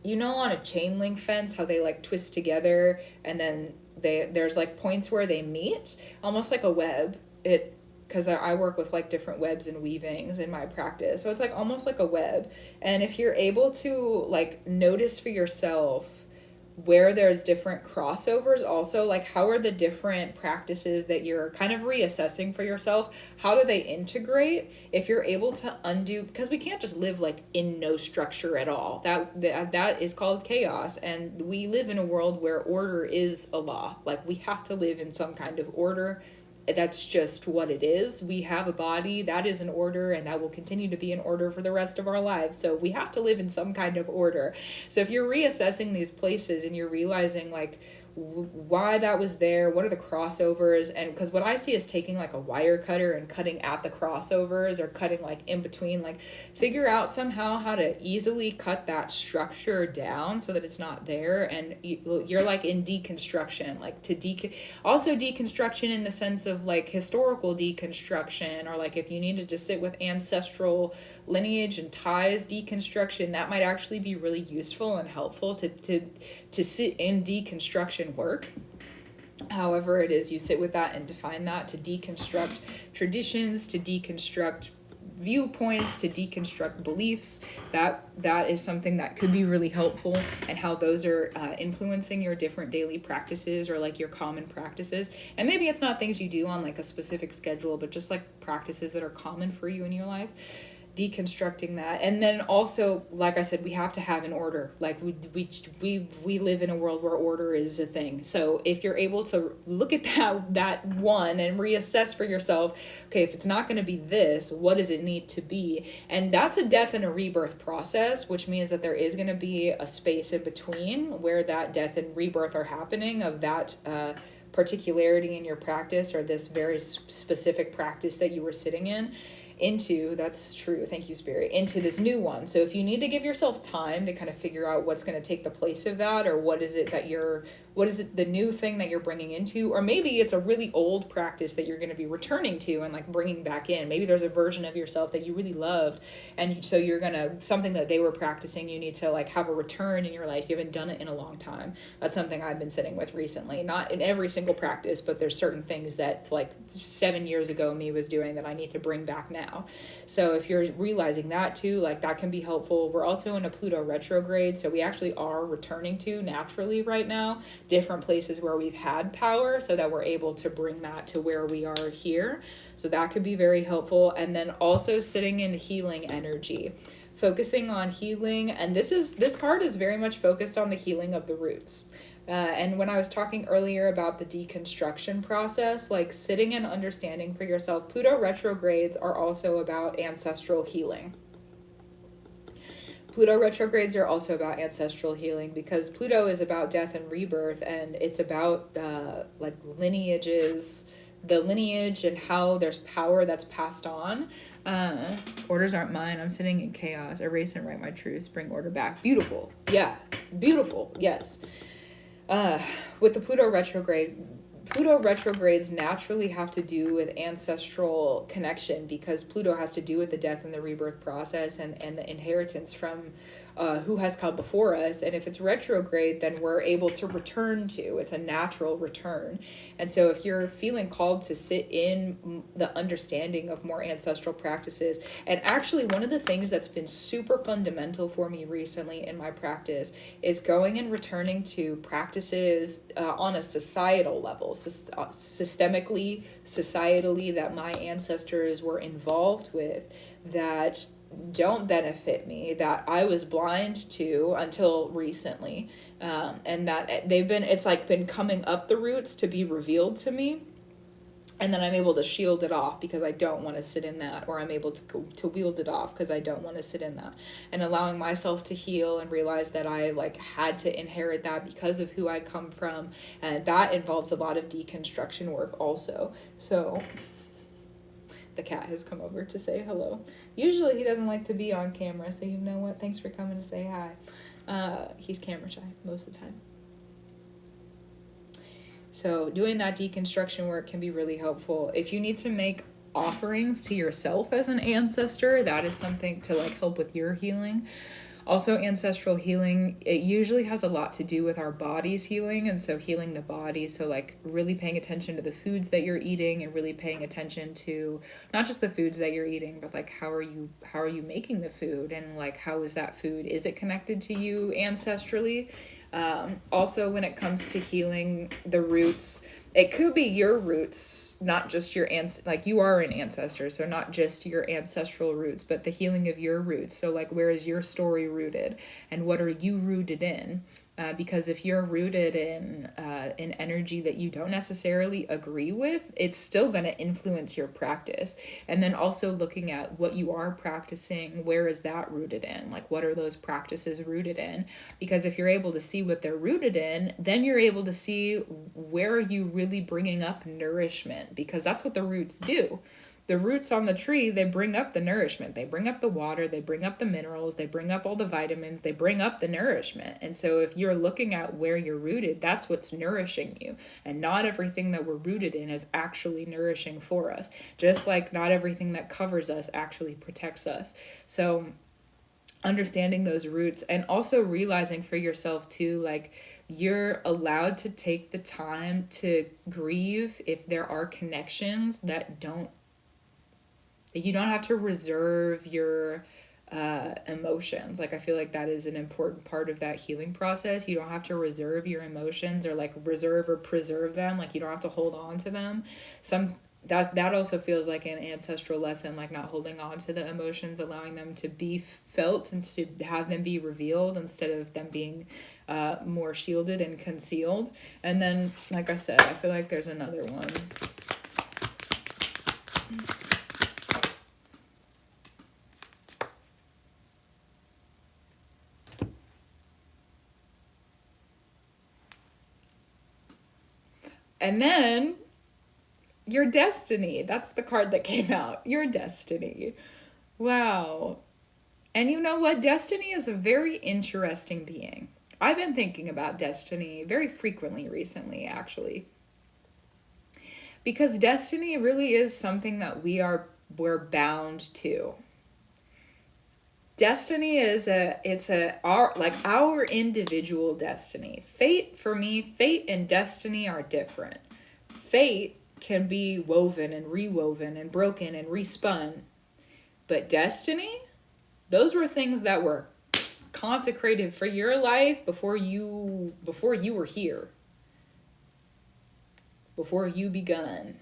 on a chain link fence, how they like twist together and then there's like points where they meet, almost like a web. Because I work with like different webs and weavings in my practice. So it's like almost like a web. And if you're able to like notice for yourself where there's different crossovers, also like how are the different practices that you're kind of reassessing for yourself, how do they integrate? If you're able to undo, because we can't just live like in no structure at all, that is called chaos. And we live in a world where order is a law. Like we have to live in some kind of order. That's just what it is. We have a body that is an order, and that will continue to be an order for the rest of our lives. So we have to live in some kind of order. So if you're reassessing these places and you're realizing like why that was there, what are the crossovers, and because what I see is taking like a wire cutter and cutting at the crossovers or cutting like in between, like figure out somehow how to easily cut that structure down so that it's not there. And you're like in deconstruction, like also deconstruction in the sense of like historical deconstruction, or like if you needed to sit with ancestral lineage and ties deconstruction, that might actually be really useful and helpful to sit in deconstruction work. However it is you sit with that and define that, to deconstruct traditions, to deconstruct viewpoints, to deconstruct beliefs, that is something that could be really helpful, and how those are influencing your different daily practices or like your common practices. And maybe it's not things you do on like a specific schedule, but just like practices that are common for you in your life. Deconstructing that. And then also, like I said, we have to have an order. Like we live in a world where order is a thing. So if you're able to look at that one and reassess for yourself, okay, if it's not going to be this, what does it need to be? And that's a death and a rebirth process, which means that there is going to be a space in between where that death and rebirth are happening of that particularity in your practice, or this very specific practice that you were sitting in. That's true, thank you, Spirit, into this new one. So if you need to give yourself time to kind of figure out what's going to take the place of that, or what is it the new thing that you're bringing into, or maybe it's a really old practice that you're going to be returning to and like bringing back in. Maybe there's a version of yourself that you really loved, and so you're going to, something that they were practicing, you need to like have a return in your life. You haven't done it in a long time. That's something I've been sitting with recently, not in every single practice, but there's certain things that like 7 years ago me was doing that I need to bring back now. So if you're realizing that too, like that can be helpful. We're also in a Pluto retrograde, so we actually are returning to naturally right now different places where we've had power, so that we're able to bring that to where we are here. So that could be very helpful. And then also sitting in healing energy, focusing on healing. And this card is very much focused on the healing of the roots. And when I was talking earlier about the deconstruction process, like sitting and understanding for yourself, Pluto retrogrades are also about ancestral healing. Pluto retrogrades are also about ancestral healing, because Pluto is about death and rebirth, and it's about like lineages, the lineage, and how there's power that's passed on. Orders aren't mine. I'm sitting in chaos. Erase and write my truth. Bring order back. Beautiful. Yeah. Beautiful. Yes. With the Pluto retrogrades naturally have to do with ancestral connection, because Pluto has to do with the death and the rebirth process and the inheritance from who has come before us. And if it's retrograde, then we're able to return to. It's a natural return. And so if you're feeling called to sit in the understanding of more ancestral practices, and actually one of the things that's been super fundamental for me recently in my practice is going and returning to practices on a societal level, systemically, societally, that my ancestors were involved with, that don't benefit me, that I was blind to until recently, and that it's like been coming up the roots to be revealed to me, and then I'm able to shield it off because I don't want to sit in that, or I'm able to wield it off because I don't want to sit in that, and allowing myself to heal and realize that I like had to inherit that because of who I come from, and that involves a lot of deconstruction work also. So the cat has come over to say hello. Usually he doesn't like to be on camera, so you know what? Thanks for coming to say hi. He's camera shy most of the time. So doing that deconstruction work can be really helpful. If you need to make offerings to yourself as an ancestor, that is something to like help with your healing. Also, ancestral healing, it usually has a lot to do with our body's healing, and so healing the body. So like really paying attention to the foods that you're eating, and really paying attention to not just the foods that you're eating, but like how are you making the food, and like how is that food, is it connected to you ancestrally? Also, when it comes to healing the roots, it could be your roots, not just your like you are an ancestor, so not just your ancestral roots, but the healing of your roots. So like, where is your story rooted, and what are you rooted in? Because if you're rooted in an energy that you don't necessarily agree with, it's still going to influence your practice. And then also looking at what you are practicing, where is that rooted in? Like, what are those practices rooted in? Because if you're able to see what they're rooted in, then you're able to see where are you really bringing up nourishment, because that's what the roots do. The roots on the tree, they bring up the nourishment. They bring up the water. They bring up the minerals. They bring up all the vitamins. They bring up the nourishment. And so if you're looking at where you're rooted, that's what's nourishing you. And not everything that we're rooted in is actually nourishing for us. Just like not everything that covers us actually protects us. So understanding those roots, and also realizing for yourself too, like, you're allowed to take the time to grieve if there are connections that you don't have to reserve your emotions. Like, I feel like that is an important part of that healing process. You don't have to reserve your emotions, or like reserve or preserve them. Like, you don't have to hold on to them. That also feels like an ancestral lesson, like not holding on to the emotions, allowing them to be felt and to have them be revealed instead of them being more shielded and concealed. And then, like I said, I feel like there's another one. And then your destiny. That's the card that came out. Your destiny. Wow. And you know what? Destiny is a very interesting being. I've been thinking about destiny very frequently recently, actually. Because destiny really is something that we're bound to. Destiny is our individual destiny. Fate, for me, fate and destiny are different. Fate can be woven and rewoven and broken and respun. But destiny, those were things that were consecrated for your life before you were here. Before you begun.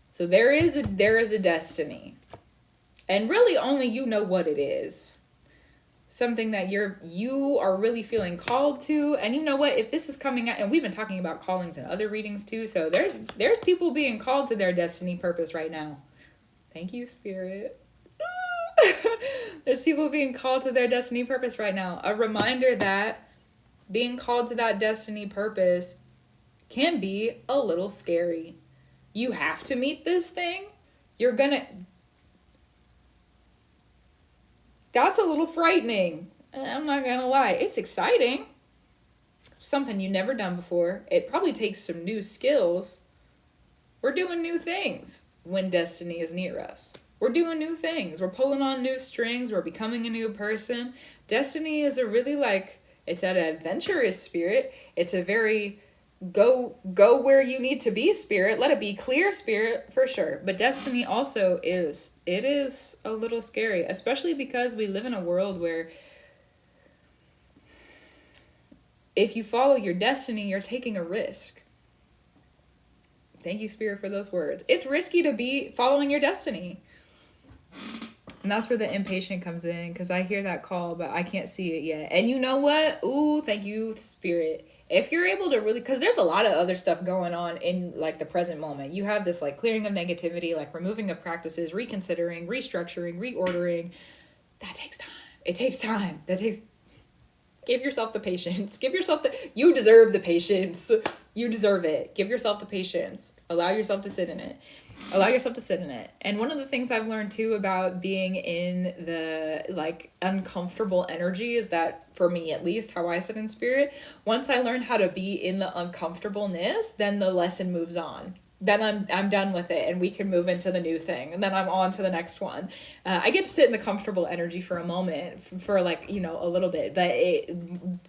So there is a destiny. And really only you know what it is. Something that you are really feeling called to. And you know what? If this is coming out, and we've been talking about callings in other readings too, so there's people being called to their destiny purpose right now. Thank you, Spirit. There's people being called to their destiny purpose right now. A reminder that being called to that destiny purpose can be a little scary. You have to meet this thing. That's a little frightening. I'm not gonna lie. It's exciting. Something you've never done before. It probably takes some new skills. We're doing new things when destiny is near us. We're doing new things. We're pulling on new strings. We're becoming a new person. Destiny is a really it's an adventurous spirit. It's a very go where you need to be spirit. Let it be clear spirit, for sure. But destiny also is a little scary, especially because we live in a world where if you follow your destiny, you're taking a risk. Thank you, Spirit, for those words. It's risky to be following your destiny. And that's where the impatient comes in, because I hear that call, but I can't see it yet. And you know what? Ooh, thank you, Spirit. If you're able to really, because there's a lot of other stuff going on in like the present moment. You have this like clearing of negativity, like removing of practices, reconsidering, restructuring, reordering. That takes time. It takes time. Give yourself the patience. You deserve the patience. You deserve it. Give yourself the patience. Allow yourself to sit in it. And one of the things I've learned too about being in the like uncomfortable energy is that, for me at least, how I sit in spirit, once I learn how to be in the uncomfortableness, then the lesson moves on. Then I'm done with it and we can move into the new thing. And then I'm on to the next one. I get to sit in the comfortable energy for a moment, for like, a little bit. But it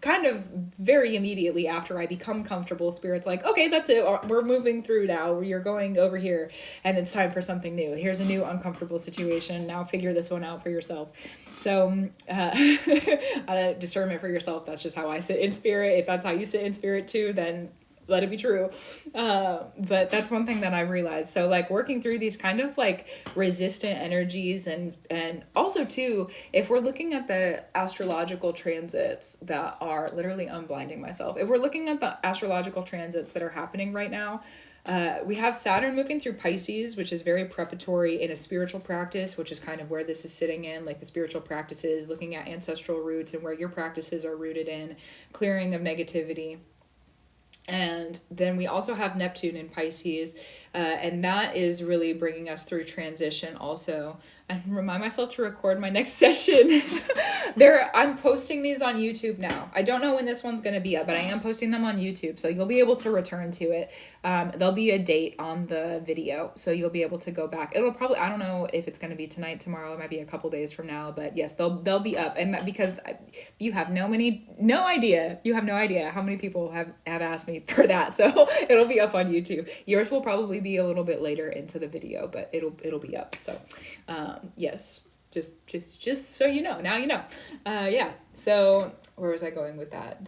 kind of very immediately after I become comfortable, Spirit's like, okay, that's it. We're moving through now. You're going over here. And it's time for something new. Here's a new uncomfortable situation. Now figure this one out for yourself. So discernment for yourself. That's just how I sit in spirit. If that's how you sit in spirit too, then let it be true. But that's one thing that I realized. So like working through these kind of like resistant energies and also too, if we're looking at the astrological transits that are literally unblinding myself, if we're looking at the astrological transits that are happening right now, we have Saturn moving through Pisces, which is very preparatory in a spiritual practice, which is kind of where this is sitting in, like the spiritual practices, looking at ancestral roots and where your practices are rooted in, clearing of negativity. And then we also have Neptune in Pisces, and that is really bringing us through transition also. I remind myself to record my next session. I'm posting these on YouTube now. I don't know when this one's going to be up, but I am posting them on YouTube, so you'll be able to return to it. There'll be a date on the video, so you'll be able to go back. It'll probably, I don't know if it's going to be tonight, tomorrow, it might be a couple days from now, but yes, they'll be up. And that, because you have no idea how many people have asked me for that, so it'll be up on YouTube. Yours will probably be a little bit later into the video, but it'll be up. So yes, just so you know, now you know. Yeah, so where was I going with that?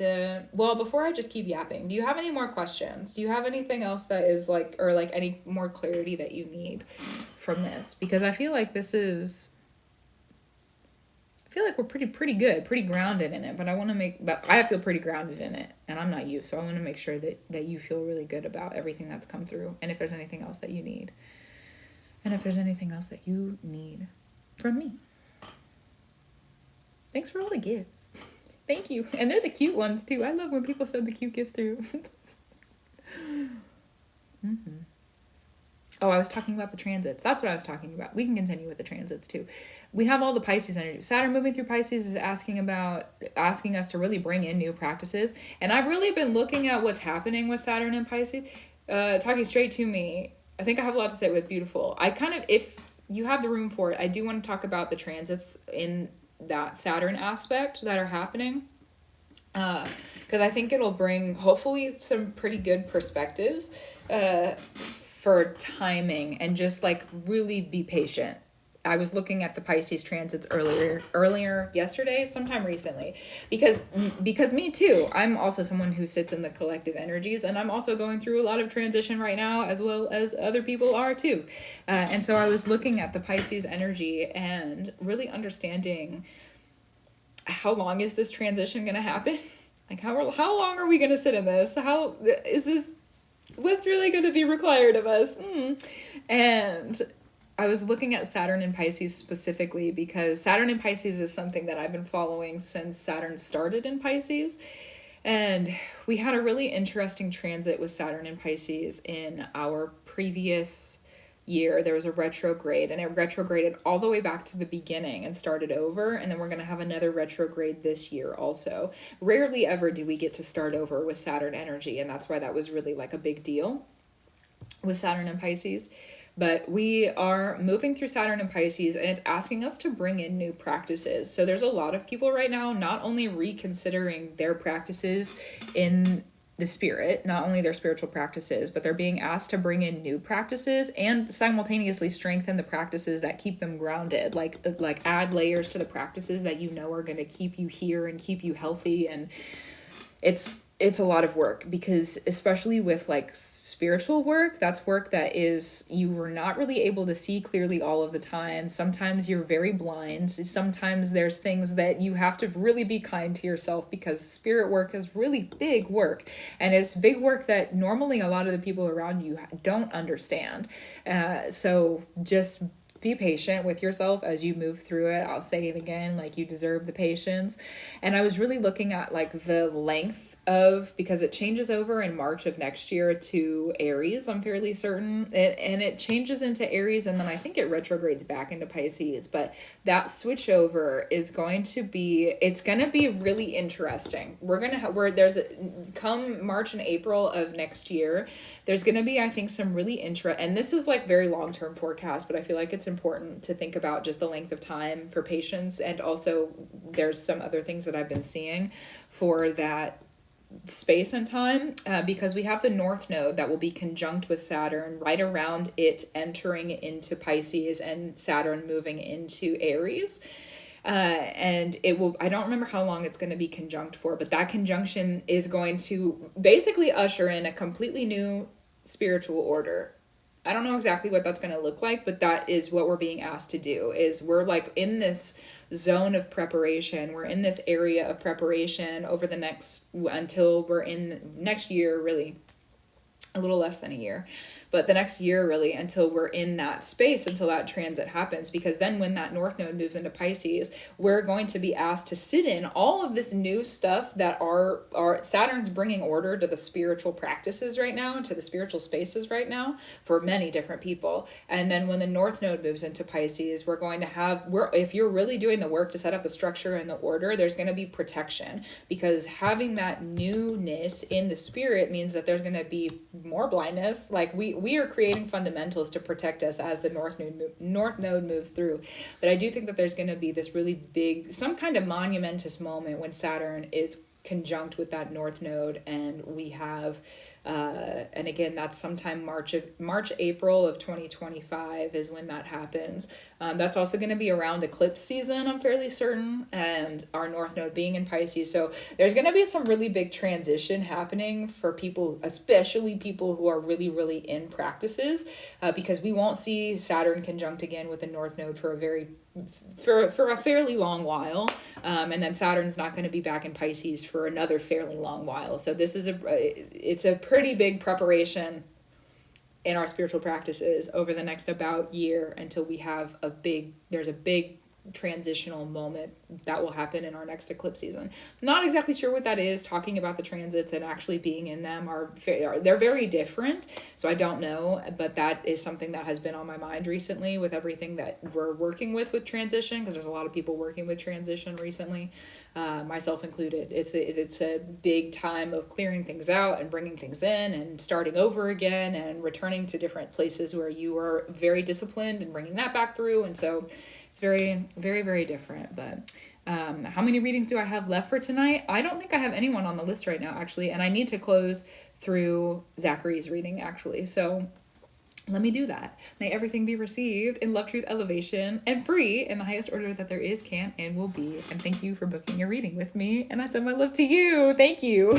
Before I just keep yapping, do you have any more questions? Do you have anything else that is like, or like any more clarity that you need from this? Because I feel like we're pretty good, pretty grounded in it, but I feel pretty grounded in it, and I'm not you, so I want to make sure that you feel really good about everything that's come through, and if there's anything else that you need, from me. Thanks for all the gifts. Thank you. And they're the cute ones too. I love when people send the cute gifts through. Mm-hmm. Oh, I was talking about the transits. That's what I was talking about. We can continue with the transits too. We have all the Pisces energy. Saturn moving through Pisces is asking us to really bring in new practices. And I've really been looking at what's happening with Saturn and Pisces. Talking straight to me. I think I have a lot to say with beautiful. If you have the room for it, I do want to talk about the transits in that Saturn aspect that are happening. Because I think it'll bring, hopefully, some pretty good perspectives for timing and just like really be patient. I was looking at the Pisces transits earlier yesterday, sometime recently, because me too, I'm also someone who sits in the collective energies, and I'm also going through a lot of transition right now, as well as other people are too. And so I was looking at the Pisces energy and really understanding how long is this transition going to happen? Like how long are we going to sit in this? How is this? What's really going to be required of us? And I was looking at Saturn and Pisces specifically because Saturn and Pisces is something that I've been following since Saturn started in Pisces. And we had a really interesting transit with Saturn and Pisces in our previous year. There was a retrograde, and it retrograded all the way back to the beginning and started over. And then we're going to have another retrograde this year also. Rarely ever do we get to start over with Saturn energy. And that's why that was really like a big deal with Saturn and Pisces. But we are moving through Saturn and Pisces, and it's asking us to bring in new practices. So there's a lot of people right now not only reconsidering their practices in the spirit, not only their spiritual practices, but they're being asked to bring in new practices and simultaneously strengthen the practices that keep them grounded, like add layers to the practices that you know are going to keep you here and keep you healthy. And it's a lot of work, because especially with like spiritual work, that's work that is, you were not really able to see clearly all of the time. Sometimes you're very blind. Sometimes there's things that you have to really be kind to yourself, because spirit work is really big work, and it's big work that normally a lot of the people around you don't understand. So just be patient with yourself as you move through it. I'll say it again, like, you deserve the patience. And I was really looking at like the length of, because it changes over in March of next year to Aries, I'm fairly certain. And it changes into Aries, and then I think it retrogrades back into Pisces. But that switch over is going to be, it's going to be really interesting. We're going to have, come March and April of next year, there's going to be, I think, some really and this is like very long-term forecast, but I feel like it's important to think about just the length of time for patience. And also there's some other things that I've been seeing for that space and time, because we have the North Node that will be conjunct with Saturn right around it entering into Pisces, and Saturn moving into Aries. And it will, I don't remember how long it's going to be conjunct for, but that conjunction is going to basically usher in a completely new spiritual order. I don't know exactly what that's going to look like, but that is what we're being asked to do. Is we're like in this zone of preparation. We're in this area of preparation over the next, until we're in next year, really a little less than a year, but the next year really, until we're in that space, until that transit happens. Because then when that North Node moves into Pisces, we're going to be asked to sit in all of this new stuff that are Saturn's bringing order to the spiritual practices right now, to the spiritual spaces right now for many different people. And then when the North Node moves into Pisces, we're going to have, if you're really doing the work to set up the structure and the order, there's going to be protection, because having that newness in the spirit means that there's going to be more blindness. Like we are creating fundamentals to protect us as the North Node moves through. But I do think that there's going to be this really big, some kind of monumentous moment when Saturn is conjunct with that North Node, and we have and again, that's sometime March, April of 2025 is when that happens. That's also going to be around eclipse season, I'm fairly certain, and our North Node being in Pisces. So there's going to be some really big transition happening for people, especially people who are really, really in practices, because we won't see Saturn conjunct again with the North Node for a fairly long while. And then Saturn's not going to be back in Pisces for another fairly long while. So this is it's a pretty big preparation in our spiritual practices over the next about year, until we have there's a big transitional moment that will happen in our next eclipse season. Not exactly sure what that is. Talking about the transits and actually being in them they're very different, so I don't know, but that is something that has been on my mind recently with everything that we're working with transition, because there's a lot of people working with transition recently, myself included. It's a big time of clearing things out and bringing things in and starting over again and returning to different places where you are very disciplined and bringing that back through. And so it's very, very, very different. But how many readings do I have left for tonight? I don't think I have anyone on the list right now, actually. And I need to close through Zachary's reading, actually. So let me do that. May everything be received in love, truth, elevation, and free in the highest order that there is, can, and will be. And thank you for booking a reading with me. And I send my love to you. Thank you.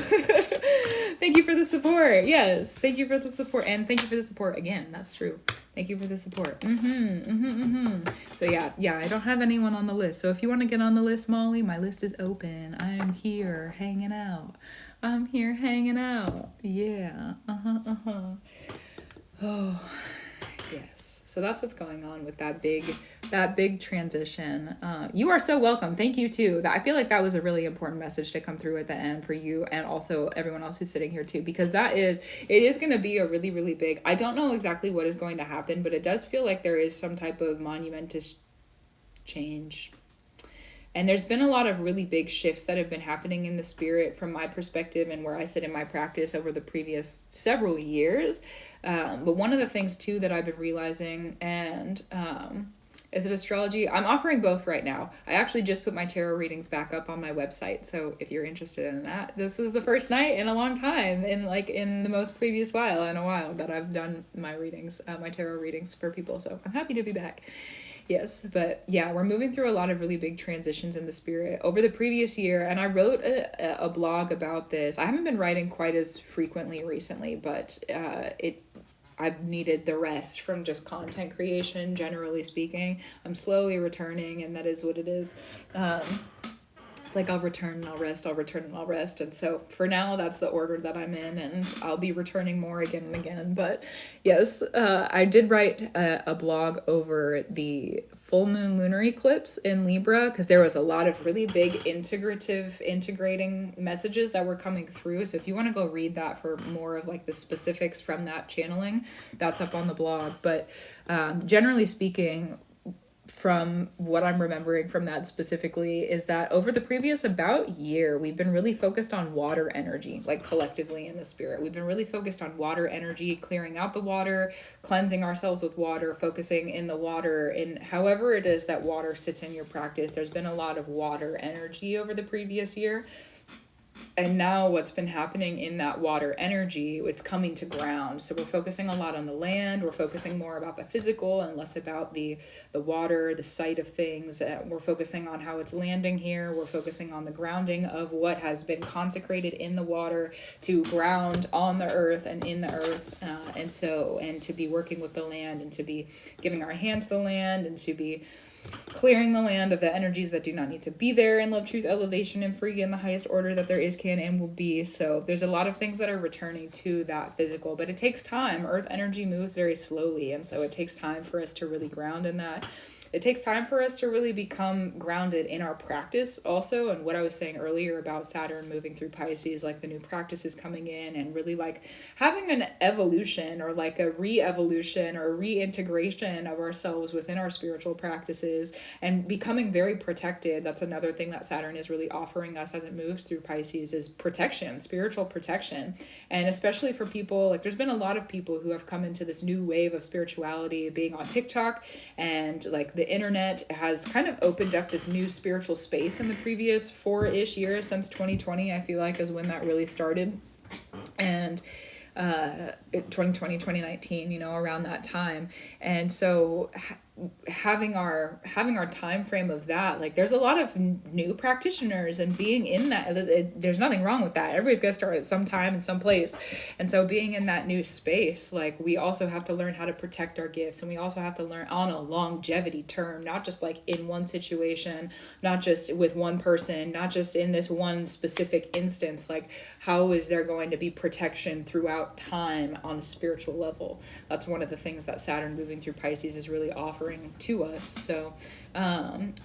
Thank you for the support. Yes. Thank you for the support. And thank you for the support again. That's true. Thank you for the support. So yeah, I don't have anyone on the list. So if you want to get on the list, Molly, my list is open. I'm here hanging out. Yeah. Oh, yes. So that's what's going on with that big transition. You are so welcome. Thank you too. I feel like that was a really important message to come through at the end for you, and also everyone else who's sitting here too, because it is going to be a really, really big, I don't know exactly what is going to happen, but it does feel like there is some type of monumentous change. And there's been a lot of really big shifts that have been happening in the spirit from my perspective and where I sit in my practice over the previous several years. But one of the things too that I've been realizing, and is it astrology? I'm offering both right now. I actually just put my tarot readings back up on my website. So if you're interested in that, this is the first night in a long time, in the most previous while that I've done my readings, my tarot readings for people. So I'm happy to be back. Yes, but yeah, we're moving through a lot of really big transitions in the spirit over the previous year. And I wrote a blog about this. I haven't been writing quite as frequently recently, but I've needed the rest from just content creation, generally speaking. I'm slowly returning, and that is what it is. It's like I'll return and I'll rest, I'll return and I'll rest. And so for now, that's the order that I'm in, and I'll be returning more again and again. But yes, I did write a blog over the full moon lunar eclipse in Libra, because there was a lot of really big integrating messages that were coming through. So if you want to go read that for more of like the specifics from that channeling, that's up on the blog. But generally speaking, from what I'm remembering from that specifically, is that over the previous about year, we've been really focused on water energy, like collectively in the spirit. We've been really focused on water energy, clearing out the water, cleansing ourselves with water, focusing in the water, and however it is that water sits in your practice. There's been a lot of water energy over the previous year. And now what's been happening in that water energy, it's coming to ground. So we're focusing a lot on the land. We're focusing more about the physical and less about the water, the site of things. We're focusing on how it's landing here. We're focusing on the grounding of what has been consecrated in the water to ground on the earth and in the earth. And to be working with the land, and to be giving our hand to the land, and to be clearing the land of the energies that do not need to be there in love, truth, elevation, and free in the highest order that there is, can, and will be. So there's a lot of things that are returning to that physical, but it takes time. Earth energy moves very slowly, and so it takes time for us to really ground in that. It takes time for us to really become grounded in our practice also. And what I was saying earlier about Saturn moving through Pisces, like the new practices coming in, and really like having an evolution or like a re-evolution or reintegration of ourselves within our spiritual practices, and becoming very protected. That's another thing that Saturn is really offering us as it moves through Pisces, is protection, spiritual protection. And especially for people, like there's been a lot of people who have come into this new wave of spirituality, being on TikTok, and like the internet has kind of opened up this new spiritual space in the previous 4-ish years since 2020, I feel like, is when that really started. And 2020, 2019, around that time. And so having our time frame of that, like there's a lot of new practitioners, and being in that, there's nothing wrong with that. Everybody's got to start at some time and some place. And so being in that new space, like we also have to learn how to protect our gifts, and we also have to learn on a longevity term, not just like in one situation, not just with one person, not just in this one specific instance. Like how is there going to be protection throughout time on a spiritual level? That's one of the things that Saturn moving through Pisces is really offering to us. So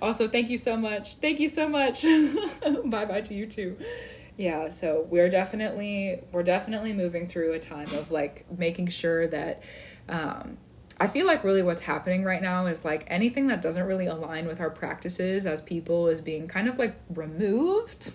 also thank you so much bye bye to you too. Yeah, so we're definitely moving through a time of like making sure that I feel like really what's happening right now is like anything that doesn't really align with our practices as people is being kind of like removed.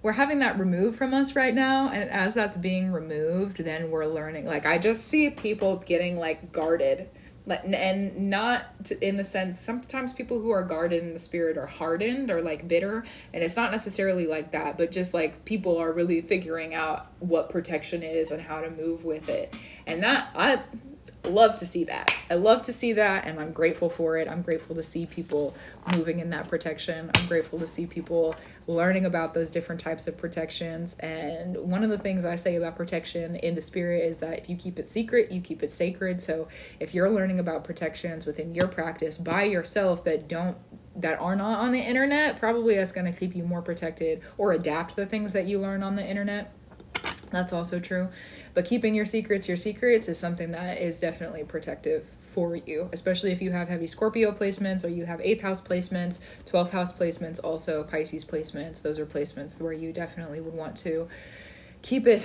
We're having that removed from us right now. And as that's being removed, then we're learning. Like I just see people getting like guarded, and not in the sense, sometimes people who are guarded in the spirit are hardened or like bitter, and it's not necessarily like that, but just like people are really figuring out what protection is and how to move with it. And that I love to see that. I love to see that, and I'm grateful for it. I'm grateful to see people moving in that protection. I'm grateful to see people learning about those different types of protections. And one of the things I say about protection in the spirit is that if you keep it secret, you keep it sacred. So if you're learning about protections within your practice by yourself that are not on the internet, probably that's going to keep you more protected, or adapt the things that you learn on the internet. That's also true. But keeping your secrets is something that is definitely protective for you, especially if you have heavy Scorpio placements, or you have 8th house placements, 12th house placements, also Pisces placements. Those are placements where you definitely would want to keep it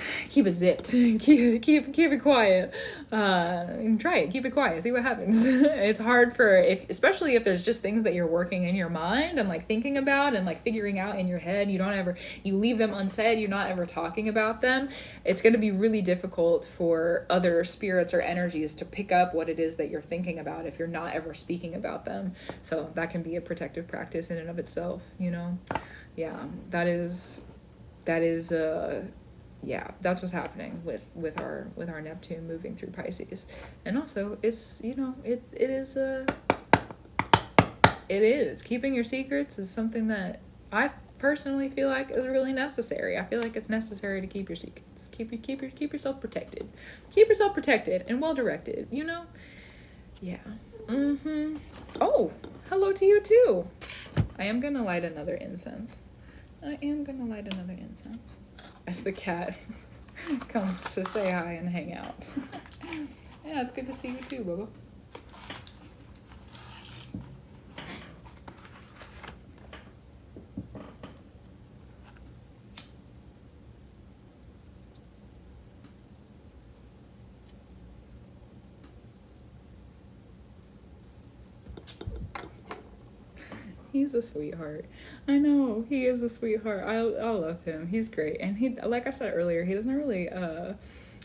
zipped, keep it quiet, and try it, keep it quiet, see what happens. It's hard especially if there's just things that you're working in your mind and like thinking about and like figuring out in your head, you leave them unsaid, you're not ever talking about them. It's going to be really difficult for other spirits or energies to pick up what it is that you're thinking about if you're not ever speaking about them. So that can be a protective practice in and of itself, yeah, that's what's happening with our Neptune moving through Pisces. And also it's, it is keeping your secrets is something that I personally feel like is really necessary. I feel like it's necessary to keep your secrets, keep yourself protected, and well directed, yeah. Oh, hello to you too. I am gonna light another incense as the cat comes to say hi and hang out. Yeah, it's good to see you too, Bubba. He's a sweetheart. I know, he is a sweetheart. I love him. He's great. And he, like I said earlier, he doesn't really,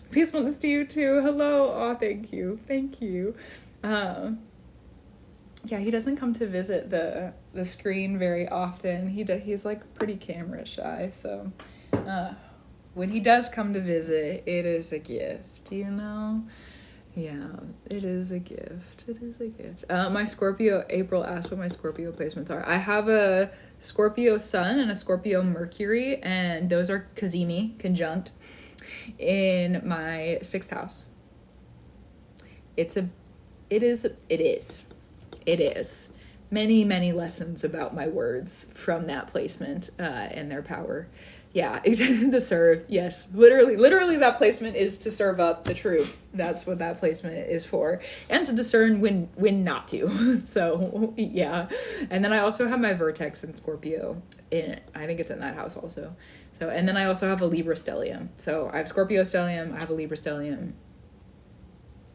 peacefulness to you too. Hello. Oh, thank you. Yeah, he doesn't come to visit the screen very often. He's like pretty camera shy. So, when he does come to visit, it is a gift, Yeah, it is a gift. My Scorpio, April asked what my Scorpio placements are. I have a Scorpio Sun and a Scorpio Mercury, and those are Cazimi conjunct in my 6th house. It is. Many lessons about my words from that placement and their power. Yeah, exactly. To serve. Yes, literally that placement is to serve up the truth. That's what that placement is for, and to discern when not to. So yeah, and then I also have my Vertex in Scorpio. I think it's in that house also. So, and then I also have a Libra stellium. So I have Scorpio stellium. I have a Libra stellium.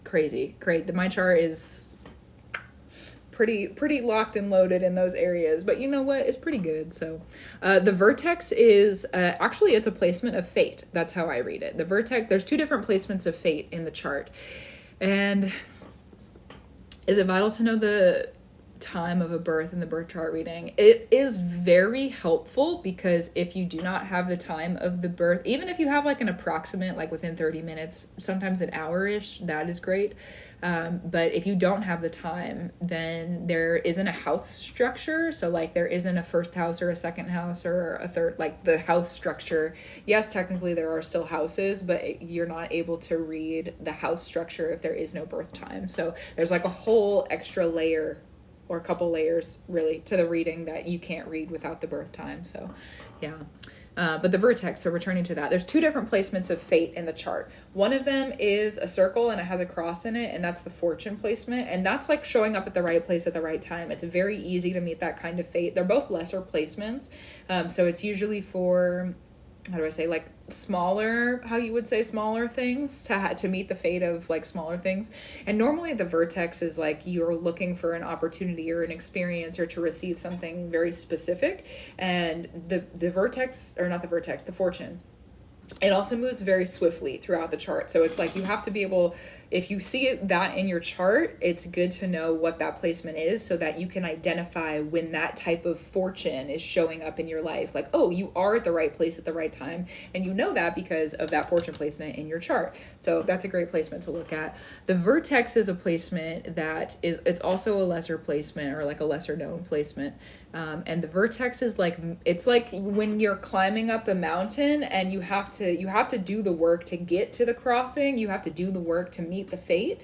Crazy. My chart is pretty locked and loaded in those areas, but you know what, it's pretty good. So the Vertex is actually, it's a placement of fate. That's how I read it. The Vertex, there's 2 different placements of fate in the chart. And is it vital to know the time of a birth in the birth chart reading? It is very helpful, because if you do not have the time of the birth, even if you have like an approximate, like within 30 minutes, sometimes an hour-ish, that is great. But if you don't have the time, then there isn't a house structure. So like there isn't a 1st house or a 2nd house or a 3rd, like the house structure. Yes, technically there are still houses, but you're not able to read the house structure if there is no birth time. So there's like a whole extra layer, or a couple layers really, to the reading that you can't read without the birth time. So yeah. But the Vertex, so returning to that, there's 2 different placements of fate in the chart. One of them is a circle and it has a cross in it, and that's the fortune placement. And that's like showing up at the right place at the right time. It's very easy to meet that kind of fate. They're both lesser placements. So it's usually for, how do I say, like smaller, how you would say smaller things, to meet the fate of like smaller things. And normally the Vertex is like you're looking for an opportunity or an experience or to receive something very specific. And the Vertex, or not the Vertex, the fortune, it also moves very swiftly throughout the chart. So it's like you have to be able, if you see that in your chart, it's good to know what that placement is so that you can identify when that type of fortune is showing up in your life. Like, oh, you are at the right place at the right time. And you know that because of that fortune placement in your chart. So that's a great placement to look at. The Vertex is a placement that is, it's also a lesser placement, or like a lesser known placement. And the Vertex is like, it's like when you're climbing up a mountain and you have to do the work to get to the crossing. You have to do the work to meet the fate.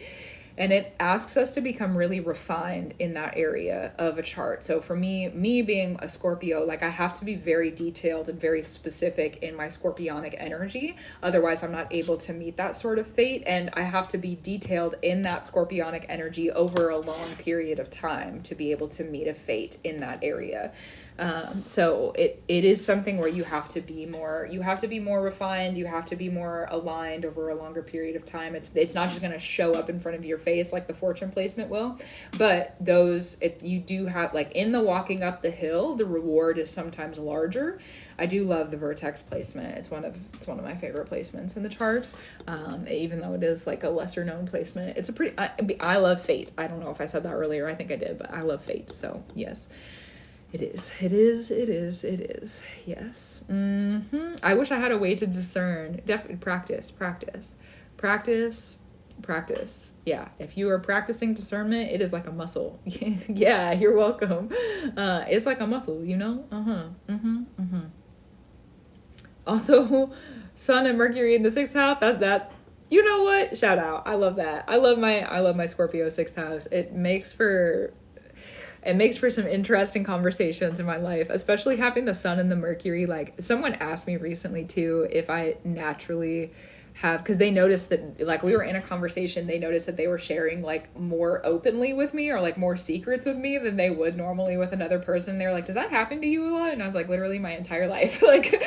And it asks us to become really refined in that area of a chart. So for me being a Scorpio, like I have to be very detailed and very specific in my Scorpionic energy. Otherwise, I'm not able to meet that sort of fate. And I have to be detailed in that Scorpionic energy over a long period of time to be able to meet a fate in that area. So it is something where you have to be more refined, you have to be more aligned over a longer period of time. It's not just going to show up in front of your face like the fortune placement will, but you do have, like, in the walking up the hill, the reward is sometimes larger. I do love the vertex placement. It's one of my favorite placements in the chart. Even though it is like a lesser known placement, it's a pretty, I love fate. I don't know if I said that earlier. I think I did, but I love fate. So yes, it is. Yes. I wish I had a way to discern. Definitely practice. Yeah. If you are practicing discernment, it is like a muscle. Yeah, you're welcome. It's like a muscle, you know? Also, Sun and Mercury in the sixth house. That you know what? Shout out. I love that. I love my Scorpio sixth house. It makes for some interesting conversations in my life, especially having the Sun and the Mercury. Like, someone asked me recently too if I naturally have, because they noticed that, like, we were in a conversation, they noticed that they were sharing like more openly with me, or like more secrets with me than they would normally with another person. They're like, does that happen to you a lot? And I was like, literally my entire life. Like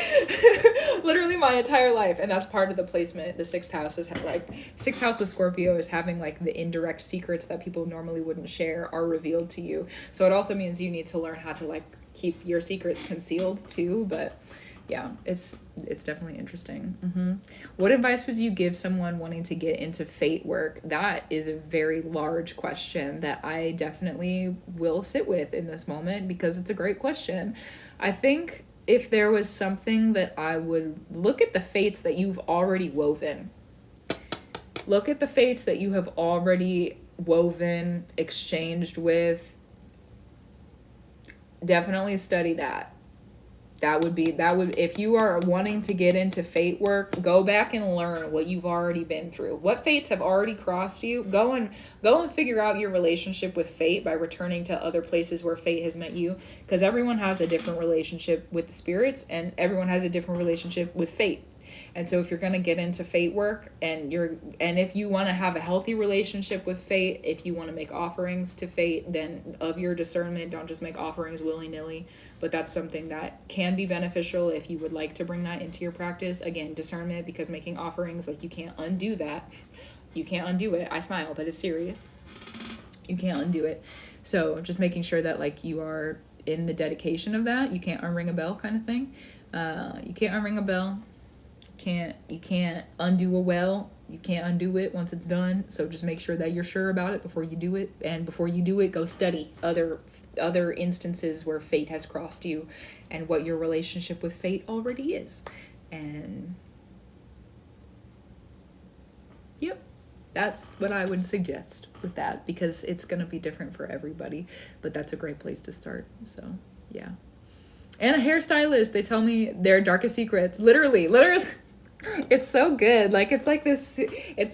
literally my entire life. And that's part of the placement. The sixth house with Scorpio is having like the indirect secrets that people normally wouldn't share are revealed to you. So it also means you need to learn how to like keep your secrets concealed too. But yeah, it's definitely interesting. What advice would you give someone wanting to get into fate work? That is a very large question that I definitely will sit with in this moment, because it's a great question. I think if there was something that I would look at the fates that you've already woven. Look at the fates that you have already woven, exchanged with. Definitely study that. That would, if you are wanting to get into fate work, go back and learn what you've already been through. What fates have already crossed you. Go and figure out your relationship with fate by returning to other places where fate has met you. Because everyone has a different relationship with the spirits, and everyone has a different relationship with fate. And so if you're going to get into fate work, and if you want to have a healthy relationship with fate, if you want to make offerings to fate, then of your discernment, don't just make offerings willy-nilly. But that's something that can be beneficial if you would like to bring that into your practice. Again, discernment, because making offerings, like, you can't undo that. You can't undo it. I smile, but it's serious. You can't undo it. So just making sure that, like, you are in the dedication of that. You can't unring a bell kind of thing. You can't unring a bell. You can't undo a well. You can't undo it once it's done. So just make sure that you're sure about it before you do it. And before you do it, go study other instances where fate has crossed you and what your relationship with fate already is. And yep, that's what I would suggest with that, because it's going to be different for everybody, but that's a great place to start. So yeah. And a hairstylist, they tell me their darkest secrets, literally it's so good. Like, it's like a secret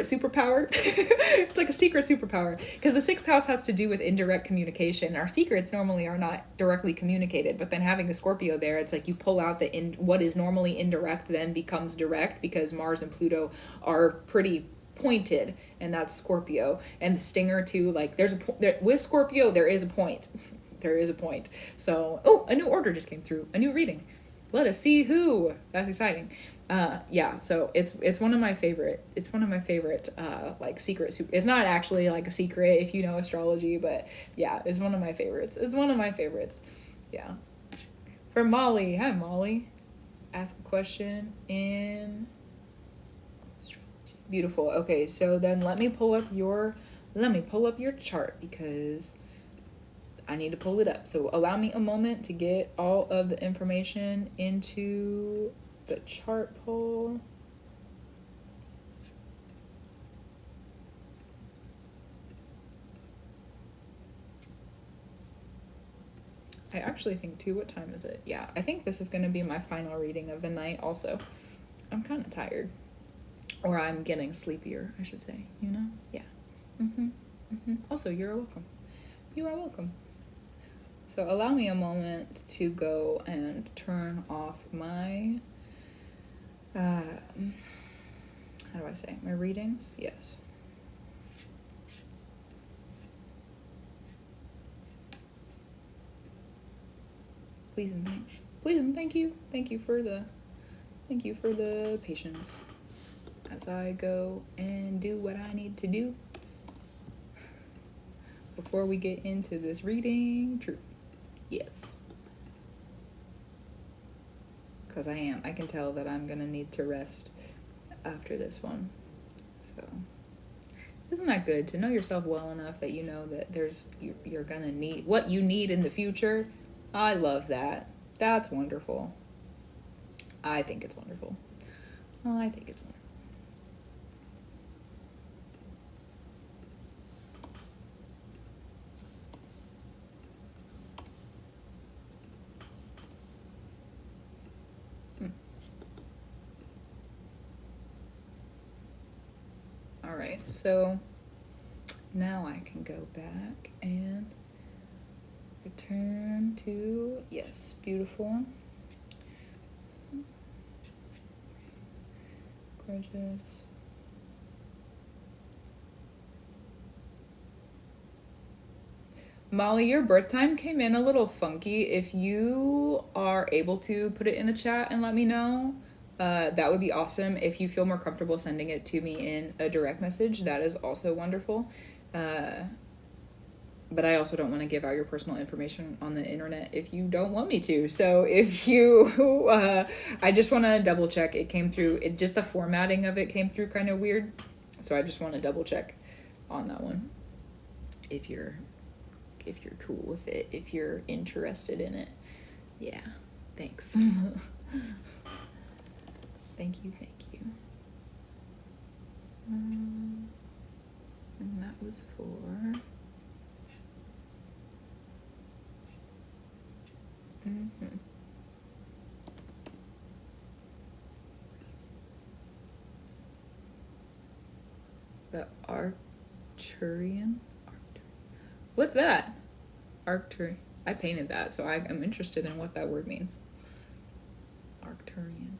superpower. It's like a secret superpower, because the sixth house has to do with indirect communication. Our secrets normally are not directly communicated, but then having a Scorpio there, it's like you pull out what is normally indirect then becomes direct, because Mars and Pluto are pretty pointed, and that's Scorpio. And the stinger too, like, with Scorpio there is a point. There is a point. So, a new order just came through, a new reading. Let us see who. That's exciting. Yeah, so it's one of my favorite. It's one of my favorite like secret. It's not actually like a secret if you know astrology, but yeah, it's one of my favorites. Yeah. For Molly, hi Molly. Ask a question in astrology. Beautiful. Okay, so then let me pull up your chart, because I need to pull it up. So allow me a moment to get all of the information into the chart poll. I actually think too, what time is it? Yeah, I think this is going to be my final reading of the night also. I'm kind of tired. Or I'm getting sleepier, I should say, you know? Yeah. Also, you're welcome. You are welcome. So allow me a moment to go and turn off my, how do I say, my readings? Yes. Please and thank you. Thank you for the patience as I go and do what I need to do before we get into this reading. True. Yes. Because I can tell that I'm gonna need to rest after this one. So isn't that good to know yourself well enough that you know that you're gonna need what you need in the future? I love that. That's wonderful. I think it's wonderful. I think it's wonderful. All right, so now I can go back and return to, yes, beautiful. Gorgeous. Molly, your birth time came in a little funky. If you are able to put it in the chat and let me know, that would be awesome. If you feel more comfortable sending it to me in a direct message, that is also wonderful. But I also don't want to give out your personal information on the internet if you don't want me to. So if you, I just want to double check it came through. Just the formatting of it came through kind of weird. So I just want to double check on that one. If you're cool with it, if you're interested in it. Yeah, thanks. Thank you. And that was for... The Arcturian? What's that? Arcturian. I painted that, so I'm interested in what that word means. Arcturian.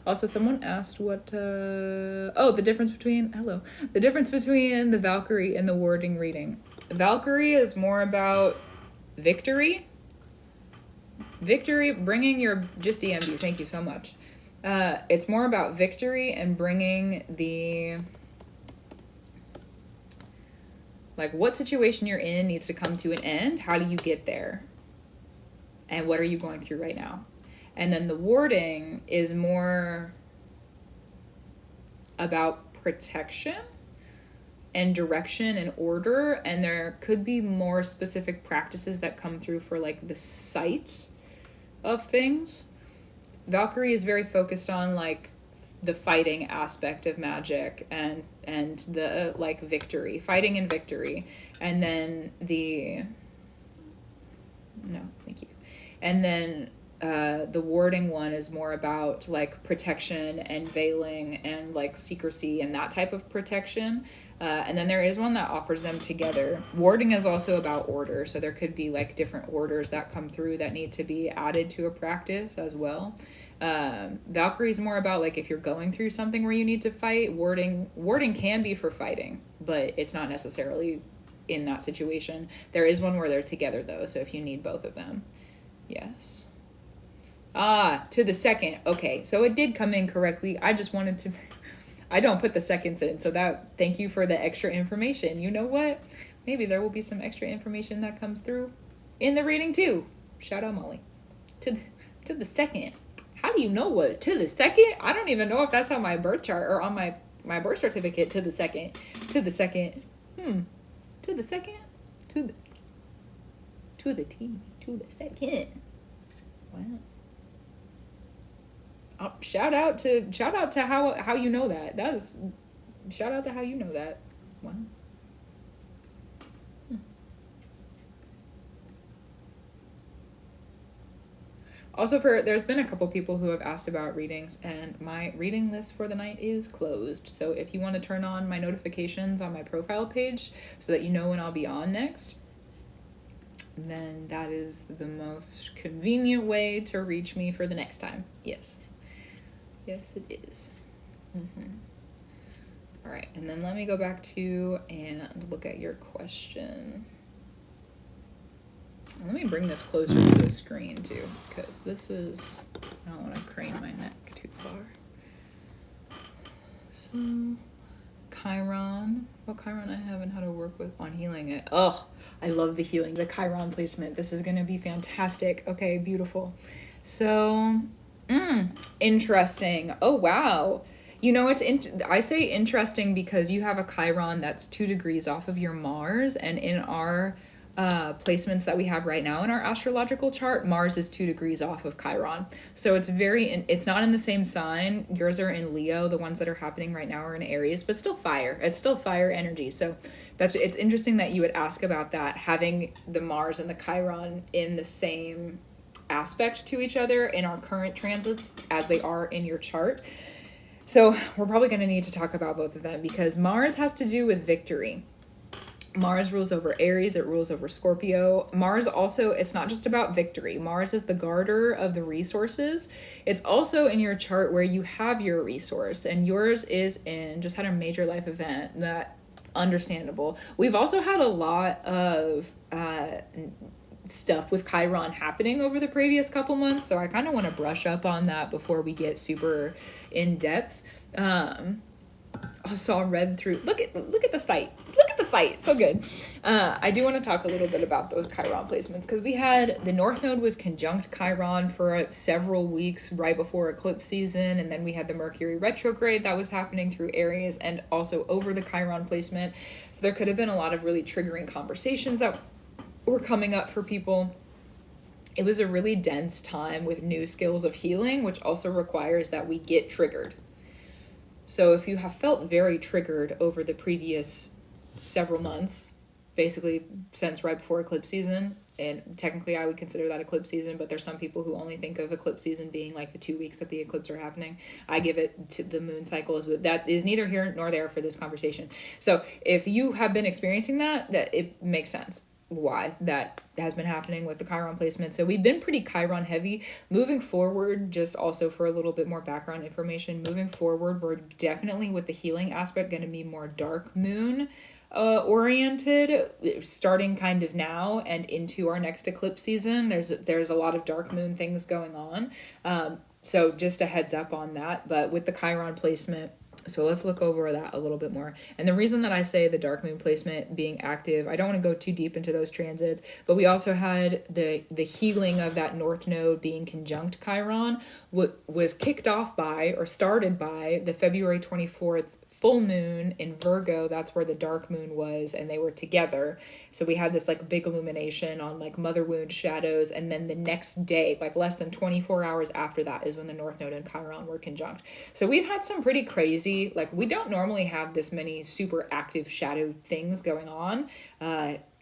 Also, someone asked what, the difference between the Valkyrie and the wording reading. Valkyrie is more about victory. Bringing your, just DM'd you, thank you so much. It's more about victory and bringing the, like, what situation you're in needs to come to an end. How do you get there? And what are you going through right now? And then the warding is more about protection and direction and order. And there could be more specific practices that come through for, like, the sight of things. Valkyrie is very focused on, like, the fighting aspect of magic and the, like, victory, fighting and victory. And then and then the warding one is more about, like, protection and veiling and, like, secrecy and that type of protection. And then there is one that offers them together. Warding is also about order, so there could be, like, different orders that come through that need to be added to a practice as well. Valkyrie is more about, like, if you're going through something where you need to fight. Warding can be for fighting, but it's not necessarily in that situation. There is one where they're together, though, so if you need both of them. Yes. To the second. Okay, so it did come in correctly. I just wanted to... I don't put the seconds in, so thank you for the extra information. You know what? Maybe there will be some extra information that comes through in the reading, too. Shout out, Molly. To the second. How do you know what? To the second? I don't even know if that's on my birth chart or on my birth certificate. To the second. To the second. To the second? To the T. To the second. Wow. Oh, shout out to how you know that. Shout out to how you know that. Wow. Also, there's been a couple people who have asked about readings, and my reading list for the night is closed. So if you want to turn on my notifications on my profile page so that you know when I'll be on next, then that is the most convenient way to reach me for the next time. Yes, it is. All right, and then let me go back to and look at your question. Let me bring this closer to the screen too, because this is, I don't want to crane my neck too far. So, Chiron, what Chiron I have and how to work with on healing it. Oh, I love the healing, the Chiron placement. This is going to be fantastic. Okay, beautiful. So, interesting. Oh, wow. You know, I say interesting because you have a Chiron that's 2 degrees off of your Mars, and in our placements that we have right now in our astrological chart, Mars is 2 degrees off of Chiron. So it's not in the same sign. Yours are in Leo. The ones that are happening right now are in Aries, but still fire. It's still fire energy. So it's interesting that you would ask about that, having the Mars and the Chiron in the same aspect to each other in our current transits as they are in your chart. So we're probably going to need to talk about both of them, because Mars has to do with victory. Mars rules over Aries, it rules over Scorpio. Mars also, it's not just about victory. Mars is the guarder of the resources. It's also in your chart where you have your resource, and yours is just had a major life event. That understandable. We've also had a lot of stuff with Chiron happening over the previous couple months, so I kind of want to brush up on that before we get super in depth. Also, I read through. Look at the site. Look at the site. So good. I do want to talk a little bit about those Chiron placements, because we had the North Node was conjunct Chiron for several weeks right before eclipse season, and then we had the Mercury retrograde that was happening through Aries and also over the Chiron placement. So there could have been a lot of really triggering conversations that were coming up for people. It was a really dense time with new skills of healing, which also requires that we get triggered. So if you have felt very triggered over the previous several months, basically since right before eclipse season, and technically I would consider that eclipse season, but there's some people who only think of eclipse season being like the 2 weeks that the eclipse are happening. I give it to the moon cycles, but that is neither here nor there for this conversation. So if you have been experiencing that it makes sense why that has been happening with the Chiron placement. So we've been pretty Chiron heavy. Moving forward, just also for a little bit more background information, moving forward, we're definitely with the healing aspect going to be more dark moon oriented, starting kind of now and into our next eclipse season. There's a lot of dark moon things going on. So just a heads up on that. But with the Chiron placement, so let's look over that a little bit more. And the reason that I say the dark moon placement being active, I don't want to go too deep into those transits, but we also had the healing of that North Node being conjunct Chiron, was kicked off by or started by the February 24th full moon in Virgo. That's where the dark moon was, and they were together. So we had this like big illumination on like mother wound shadows, and then the next day, like less than 24 hours after that, is when the North Node and Chiron were conjunct. So we've had some pretty crazy, like we don't normally have this many super active shadow things going on,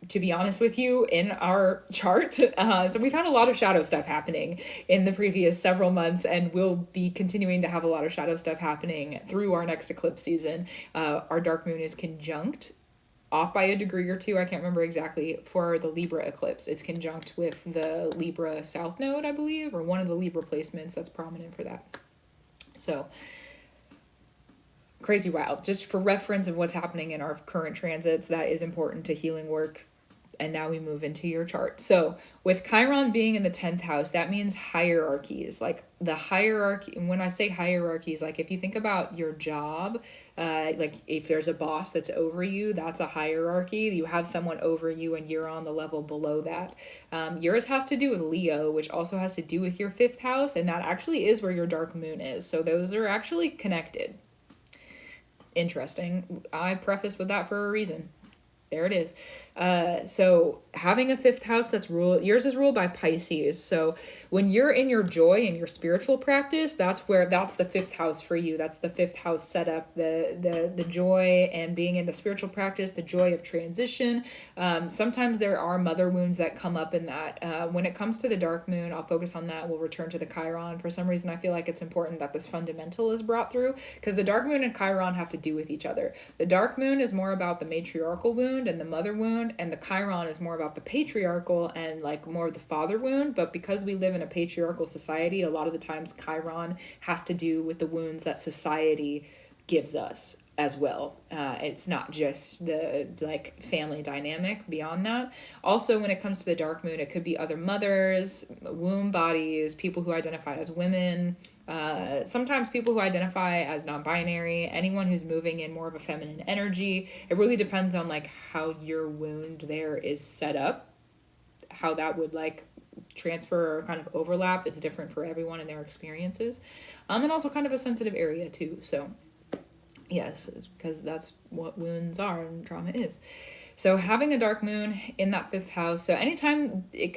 to be honest with you, in our chart. So we've had a lot of shadow stuff happening in the previous several months, and we'll be continuing to have a lot of shadow stuff happening through our next eclipse season. Our dark moon is conjunct, off by a degree or two, I can't remember exactly, for the Libra eclipse. It's conjunct with the Libra South Node, I believe, or one of the Libra placements that's prominent for that. So crazy wild. Just for reference of what's happening in our current transits, that is important to healing work. And now we move into your chart. So with Chiron being in the 10th house, that means hierarchies. Like the hierarchy, and when I say hierarchies, like if you think about your job, like if there's a boss that's over you, that's a hierarchy. You have someone over you and you're on the level below that. Yours has to do with Leo, which also has to do with your 5th house. And that actually is where your dark moon is. So those are actually connected. Interesting. I preface with that for a reason. There it is. So having a 5th house that's yours is ruled by Pisces. So when you're in your joy and your spiritual practice, that's the 5th house for you. That's the 5th house setup, the joy and being in the spiritual practice, the joy of transition. Sometimes there are mother wounds that come up in that. When it comes to the dark moon, I'll focus on that. We'll return to the Chiron. For some reason, I feel like it's important that this fundamental is brought through, because the dark moon and Chiron have to do with each other. The dark moon is more about the matriarchal wound and the mother wound, and the Chiron is more about the patriarchal and like more of the father wound. But because we live in a patriarchal society, a lot of the times Chiron has to do with the wounds that society gives us. as well. It's not just the like family dynamic beyond that. Also, when it comes to the dark moon, it could be other mothers, womb bodies, people who identify as women, sometimes people who identify as non-binary, anyone who's moving in more of a feminine energy. It really depends on like how your wound there is set up, how that would like transfer or kind of overlap. It's different for everyone and their experiences. And also kind of a sensitive area too. So yes, because that's what wounds are and trauma is. So having a dark moon in that fifth house. So anytime it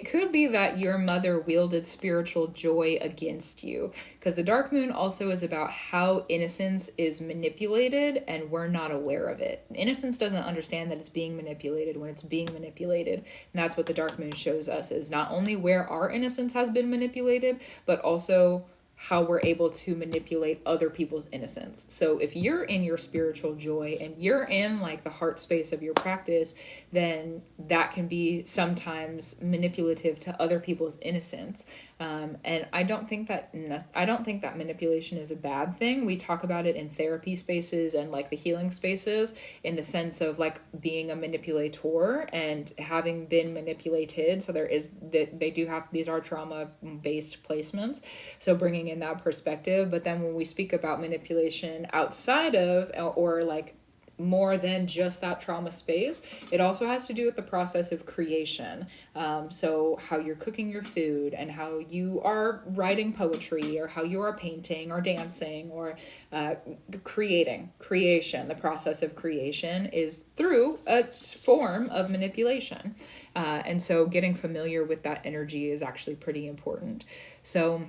could be that your mother wielded spiritual joy against you, because the dark moon also is about how innocence is manipulated and we're not aware of it. Innocence doesn't understand that it's being manipulated when it's being manipulated. And that's what the dark moon shows us, is not only where our innocence has been manipulated, but also how we're able to manipulate other people's innocence. So if you're in your spiritual joy and you're in like the heart space of your practice, then that can be sometimes manipulative to other people's innocence. And I don't think that manipulation is a bad thing. We talk about it in therapy spaces and like the healing spaces in the sense of like being a manipulator and having been manipulated. So there is that they do have, these are trauma based placements. So bringing in that perspective. But then when we speak about manipulation outside of or like more than just that trauma space, it also has to do with the process of creation. So how you're cooking your food and how you are writing poetry or how you are painting or dancing or creation. The process of creation is through a form of manipulation. And so getting familiar with that energy is actually pretty important. So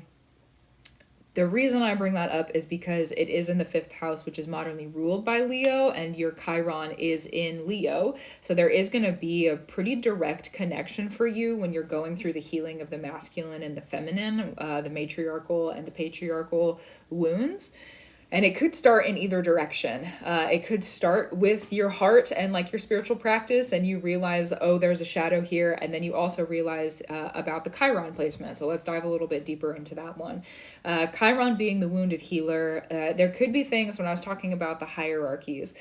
the reason I bring that up is because it is in the fifth house, which is modernly ruled by Leo, and your Chiron is in Leo. So there is going to be a pretty direct connection for you when you're going through the healing of the masculine and the feminine, the matriarchal and the patriarchal wounds. And it could start in either direction. It could start with your heart and like your spiritual practice, and you realize, oh, there's a shadow here. And then you also realize about the Chiron placement. So let's dive a little bit deeper into that one. Chiron being the wounded healer, there could be things when I was talking about the hierarchies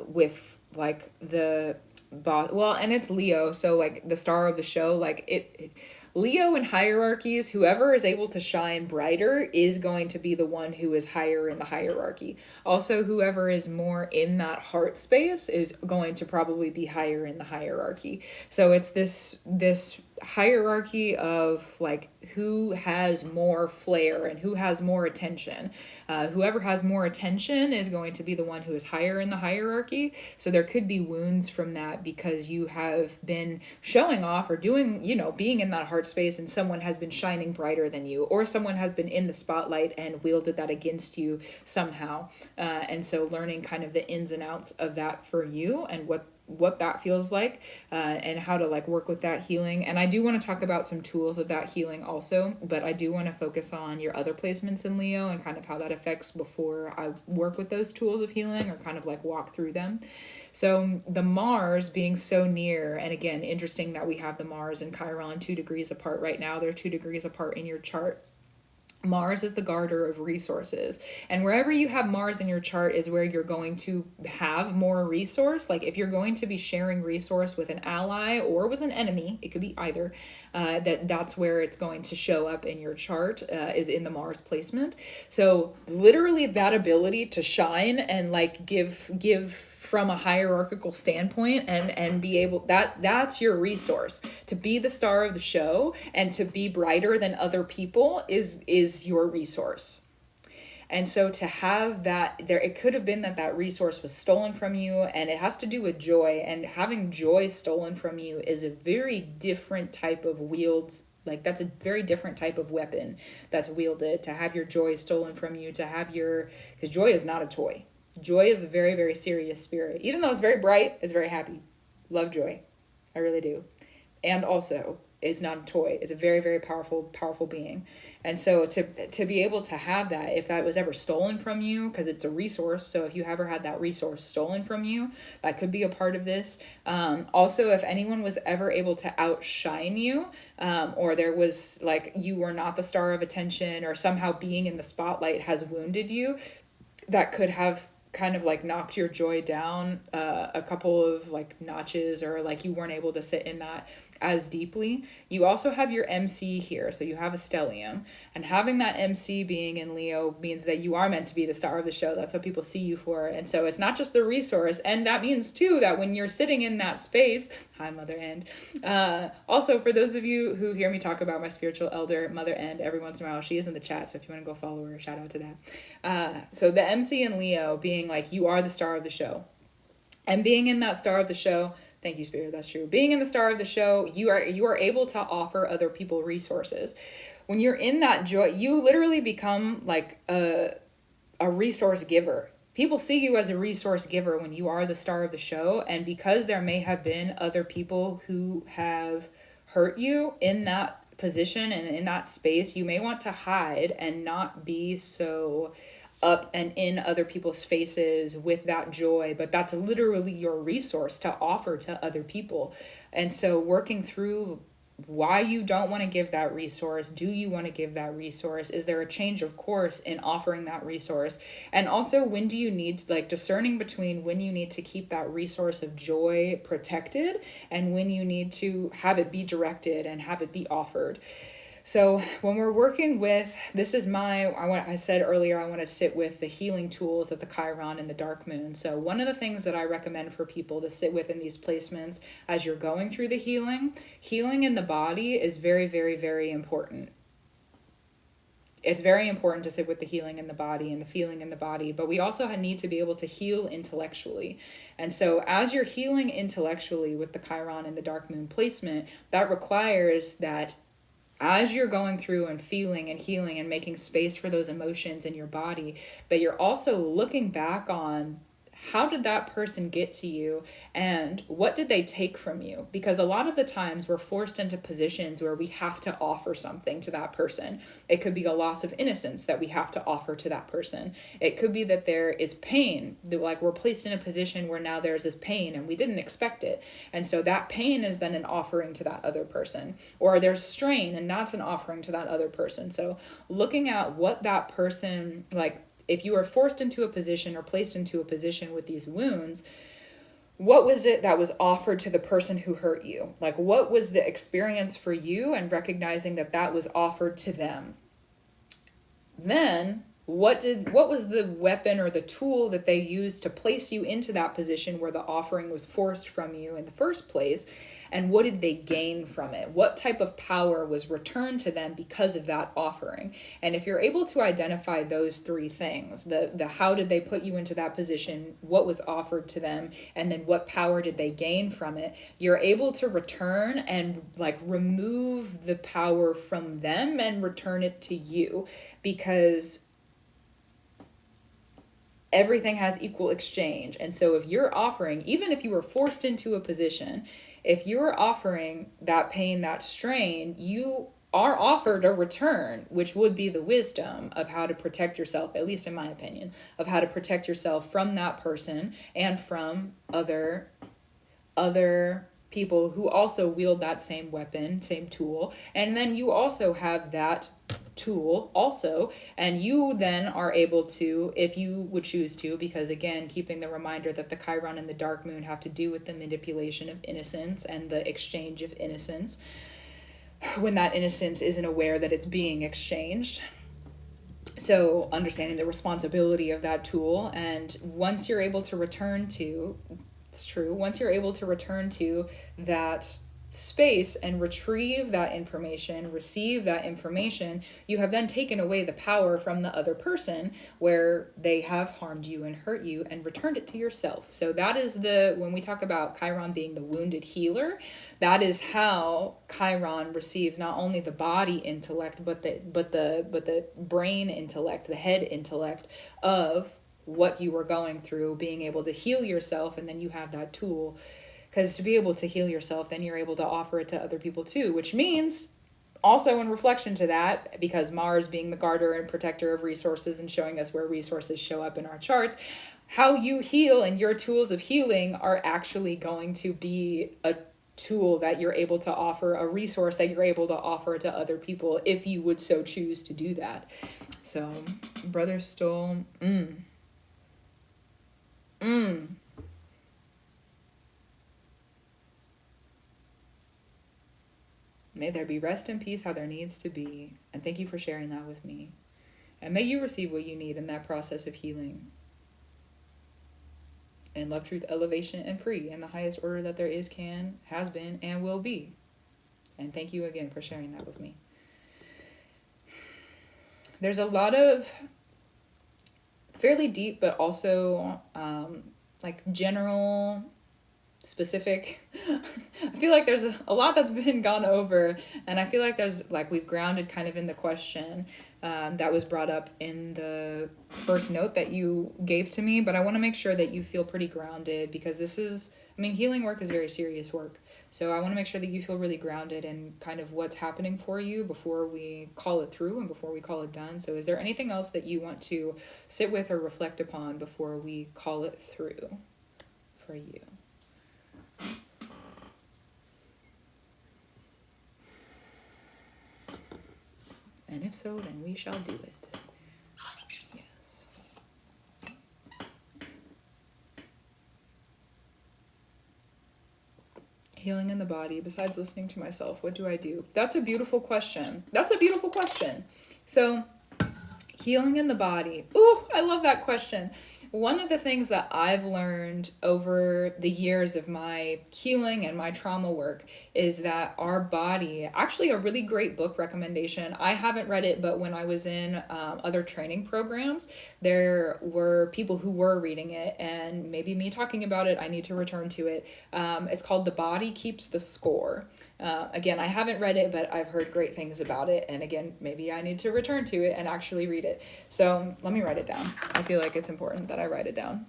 with like the boss. Well, and it's Leo. So like the star of the show, like Leo in hierarchies, whoever is able to shine brighter is going to be the one who is higher in the hierarchy. Also, whoever is more in that heart space is going to probably be higher in the hierarchy. So it's this hierarchy of like who has more flair and who has more attention. Whoever has more attention is going to be the one who is higher in the hierarchy. So there could be wounds from that because you have been showing off or doing, being in that heart space and someone has been shining brighter than you, or someone has been in the spotlight and wielded that against you somehow. And so learning kind of the ins and outs of that for you and what that feels like, and how to like work with that healing. And I do want to talk about some tools of that healing also, but I do want to focus on your other placements in Leo and kind of how that affects before I work with those tools of healing or kind of like walk through them. So the Mars being so near, and again, interesting that we have the Mars and Chiron 2 degrees apart right now. They're 2 degrees apart in your chart. Mars is the garter of resources, and wherever you have Mars in your chart is where you're going to have more resource. Like if you're going to be sharing resource with an ally or with an enemy, it could be either, that's where it's going to show up in your chart, is in the Mars placement. So literally that ability to shine and like give from a hierarchical standpoint and be able, that's your resource. To be the star of the show and to be brighter than other people is your resource. And so to have that there, it could have been that resource was stolen from you, and it has to do with joy, and having joy stolen from you is a very different type of wields. Like that's a very different type of weapon that's wielded, to have your joy stolen from you, to have because joy is not a toy. Joy is a very, very serious spirit. Even though it's very bright, it's very happy. Love joy. I really do. And also, it's not a toy. It's a very, very powerful, powerful being. And so to be able to have that, if that was ever stolen from you, because it's a resource. So if you ever had that resource stolen from you, that could be a part of this. Also, if anyone was ever able to outshine you, or there was like, you were not the star of attention, or somehow being in the spotlight has wounded you, that could have kind of like knocked your joy down a couple of like notches, or like you weren't able to sit in that as deeply, you also have your MC here. So you have a stellium, and having that MC being in Leo means that you are meant to be the star of the show. That's what people see you for. And so it's not just the resource. And that means too that when you're sitting in that space, hi Mother End. Also, for those of you who hear me talk about my spiritual elder, Mother End, every once in a while, she is in the chat. So if you want to go follow her, shout out to that. So the MC in Leo being like, you are the star of the show. And being in that star of the show, thank you, Spirit, that's true. Being in the star of the show, you are able to offer other people resources. When you're in that joy, you literally become like a resource giver. People see you as a resource giver when you are the star of the show. And because there may have been other people who have hurt you in that position and in that space, you may want to hide and not be so up and in other people's faces with that joy, but that's literally your resource to offer to other people. And so working through why you don't want to give that resource. Do you want to give that resource? Is there a change of course in offering that resource? And also, when do you need, like, discerning between when you need to keep that resource of joy protected and when you need to have it be directed and have it be offered. So when we're working with, this is I said earlier, I want to sit with the healing tools of the Chiron and the dark moon. So one of the things that I recommend for people to sit with in these placements as you're going through the healing in the body is very, very, very important. It's very important to sit with the healing in the body and the feeling in the body, but we also need to be able to heal intellectually. And so as you're healing intellectually with the Chiron and the dark moon placement, that requires that as you're going through and feeling and healing and making space for those emotions in your body, but you're also looking back on how did that person get to you and what did they take from you? Because a lot of the times we're forced into positions where we have to offer something to that person. It could be a loss of innocence that we have to offer to that person. It could be that there is pain, like we're placed in a position where now there's this pain and we didn't expect it. And so that pain is then an offering to that other person. Or there's strain and that's an offering to that other person. So looking at what that person, like, if you are forced into a position or placed into a position with these wounds, what was it that was offered to the person who hurt you? Like, what was the experience for you, and recognizing that that was offered to them? Then what was the weapon or the tool that they used to place you into that position where the offering was forced from you in the first place? And what did they gain from it? What type of power was returned to them because of that offering? And if you're able to identify those three things, the how did they put you into that position, what was offered to them, and then what power did they gain from it, you're able to return and like remove the power from them and return it to you, because everything has equal exchange. And so if you're offering, even if you were forced into a position, if you're offering that pain, that strain, you are offered a return, which would be the wisdom of how to protect yourself, at least in my opinion, of how to protect yourself from that person and from other people who also wield that same weapon, same tool. And then you also have that tool also, and you then are able to, if you would choose to, because again, keeping the reminder that the Chiron and the dark moon have to do with the manipulation of innocence and the exchange of innocence, when that innocence isn't aware that it's being exchanged. So understanding the responsibility of that tool, and once you're able to return to, it's true, once you're able to return to that space and retrieve that information, receive that information, you have then taken away the power from the other person where they have harmed you and hurt you and returned it to yourself. So that is when we talk about Chiron being the wounded healer, that is how Chiron receives not only the body intellect, but the brain intellect, the head intellect of what you were going through, being able to heal yourself, and then you have that tool. Because to be able to heal yourself, then you're able to offer it to other people too, which means also in reflection to that, because Mars being the guarder and protector of resources and showing us where resources show up in our charts, how you heal and your tools of healing are actually going to be a tool that you're able to offer, a resource that you're able to offer to other people if you would so choose to do that. So, Brother Stoll, Mm. May there be rest and peace how there needs to be. And thank you for sharing that with me. And may you receive what you need in that process of healing. And love, truth, elevation, and free in the highest order that there is, can, has been, and will be. And thank you again for sharing that with me. There's a lot of fairly deep, but also like general, specific. I feel like there's a lot that's been gone over, and I feel like there's like we've grounded kind of in the question that was brought up in the first note that you gave to me, but I want to make sure that you feel pretty grounded, because this is, I mean, healing work is very serious work. So I want to make sure that you feel really grounded in kind of what's happening for you before we call it through and before we call it done. So is there anything else that you want to sit with or reflect upon before we call it through for you? And if so, then we shall do it. Yes. Healing in the body, besides listening to myself, what do I do? That's a beautiful question. So, healing in the body. Ooh, I love that question. One of the things that I've learned over the years of my healing and my trauma work is that our body, actually a really great book recommendation. I haven't read it, but when I was in other training programs, there were people who were reading it, and maybe me talking about it, I need to return to it. It's called The Body Keeps the Score. Again, I haven't read it, but I've heard great things about it. And again, maybe I need to return to it and actually read it. So let me write it down. I feel like it's important that I write it down.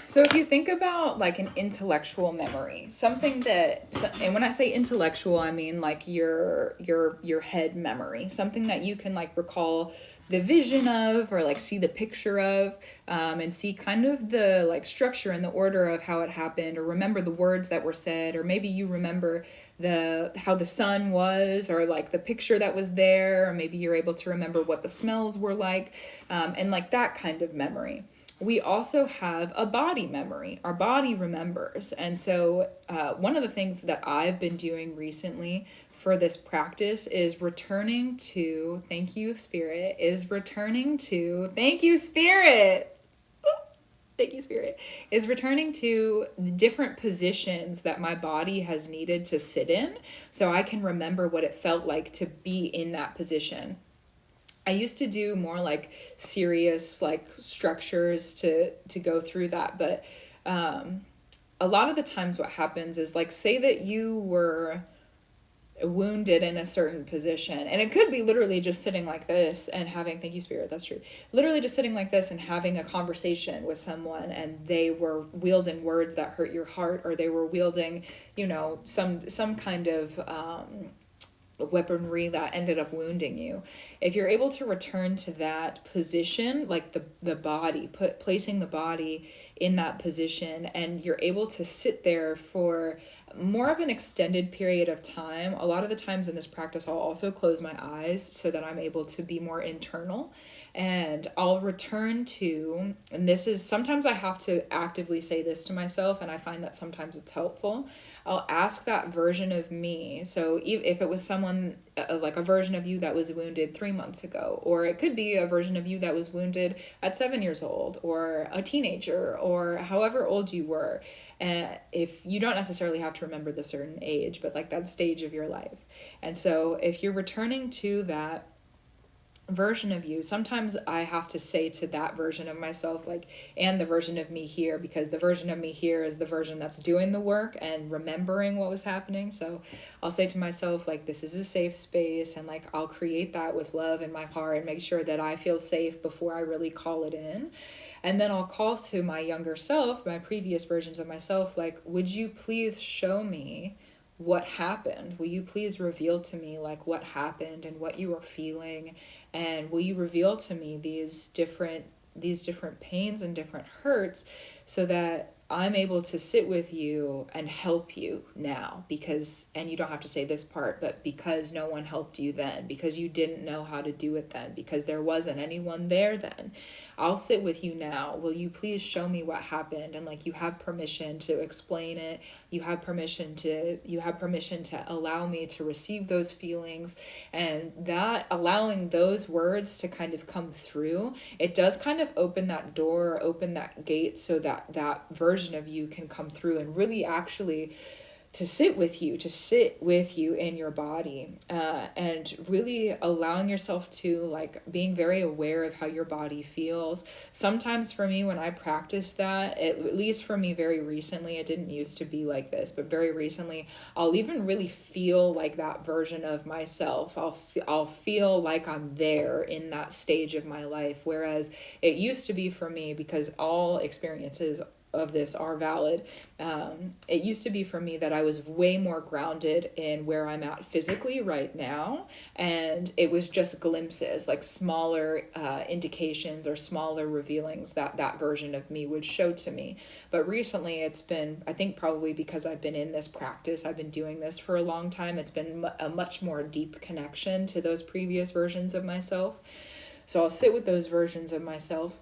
So if you think about like an intellectual memory, something that, and when I say intellectual, I mean like your head memory, something that you can like recall the vision of, or like see the picture of, and see kind of the like structure and the order of how it happened, or remember the words that were said, or maybe you remember how the sun was, or like the picture that was there, or maybe you're able to remember what the smells were like, and like that kind of memory. We also have a body memory. Our body remembers. And so one of the things that I've been doing recently for this practice is returning to, thank you, Spirit, is returning to different positions that my body has needed to sit in, so I can remember what it felt like to be in that position. I used to do more like serious like structures to go through that, but a lot of the times what happens is like, say that you were wounded in a certain position, and it could be literally just sitting like this and having, thank you, Spirit, that's true, literally just sitting like this and having a conversation with someone, and they were wielding words that hurt your heart, or they were wielding, you know, some kind of weaponry that ended up wounding you. If you're able to return to that position, like the body, placing the body in that position, and you're able to sit there for more of an extended period of time. A lot of the times in this practice, I'll also close my eyes so that I'm able to be more internal, and I'll return to, and this is, sometimes I have to actively say this to myself, and I find that sometimes it's helpful. I'll ask that version of me. So if it was someone, like a version of you that was wounded 3 months ago, or it could be a version of you that was wounded at 7 years old, or a teenager, or however old you were. And if you don't necessarily have to remember the certain age, but like that stage of your life. And so if you're returning to that version of you, sometimes I have to say to that version of myself, like, and the version of me here, because the version of me here is the version that's doing the work and remembering what was happening. So I'll say to myself, like, this is a safe space, and like I'll create that with love in my heart and make sure that I feel safe before I really call it in. And then I'll call to my younger self, my previous versions of myself, like, would you please show me what happened? Will you please reveal to me like what happened and what you were feeling? And will you reveal to me these different pains and different hurts, so that I'm able to sit with you and help you now and you don't have to say this part, but because no one helped you then, because you didn't know how to do it then, because there wasn't anyone there then, I'll sit with you now. Will you please show me what happened? And like, you have permission to explain it. You have permission to allow me to receive those feelings. And that, allowing those words to kind of come through, it does kind of open that door, open that gate, so that version of you can come through and really actually to sit with you in your body, and really allowing yourself to, like, being very aware of how your body feels. Sometimes for me, when I practice that, at least for me very recently, it didn't used to be like this, but very recently, I'll even really feel like that version of myself. I'll feel like I'm there in that stage of my life, whereas it used to be for me, because all experiences of this are valid. It used to be for me that I was way more grounded in where I'm at physically right now, and it was just glimpses, like smaller indications or smaller revealings that version of me would show to me. But recently it's been, I think probably because I've been in this practice, I've been doing this for a long time, it's been a much more deep connection to those previous versions of myself. So I'll sit with those versions of myself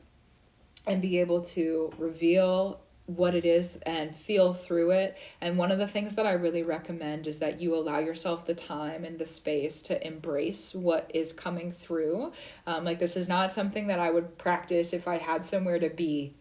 and be able to reveal what it is and feel through it. And one of the things that I really recommend is that you allow yourself the time and the space to embrace what is coming through. Like, this is not something that I would practice if I had somewhere to be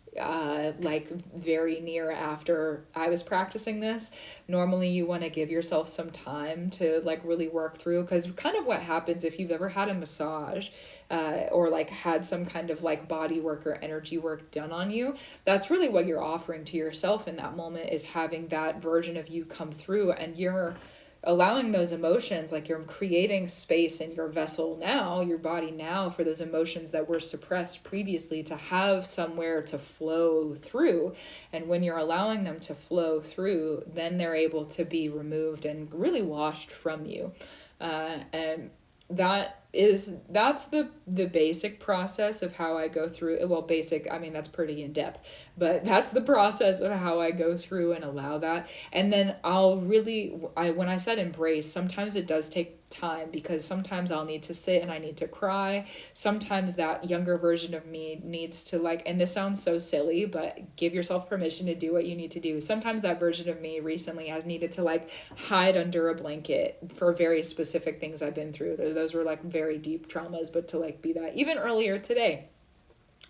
like very near after I was practicing this. Normally you want to give yourself some time to like really work through, because kind of what happens if you've ever had a massage or like had some kind of like body work or energy work done on you, that's really what you're offering to yourself in that moment, is having that version of you come through, and you're allowing those emotions, like you're creating space in your vessel now, your body now, for those emotions that were suppressed previously to have somewhere to flow through. And when you're allowing them to flow through, then they're able to be removed and really washed from you. And that's the basic process of how I go through it. Well, basic, I mean, that's pretty in depth, but that's the process of how I go through and allow that. And then when I said embrace, sometimes it does take time, because sometimes I'll need to sit and I need to cry. Sometimes that younger version of me needs to, like, and this sounds so silly, but give yourself permission to do what you need to do. Sometimes that version of me recently has needed to like hide under a blanket for very specific things I've been through. Those were like very deep traumas, but to like be that. Even earlier today,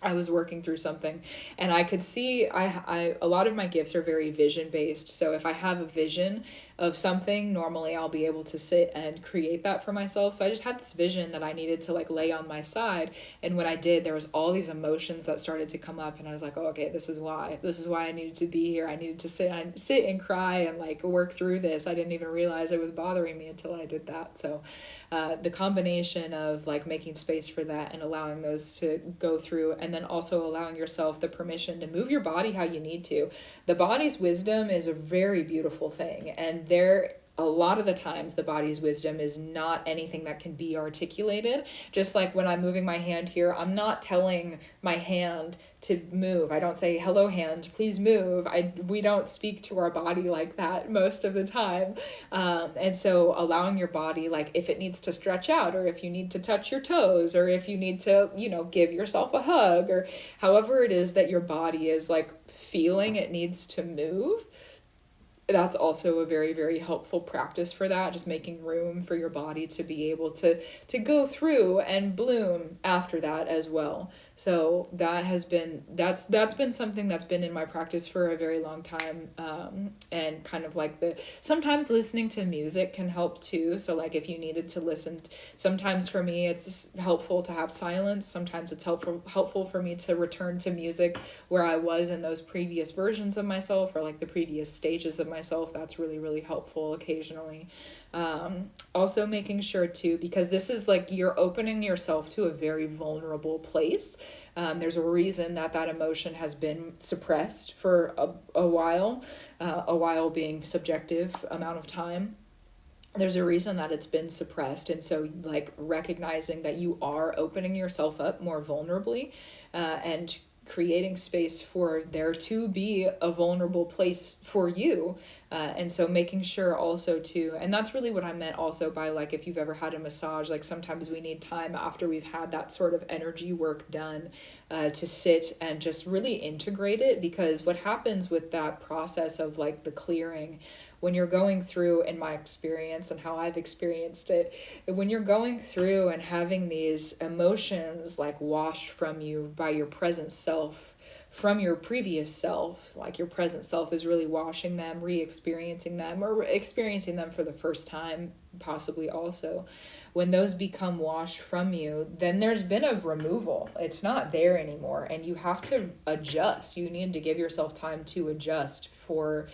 I was working through something and I could see a lot of my gifts are very vision based. So if I have a vision of something, normally I'll be able to sit and create that for myself. So I just had this vision that I needed to like lay on my side. And when I did, there was all these emotions that started to come up, and I was like, oh, okay, this is why I needed to be here. I needed to sit and cry and like work through this. I didn't even realize it was bothering me until I did that. So the combination of like making space for that and allowing those to go through, and then also allowing yourself the permission to move your body how you need to. The body's wisdom is a very beautiful thing, and a lot of the times the body's wisdom is not anything that can be articulated. Just like when I'm moving my hand here, I'm not telling my hand to move. I don't say, hello hand, please move. We don't speak to our body like that most of the time. And so allowing your body, like if it needs to stretch out, or if you need to touch your toes, or if you need to, give yourself a hug, or however it is that your body is like feeling it needs to move, that's also a very, very helpful practice for that. Just making room for your body to be able to go through and bloom after that as well. So that's been something that's been in my practice for a very long time. And kind of like sometimes listening to music can help too. So like if you needed to listen, sometimes for me, it's just helpful to have silence. Sometimes it's helpful for me to return to music where I was in those previous versions of myself, or like the previous stages of myself. That's really, really helpful occasionally. Also making sure too, because this is like you're opening yourself to a very vulnerable place. There's a reason that emotion has been suppressed for a while being subjective amount of time. There's a reason that it's been suppressed. And so like recognizing that you are opening yourself up more vulnerably, and creating space for there to be a vulnerable place for you. And so making sure also to, and that's really what I meant also by like, if you've ever had a massage, like sometimes we need time after we've had that sort of energy work done, to sit and just really integrate it. Because what happens with that process of like the clearing, when you're going through, in my experience and how I've experienced it, when you're going through and having these emotions like washed from you by your present self, from your previous self, like your present self is really washing them, re-experiencing them, or experiencing them for the first time, possibly also. When those become washed from you, then there's been a removal. It's not there anymore, and you have to adjust. You need to give yourself time to adjust for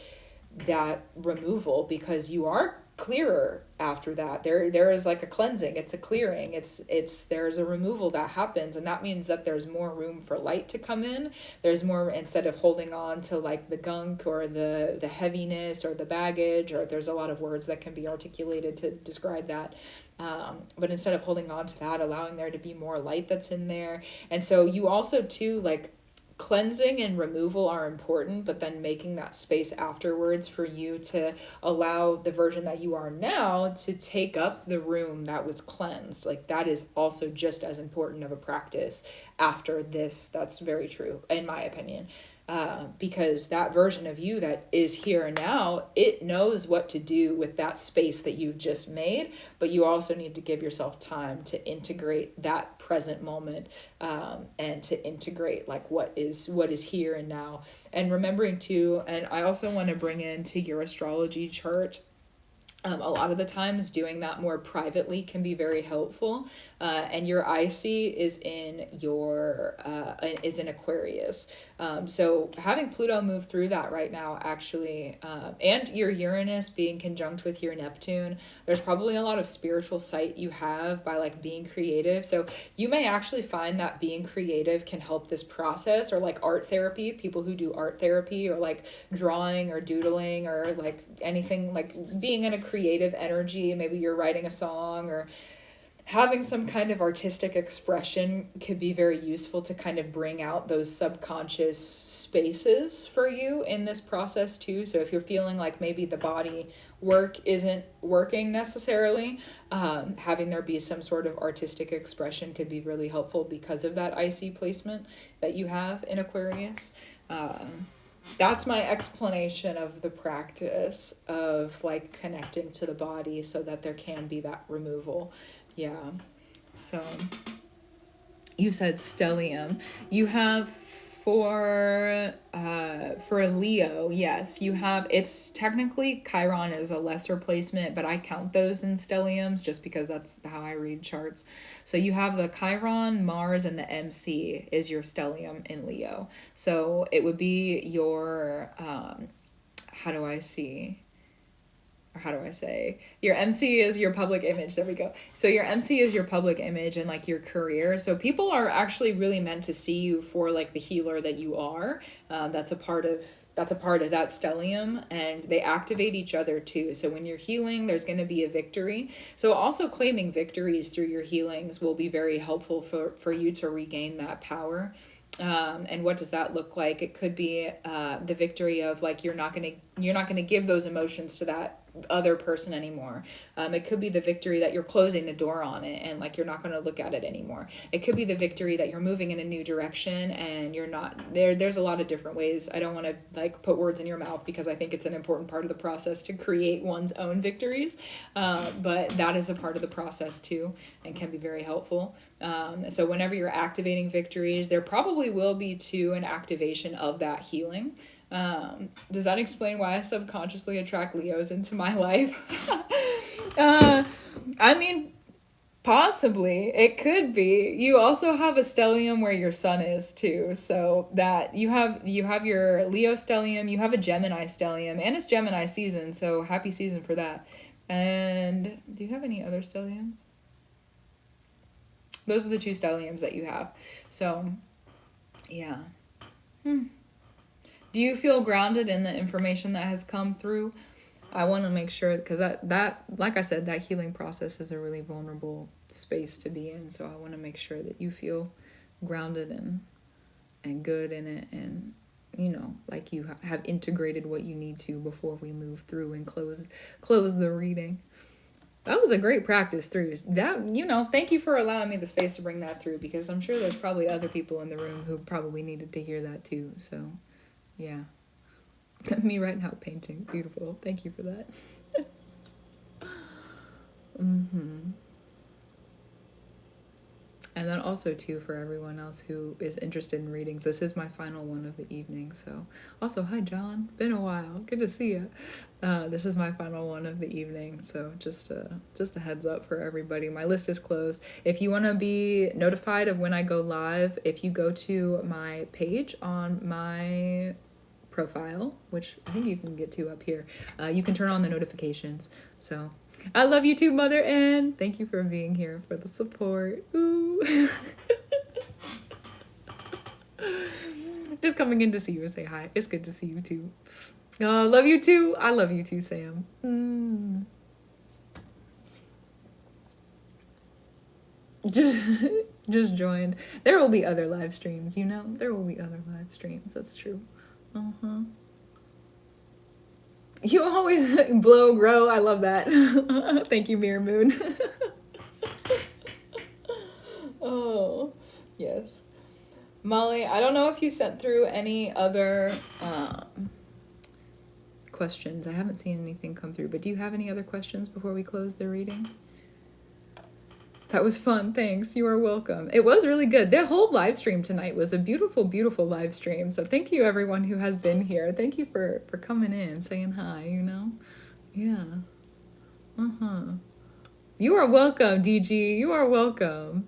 that removal, because you are clearer after that. There is like a cleansing, it's a clearing, it's there's a removal that happens, and that means that there's more room for light to come in. There's more, instead of holding on to like the gunk or the heaviness or the baggage, or there's a lot of words that can be articulated to describe that, but instead of holding on to that, allowing there to be more light that's in there. And so you also too, like, cleansing and removal are important, but then making that space afterwards for you to allow the version that you are now to take up the room that was cleansed. Like, that is also just as important of a practice after this. That's very true, in my opinion. Because that version of you that is here and now, it knows what to do with that space that you've just made, but you also need to give yourself time to integrate that present moment, and to integrate like what is here and now. And remembering too, and I also want to bring into your astrology chart, a lot of the times doing that more privately can be very helpful. And your IC is in Aquarius. So having Pluto move through that right now, actually, and your Uranus being conjunct with your Neptune, there's probably a lot of spiritual sight you have by like being creative. So you may actually find that being creative can help this process, or like art therapy, people who do art therapy, or like drawing or doodling, or like anything, like being in a creative energy. Maybe you're writing a song or having some kind of artistic expression could be very useful to kind of bring out those subconscious spaces for you in this process too. So if you're feeling like maybe the body work isn't working necessarily, having there be some sort of artistic expression could be really helpful because of that IC placement that you have in Aquarius. That's my explanation of the practice of like connecting to the body so that there can be that removal. Yeah. So you said stellium. You have for Leo, yes, you have, it's technically Chiron is a lesser placement, but I count those in stelliums just because that's how I read charts. So you have the Chiron, Mars, and the MC is your stellium in Leo. So it would be your, how do I say, your MC is your public image. There we go. So your MC is your public image and like your career. So people are actually really meant to see you for like the healer that you are. That's a part of that stellium, and they activate each other too. So when you're healing, there's going to be a victory. So also claiming victories through your healings will be very helpful for you to regain that power. And what does that look like? It could be the victory of like you're not gonna give those emotions to that other person anymore. It could be the victory that you're closing the door on it and like you're not going to look at it anymore. It could be the victory that you're moving in a new direction and you're not there. There's a lot of different ways. I don't want to like put words in your mouth because I think it's an important part of the process to create one's own victories. But that is a part of the process too and can be very helpful. So whenever you're activating victories, there probably will be too an activation of that healing. Does that explain why I subconsciously attract Leos into my life? I mean, possibly. It could be. You also have a stellium where your sun is too. So that you have your Leo stellium, you have a Gemini stellium, and it's Gemini season, so happy season for that. And do you have any other stelliums? Those are the two stelliums that you have. So, yeah. Do you feel grounded in the information that has come through? I want to make sure, because that, like I said, that healing process is a really vulnerable space to be in. So I want to make sure that you feel grounded and good in it, and like you have integrated what you need to before we move through and close the reading. That was a great practice through that. Thank you for allowing me the space to bring that through, because I'm sure there's probably other people in the room who probably needed to hear that too. So yeah. Me right now painting. Beautiful. Thank you for that. And then also too, for everyone else who is interested in readings, this is my final one of the evening. So also, hi John, been a while, good to see you. This is my final one of the evening, so just a heads up for everybody. My list is closed. If you want to be notified of when I go live, if you go to my page on my profile, which I think you can get to up here, you can turn on the notifications. So I love you too, Mother N. Thank you for being here, for the support. Ooh. Just coming in to see you and say hi. It's good to see you too. Love you too. I love you too, Sam. Just joined. There will be other live streams, There will be other live streams. That's true. You always blow, grow. I love that. Thank you, Mirror Moon. Oh, yes. Molly, I don't know if you sent through any other questions. I haven't seen anything come through, but do you have any other questions before we close the reading? That was fun. Thanks. You are welcome. It was really good. The whole live stream tonight was a beautiful, beautiful live stream. So thank you, everyone who has been here. Thank you for coming in, saying hi, Yeah. You are welcome, DG. You are welcome.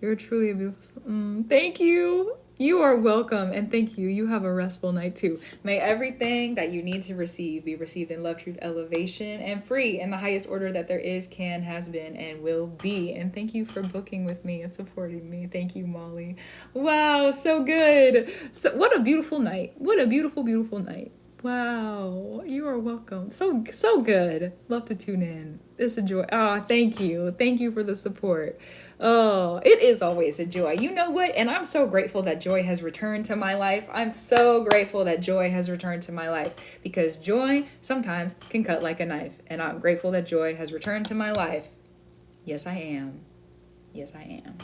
You're truly a beautiful... thank you. You are welcome, and thank you. You have a restful night too. May everything that you need to receive be received in love, truth, elevation, and free in the highest order that there is, can, has been, and will be. And thank you for booking with me and supporting me. Thank you, Molly. Wow, so good. So what a beautiful night. What a beautiful, beautiful night. Wow, you are welcome. So good. Love to tune in. It's a joy. Thank you. Thank you for the support. Oh, it is always a joy. You know what? And I'm so grateful that joy has returned to my life. I'm so grateful that joy has returned to my life, because joy sometimes can cut like a knife. And I'm grateful that joy has returned to my life. Yes, I am. Yes, I am.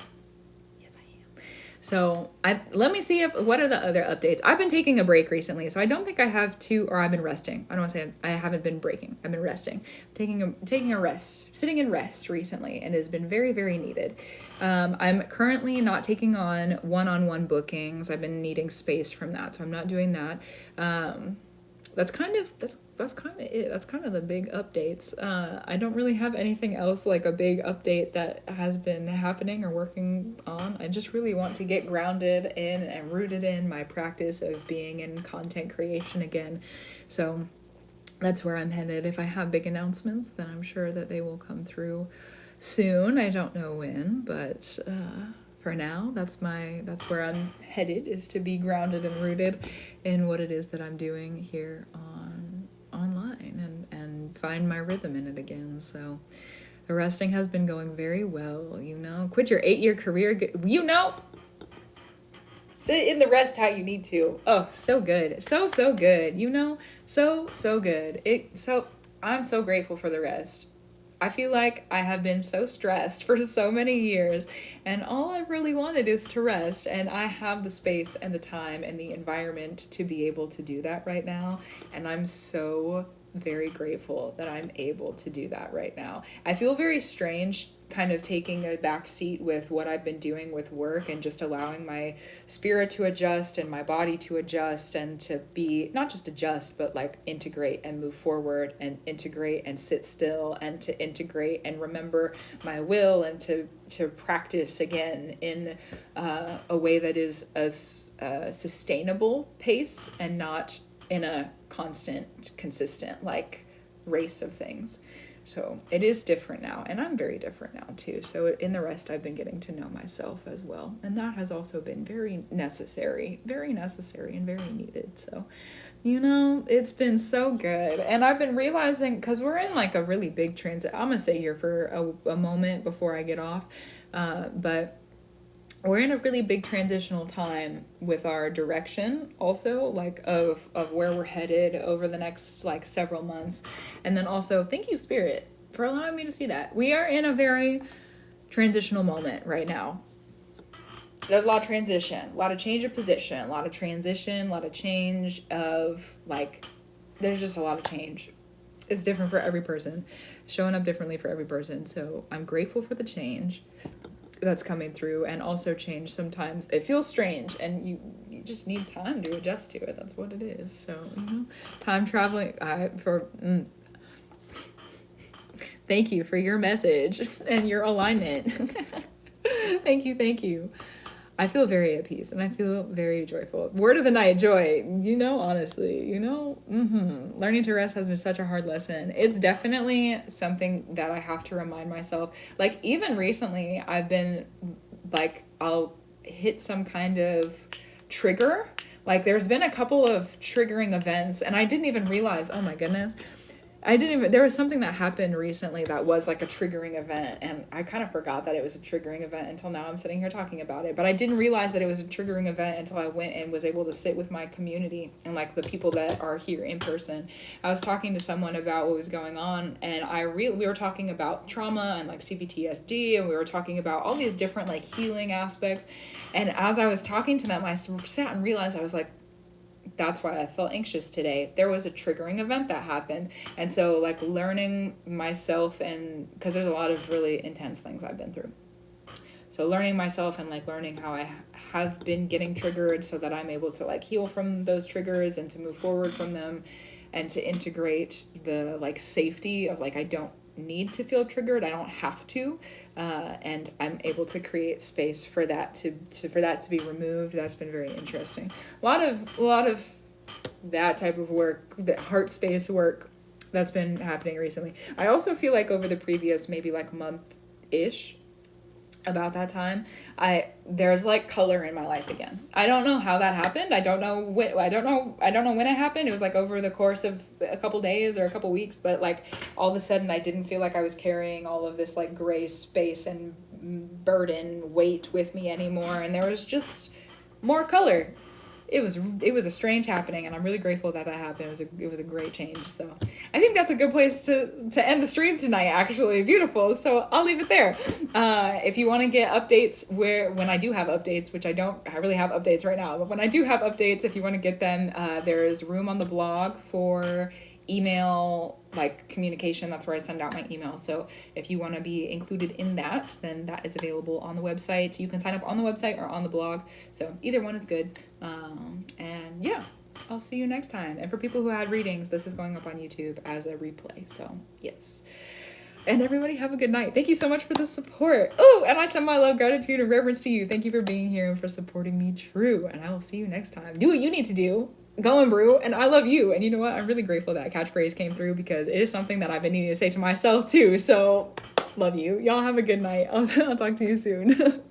So let me see what are the other updates. I've been taking a break recently, so I don't think I have to, or I've been resting. I don't want to say I haven't been breaking. I've been resting, taking a rest, sitting in rest recently, and it has been very, very needed. I'm currently not taking on one-on-one bookings. I've been needing space from that, so I'm not doing that. That's kind of it. That's kind of the big updates. I don't really have anything else like a big update that has been happening or working on. I just really want to get grounded in and rooted in my practice of being in content creation again. So that's where I'm headed. If I have big announcements, then I'm sure that they will come through soon. I don't know when, but for now, that's where I'm headed, is to be grounded and rooted in what it is that I'm doing here online and find my rhythm in it again. So the resting has been going very well, Quit your 8-year career, sit in the rest how you need to. Oh, so good. So good, so good. I'm so grateful for the rest. I feel like I have been so stressed for so many years, and all I really wanted is to rest, and I have the space and the time and the environment to be able to do that right now, and I'm so very grateful that I'm able to do that right now. I feel very strange kind of taking a back seat with what I've been doing with work and just allowing my spirit to adjust and my body to adjust and to be not just adjust, but like integrate and move forward and integrate and sit still and to integrate and remember my will and to practice again in a way that is a sustainable pace and not in a constant, consistent like race of things. So it is different now, and I'm very different now too. So in the rest, I've been getting to know myself as well. And that has also been very necessary and very needed. So, it's been so good. And I've been realizing, because we're in like a really big transit, I'm going to stay here for a moment before I get off. But we're in a really big transitional time with our direction also, like of where we're headed over the next like several months. And then also thank you, Spirit, for allowing me to see that. We are in a very transitional moment right now. There's a lot of transition, a lot of change of position, a lot of transition, a lot of change of like, there's just a lot of change. It's different for every person, showing up differently for every person. So I'm grateful for the change that's coming through, and also change sometimes it feels strange and you just need time to adjust to it. That's what it is. So time traveling thank you for your message and your alignment. Thank you. I feel very at peace and I feel very joyful. Word of the night, joy. Honestly, learning to rest has been such a hard lesson. It's definitely something that I have to remind myself. Like, even recently, I've been like, I'll hit some kind of trigger. Like, there's been a couple of triggering events and I didn't even realize, oh my goodness, there was something that happened recently that was like a triggering event, and I kind of forgot that it was a triggering event until now I'm sitting here talking about it. But I didn't realize that it was a triggering event until I went and was able to sit with my community and like the people that are here in person. I was talking to someone about what was going on, and we were talking about trauma and like CPTSD, and we were talking about all these different like healing aspects. And as I was talking to them, I sat and realized, I was like, that's why I felt anxious today. There was a triggering event that happened. And so like learning myself, and because there's a lot of really intense things I've been through. So learning myself and like learning how I have been getting triggered so that I'm able to like heal from those triggers and to move forward from them, and to integrate the like safety of like, I don't need to feel triggered. I don't have to. And I'm able to create space for that to be removed. That's been very interesting. A lot of that type of work, the heart space work, that's been happening recently. I also feel like over the previous maybe like month-ish, about that time, there's like color in my life again. I don't know how that happened. I don't know when it happened. It was like over the course of a couple days or a couple weeks, but like all of a sudden I didn't feel like I was carrying all of this like gray space and burden weight with me anymore, and there was just more color. It was a strange happening, and I'm really grateful that happened. It was a great change. So I think that's a good place to end the stream tonight, actually. Beautiful. So I'll leave it there. If you want to get updates when I do have updates, which I really have updates right now, but when I do have updates, if you want to get them, there's room on the blog for email like communication. That's where I send out my email. So if you want to be included in that, then that is available on the website. You can sign up on the website or on the blog. So either one is good. And yeah, I'll see you next time. And for people who had readings, this is going up on YouTube as a replay. So yes. And everybody have a good night. Thank you so much for the support. Oh, and I send my love, gratitude, and reverence to you. Thank you for being here and for supporting me true. And I will see you next time. Do what you need to do. Go and brew, and I love you. And you know what? I'm really grateful that catchphrase came through, because it is something that I've been needing to say to myself too. So love you. Y'all have a good night. I'll talk to you soon.